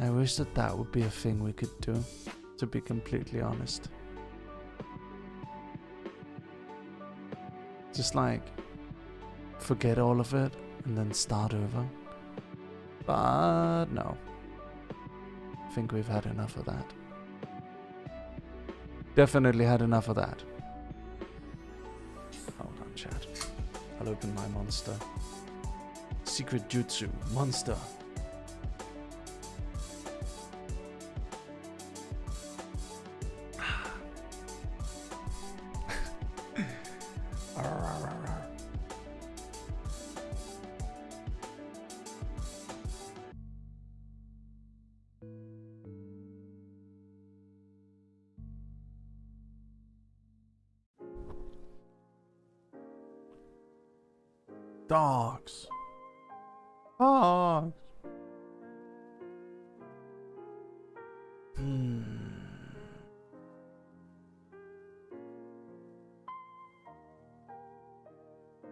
I wish that would be a thing we could do, to be completely honest. Just like, forget all of it and then start over. But no. I think we've had enough of that. Definitely had enough of that. Hold on, chat. I'll open my monster. Secret Jutsu. Monster. Dogs. Dogs.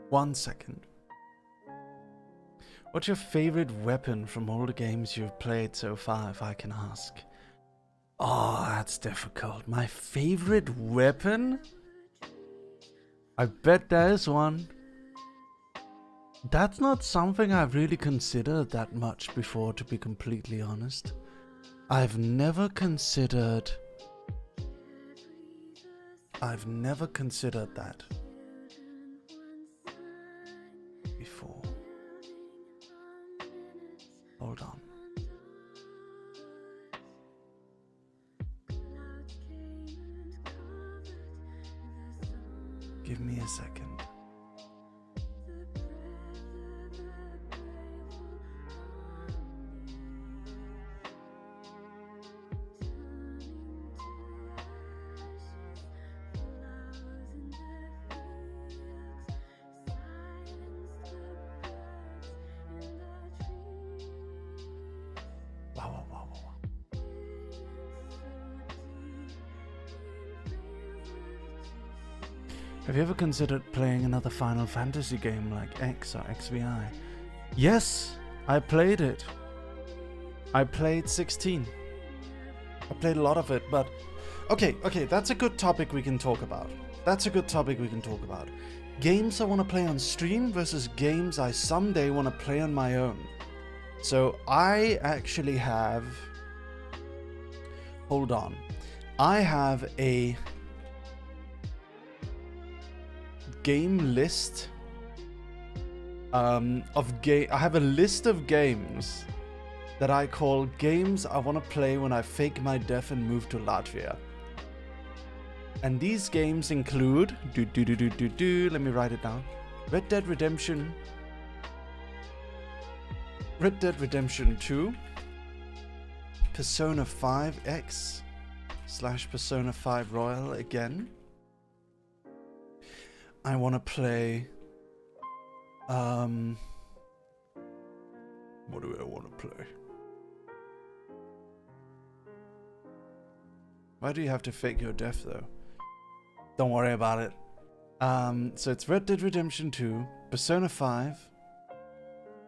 1 second. What's your favorite weapon from all the games you've played so far, if I can ask? Oh, that's difficult. My favorite weapon? I bet there's one. That's not something I've really considered that much before, to be completely honest. I've never considered that before. Hold on. Give me a second. Have you ever considered playing another Final Fantasy game like X or XVI? Yes, I played it. I played 16. I played a lot of it, but... Okay, that's a good topic we can talk about. Games I want to play on stream versus games I someday want to play on my own. So I actually have... Hold on. I have a... game list I have a list of games that I call games I want to play when I fake my death and move to Latvia. And these games include let me write it down. Red Dead Redemption 2, Persona 5 X / Persona 5 Royal again. I want to play... what do I want to play? Why do you have to fake your death, though? Don't worry about it. So it's Red Dead Redemption 2, Persona 5.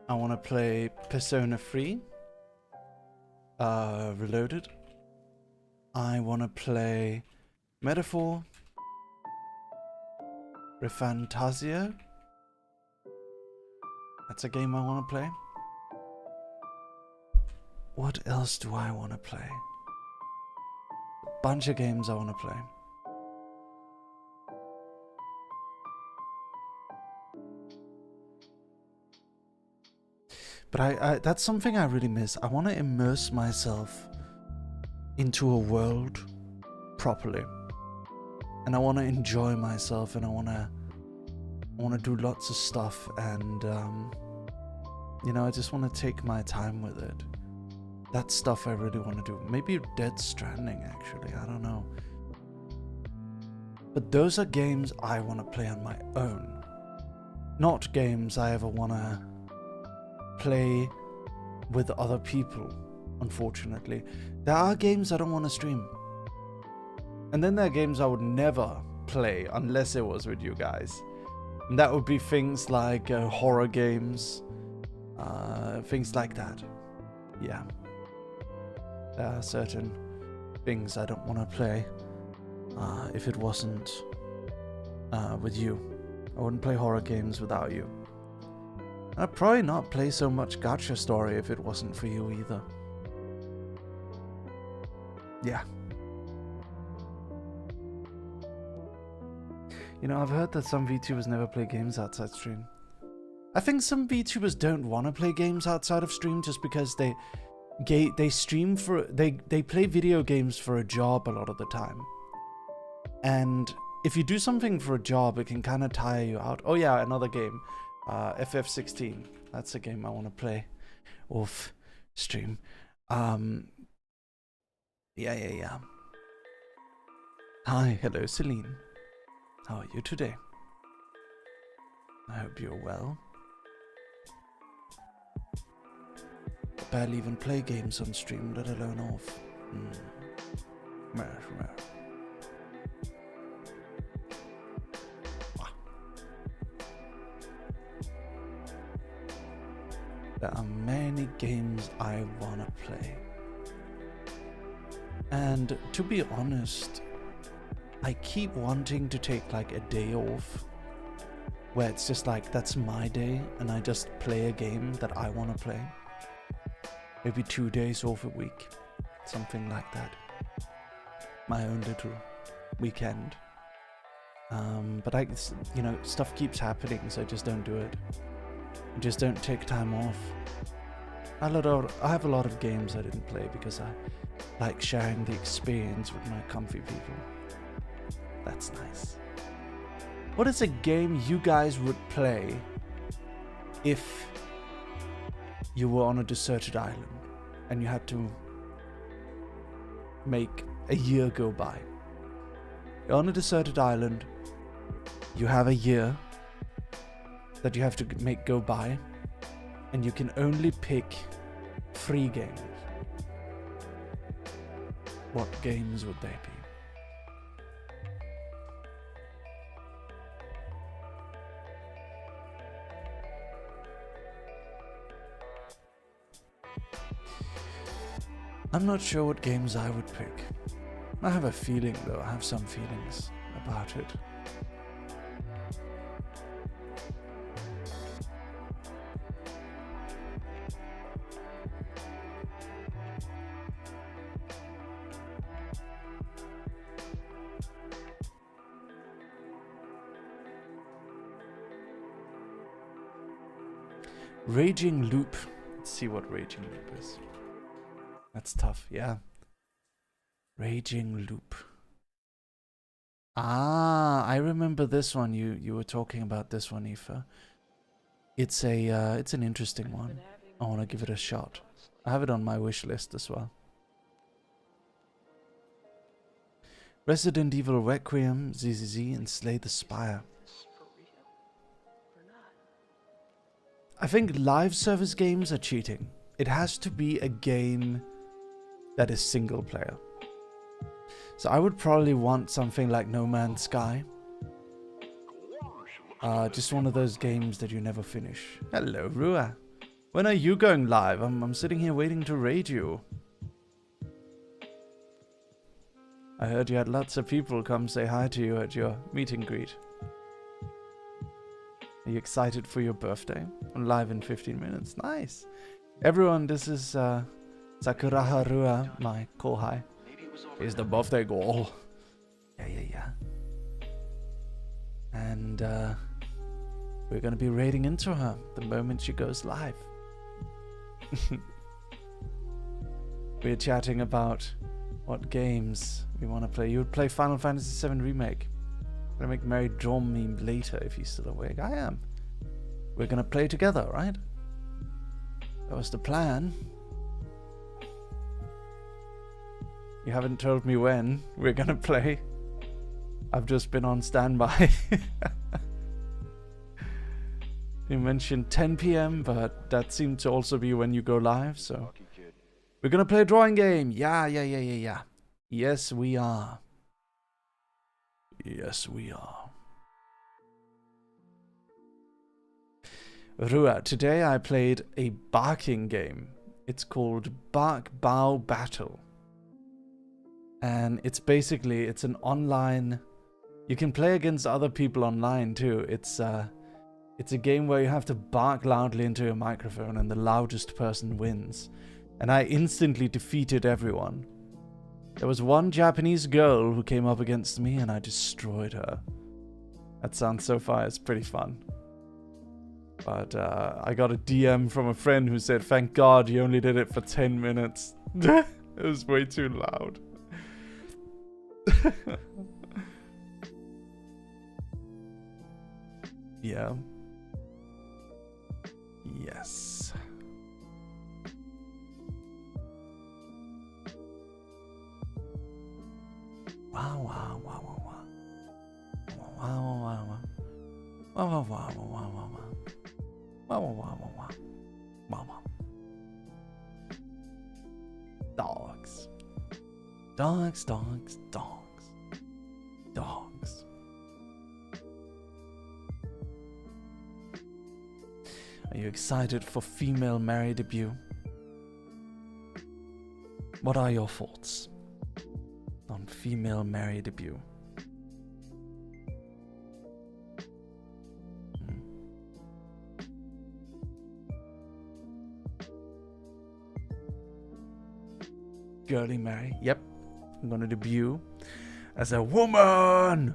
I want to play Persona 3, Reloaded. I want to play Metaphor, Refantasio. That's a game I want to play. What else do I want to play? A bunch of games I want to play. But I that's something I really miss. I want to immerse myself into a world properly. And I want to enjoy myself, and I want to do lots of stuff, and you know, I just want to take my time with it. That's stuff I really want to do. Maybe Dead Stranding, actually. I don't know. But those are games I want to play on my own. Not games I ever want to play with other people, unfortunately. There are games I don't want to stream. And then there are games I would never play unless it was with you guys. And that would be things like horror games, things like that. Yeah. There are certain things I don't want to play if it wasn't with you. I wouldn't play horror games without you. I'd probably not play so much Gacha Story if it wasn't for you either. Yeah. You know, I've heard that some VTubers never play games outside stream. I think some VTubers don't want to play games outside of stream just because they stream for... They play video games for a job a lot of the time. And if you do something for a job, it can kind of tire you out. Oh yeah, another game. FF16. That's a game I want to play off stream. Yeah. Hi, hello Celine. How are you today? I hope you're well. I barely even play games on stream, let alone off. There are many games I want to play. And to be honest, I keep wanting to take like a day off where it's just like, that's my day and I just play a game that I want to play. Maybe 2 days off a week, something like that. My own little weekend. But you know, stuff keeps happening, so I just don't do it. I just don't take time off. I have a lot of games I didn't play because I like sharing the experience with my comfy people. That's nice. What is a game you guys would play if you were on a deserted island and you had to make a year go by? You're on a deserted island, you have a year that you have to make go by, and you can only pick 3 games. What games would they be? I'm not sure what games I would pick. I have a feeling though, I have some feelings about it. Raging Loop. Let's see what Raging Loop is. That's tough, yeah. Raging Loop. Ah, I remember this one. You were talking about this one, Aoife. It's an interesting one. I want to give it a shot. I have it on my wish list as well. Resident Evil Requiem, ZZZ, and Slay the Spire. I think live service games are cheating. It has to be a game that is single player. So I would probably want something like No Man's Sky. Just one of those games that you never finish. Hello, Rua. When are you going live? I'm sitting here waiting to raid you. I heard you had lots of people come say hi to you at your meet and greet. Are you excited for your birthday? I'm live in 15 minutes. Nice. Everyone, this is Sakuraha Rua, my kohai. He's the birthday girl. Yeah. And we're gonna be raiding into her the moment she goes live. We're chatting about what games we want to play. You would play Final Fantasy VII Remake. I'm gonna make Mary draw me later if he's still awake. I am. We're gonna play together, right? That was the plan. You haven't told me when we're gonna play. I've just been on standby. You mentioned 10 p.m, but that seemed to also be when you go live, so... We're gonna play a drawing game! Yeah. Yes, we are. Yes, we are. Rua, today I played a barking game. It's called Bark Bow Battle. And it's basically, it's an online... You can play against other people online too. It's a game where you have to bark loudly into your microphone and the loudest person wins. And I instantly defeated everyone. There was one Japanese girl who came up against me and I destroyed her. That sounds so far, it's pretty fun. But I got a DM from a friend who said, thank God you only did it for 10 minutes. It was way too loud. Yeah. Yes. Wow. Dogs. Are you excited for female Mary debut? What are your thoughts on female Mary debut? Girly Mary, yep. I'm gonna debut as a woman.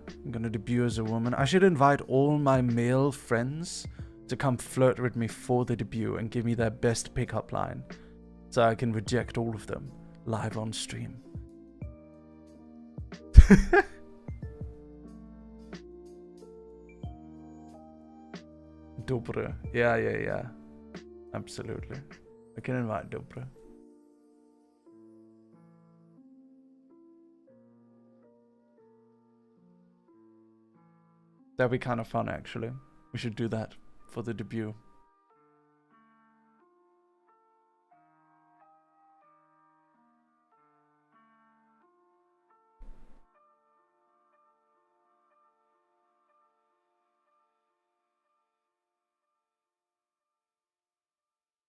I should invite all my male friends to come flirt with me for the debut and give me their best pickup line, so I can reject all of them live on stream. Dobre. Yeah. Absolutely. I can invite Dobre. That'd be kind of fun, actually. We should do that for the debut.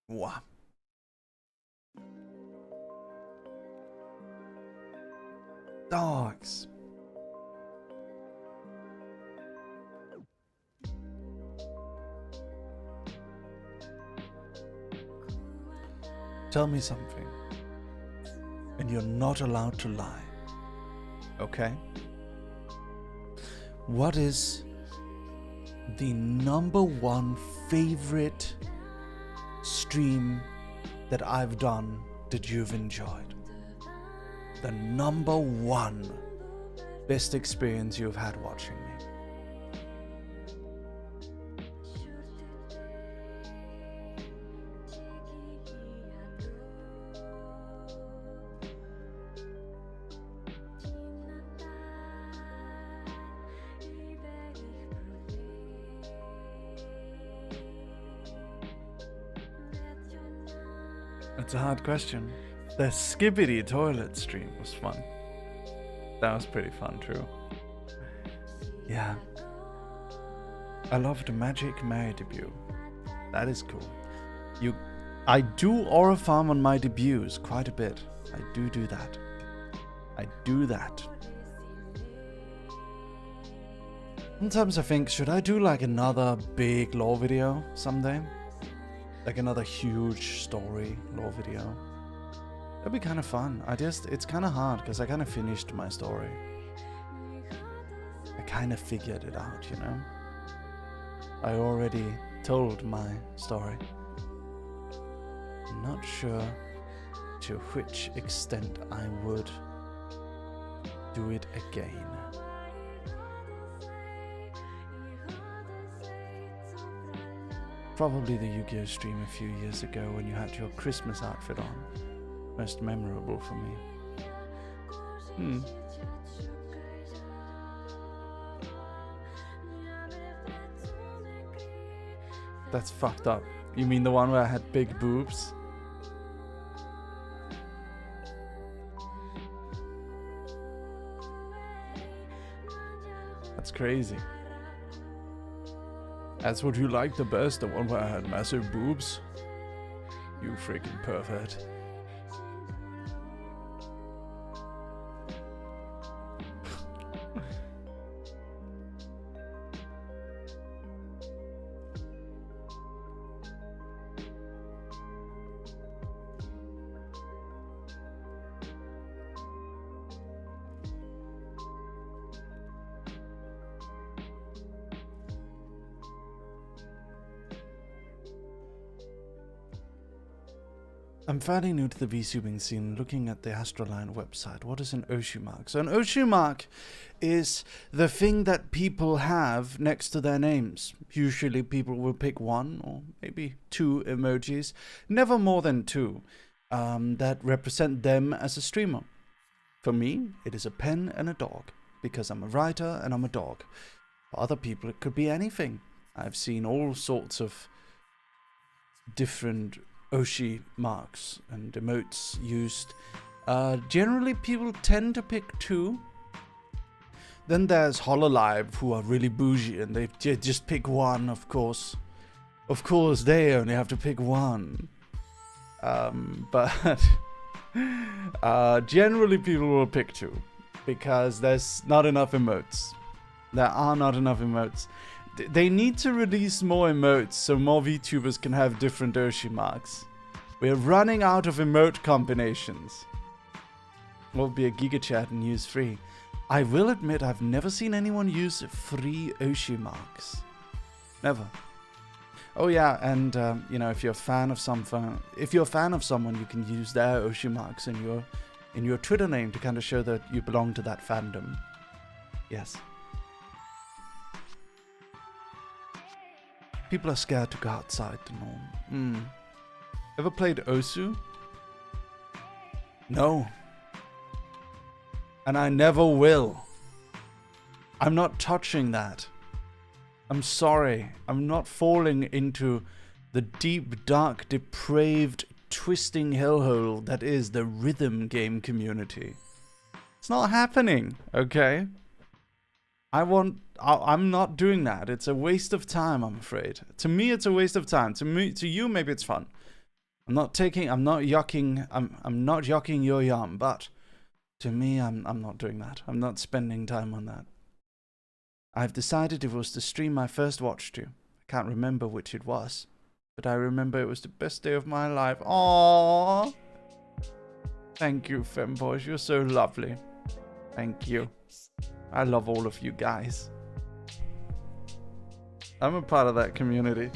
Wow. Dogs. Tell me something, and you're not allowed to lie, okay? What is the #1 favorite stream that I've done that you've enjoyed? The #1 best experience you've had watching me? That's a hard question. The Skibbity toilet stream was fun. That was pretty fun, true. Yeah. I loved Magic Mary debut. That is cool. I do aura farm on my debuts quite a bit. I do that. I do that. Sometimes I think, should I do like another big lore video someday? Like another huge story lore video? That'd be kind of fun. It's kind of hard because I kind of finished my story. I kind of figured it out, you know? I already told my story. I'm not sure to which extent I would do it again. Probably the Yu-Gi-Oh stream a few years ago when you had your Christmas outfit on. Most memorable for me. That's fucked up. You mean the one where I had big boobs? That's crazy. That's what you like the best, the one where I had massive boobs? You freaking pervert. I'm fairly new to the VTubing scene, looking at the Astroline website. What is an Oshi mark? So an Oshi mark is the thing that people have next to their names. Usually people will pick one or maybe two emojis, never more than two, that represent them as a streamer. For me, it is a pen and a dog, because I'm a writer and I'm a dog. For other people, it could be anything. I've seen all sorts of different Oshi marks and emotes used. Generally, people tend to pick two. Then there's Hololive, who are really bougie and they just pick one, of course. Of course, they only have to pick one. But generally, people will pick two because there's not enough emotes. There are not enough emotes. They need to release more emotes so more VTubers can have different Oshi marks. We're running out of emote combinations. What would be a GigaChat and use free? I will admit I've never seen anyone use free Oshi marks. Never. Oh yeah, and you know, if you're a fan of someone, you can use their Oshi marks in your Twitter name to kind of show that you belong to that fandom. Yes. People are scared to go outside the norm. Ever played Osu? No. And I never will. I'm not touching that. I'm sorry. I'm not falling into the deep, dark, depraved, twisting hellhole that is the rhythm game community. It's not happening, okay? I'm not doing that. It's a waste of time, I'm afraid. To me, it's a waste of time. To you, maybe it's fun. I'm not yucking your yum, but to me, I'm not doing that. I'm not spending time on that. I've decided it was the stream my first watched to. I can't remember which it was, but I remember it was the best day of my life. Aww. Thank you, femboys. You're so lovely. Thank you. I love all of you guys. I'm a part of that community.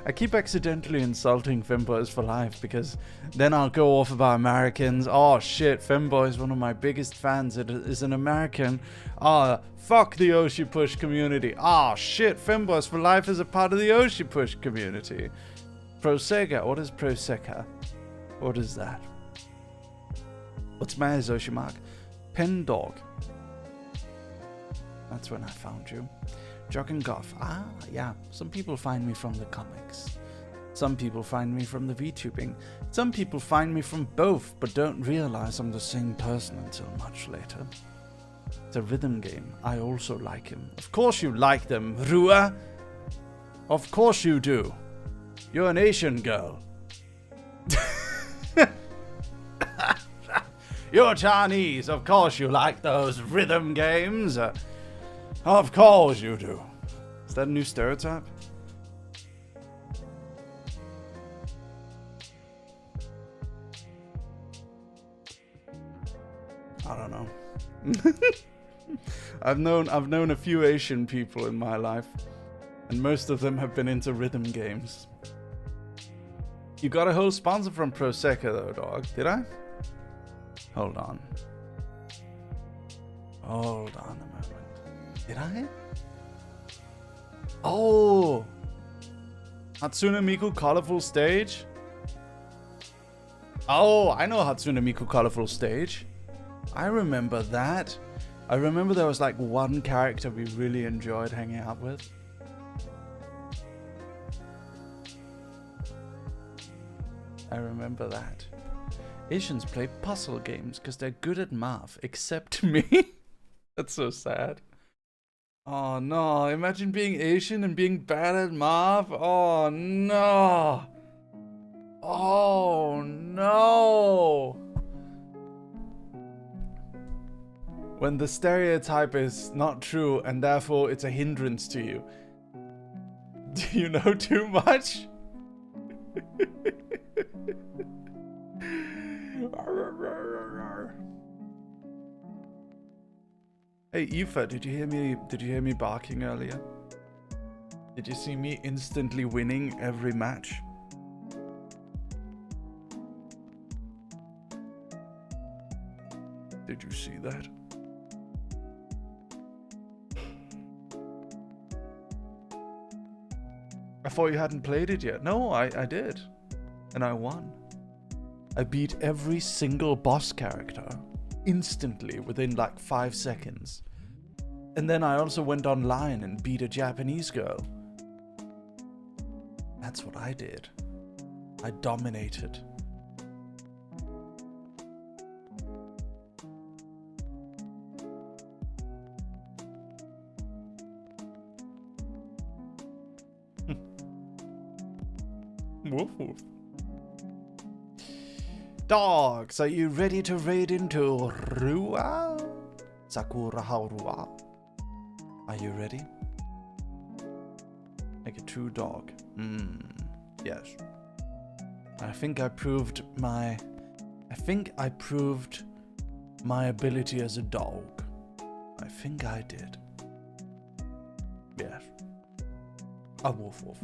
I keep accidentally insulting femboys for life because then I'll go off about Americans. Oh shit, femboy is one of my biggest fans. It is an American. Ah, fuck the Oshi Push community. Ah shit, femboys for life is a part of the Oshi Push community. Prosega. What is Prosega? What is that? What's my Oshi mark? Pen dog. That's when I found you. Jock and Goff. Ah, yeah. Some people find me from the comics. Some people find me from the VTubing. Some people find me from both, but don't realize I'm the same person until much later. It's a rhythm game. I also like him. Of course you like them, Rua. Of course you do. You're an Asian girl. You're Chinese. Of course you like those rhythm games. Of course you do. Is that a new stereotype? I don't know. I've known a few Asian people in my life, and most of them have been into rhythm games. You got a whole sponsor from Prosecco though, dog. Did I? Hold on. Hold on a moment. Did I? Oh! Hatsune Miku Colorful Stage? Oh, I know Hatsune Miku Colorful Stage. I remember that. I remember there was like one character we really enjoyed hanging out with. I remember that. Asians play puzzle games because they're good at math, except me. That's so sad. Oh no, imagine being Asian and being bad at math. Oh no. Oh no. When the stereotype is not true and therefore it's a hindrance to you. Do you know too much? Hey Aoife, did you hear me barking earlier? Did you see me instantly winning every match? Did you see that? I thought you hadn't played it yet. No, I did. And I won. I beat every single boss character instantly within like 5 seconds. And then I also went online and beat a Japanese girl. That's what I did. I dominated. Woof woof. Dogs, are you ready to raid into Rua? Sakura Haurua. Are you ready? Like a true dog. Yes. I think I proved my ability as a dog. I think I did. Yes. A woof woof.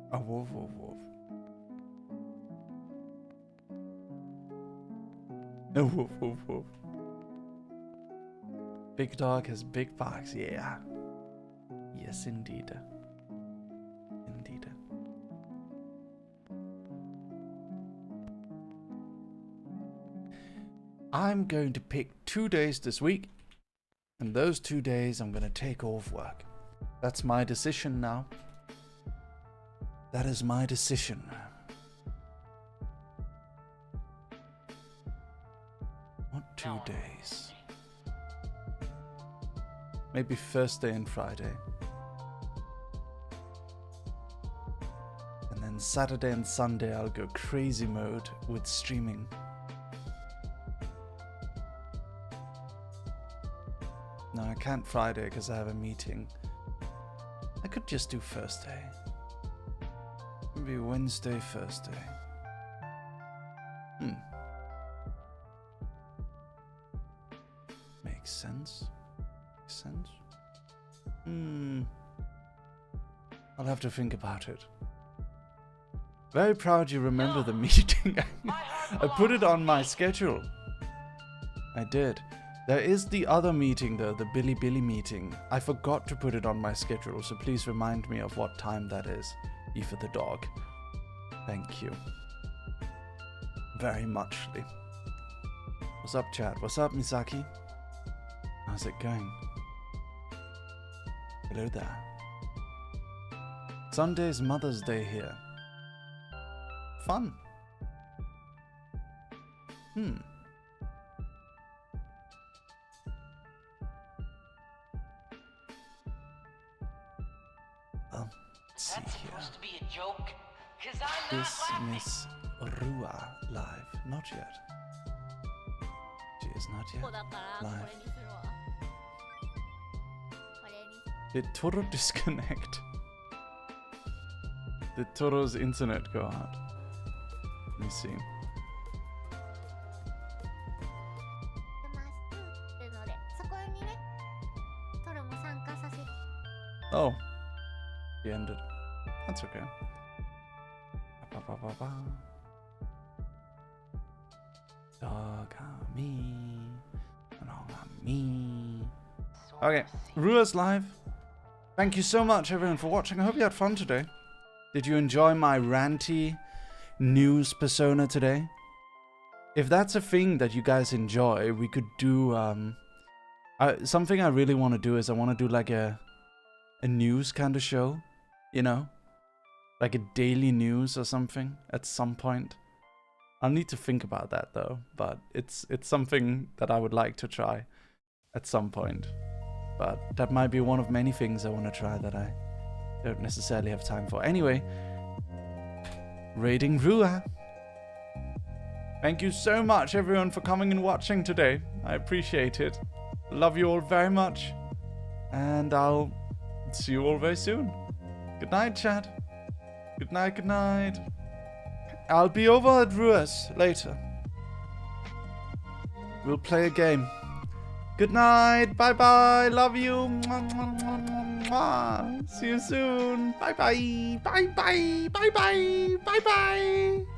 A woof woof woof. A woof woof woof. Big dog has big barks, yeah. Yes, indeed. Indeed. I'm going to pick 2 days this week, and those 2 days I'm going to take off work. That's my decision now. That is my decision. What 2 days? Maybe Thursday and Friday. And then Saturday and Sunday I'll go crazy mode with streaming. No, I can't Friday because I have a meeting. I could just do Thursday. Maybe Wednesday, Thursday. Makes sense. Makes sense. I'll have to think about it. Very proud you remember the meeting. I put it on my schedule. I did. There is the other meeting though, the Billy meeting. I forgot to put it on my schedule, so please remind me of what time that is. E for the dog. Thank you. Very muchly. What's up, chat? What's up, Misaki? How's it going? Hello there. Sunday's Mother's Day here. Fun. Well, let's see That's here. supposed to be a joke? Cause I'm not Is laughing. Miss Rua live? Not yet. She is not ここ yet だからこ live. れにするわ。これに Did Toro disconnect? Did Toro's internet go out? Let me see. るので、そこにね、トロも参加させて。 Oh, he ended. That's okay. Ba, ba, ba, ba. Dog on me. Dog on me. Okay, Rua's live. Thank you so much, everyone, for watching. I hope you had fun today. Did you enjoy my ranty news persona today? If that's a thing that you guys enjoy, we could do something I really want to do is I want to do like a news kind of show, you know, like a daily news or something at some point. I'll need to think about that though, but it's something that I would like to try at some point. But that might be one of many things I want to try that I don't necessarily have time for. Anyway, raiding Rua. Thank you so much, everyone, for coming and watching today. I appreciate it. Love you all very much. And I'll see you all very soon. Good night, chat. Good night, good night. I'll be over at Rua's later. We'll play a game. Good night. Bye-bye. Love you. Mwah, mwah, mwah, mwah, mwah. See you soon. Bye-bye. Bye-bye. Bye-bye. Bye-bye.